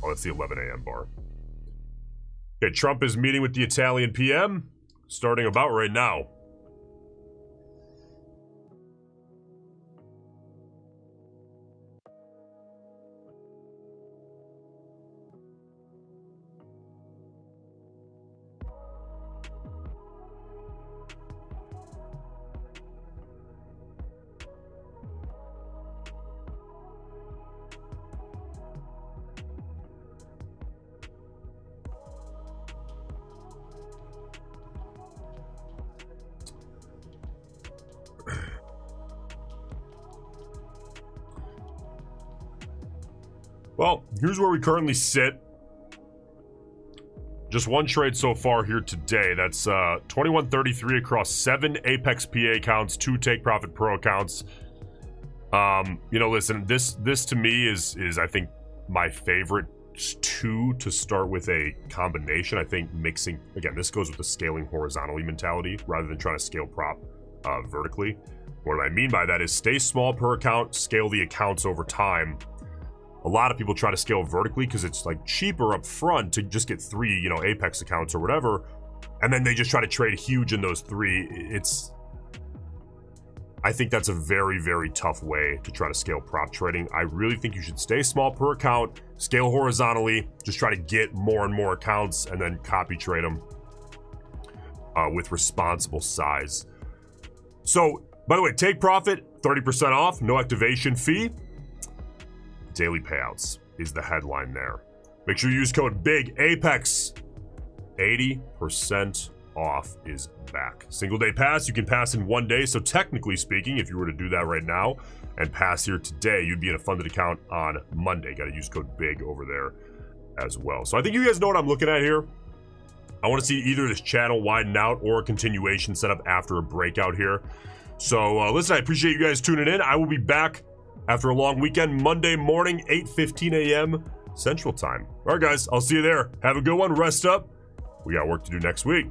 Oh, that's the 11 a.m. bar. Okay, Trump is meeting with the Italian PM, starting about right now. Well, here's where we currently sit. Just one trade so far here today. That's 21.33 across 7 Apex PA accounts, 2 Take Profit Pro accounts. You know, listen, this to me is I think my favorite 2 to start with a combination. I think mixing, again, this goes with the scaling horizontally mentality rather than trying to scale prop vertically. What I mean by that is stay small per account, scale the accounts over time. A lot of people try to scale vertically because it's like cheaper up front to just get 3, you know, Apex accounts or whatever, and then they just try to trade huge in those 3. I think that's a very, very tough way to try to scale prop trading. I really think you should stay small per account, scale horizontally, just try to get more and more accounts, and then copy trade them with responsible size. So, by the way, take profit, 30% off, no activation fee. Daily payouts is the headline there. Make sure you use code BIG APEX. 80% off is back. Single day pass, you can pass in 1 day. So technically speaking, if you were to do that right now and pass here today, you'd be in a funded account on Monday. Got to use code BIG over there as well. So I think you guys know what I'm looking at here. I want to see either this channel widen out or a continuation set up after a breakout here. So listen, I appreciate you guys tuning in. I will be back after a long weekend, Monday morning, 8:15 a.m. Central Time. All right, guys, I'll see you there. Have a good one. Rest up. We got work to do next week.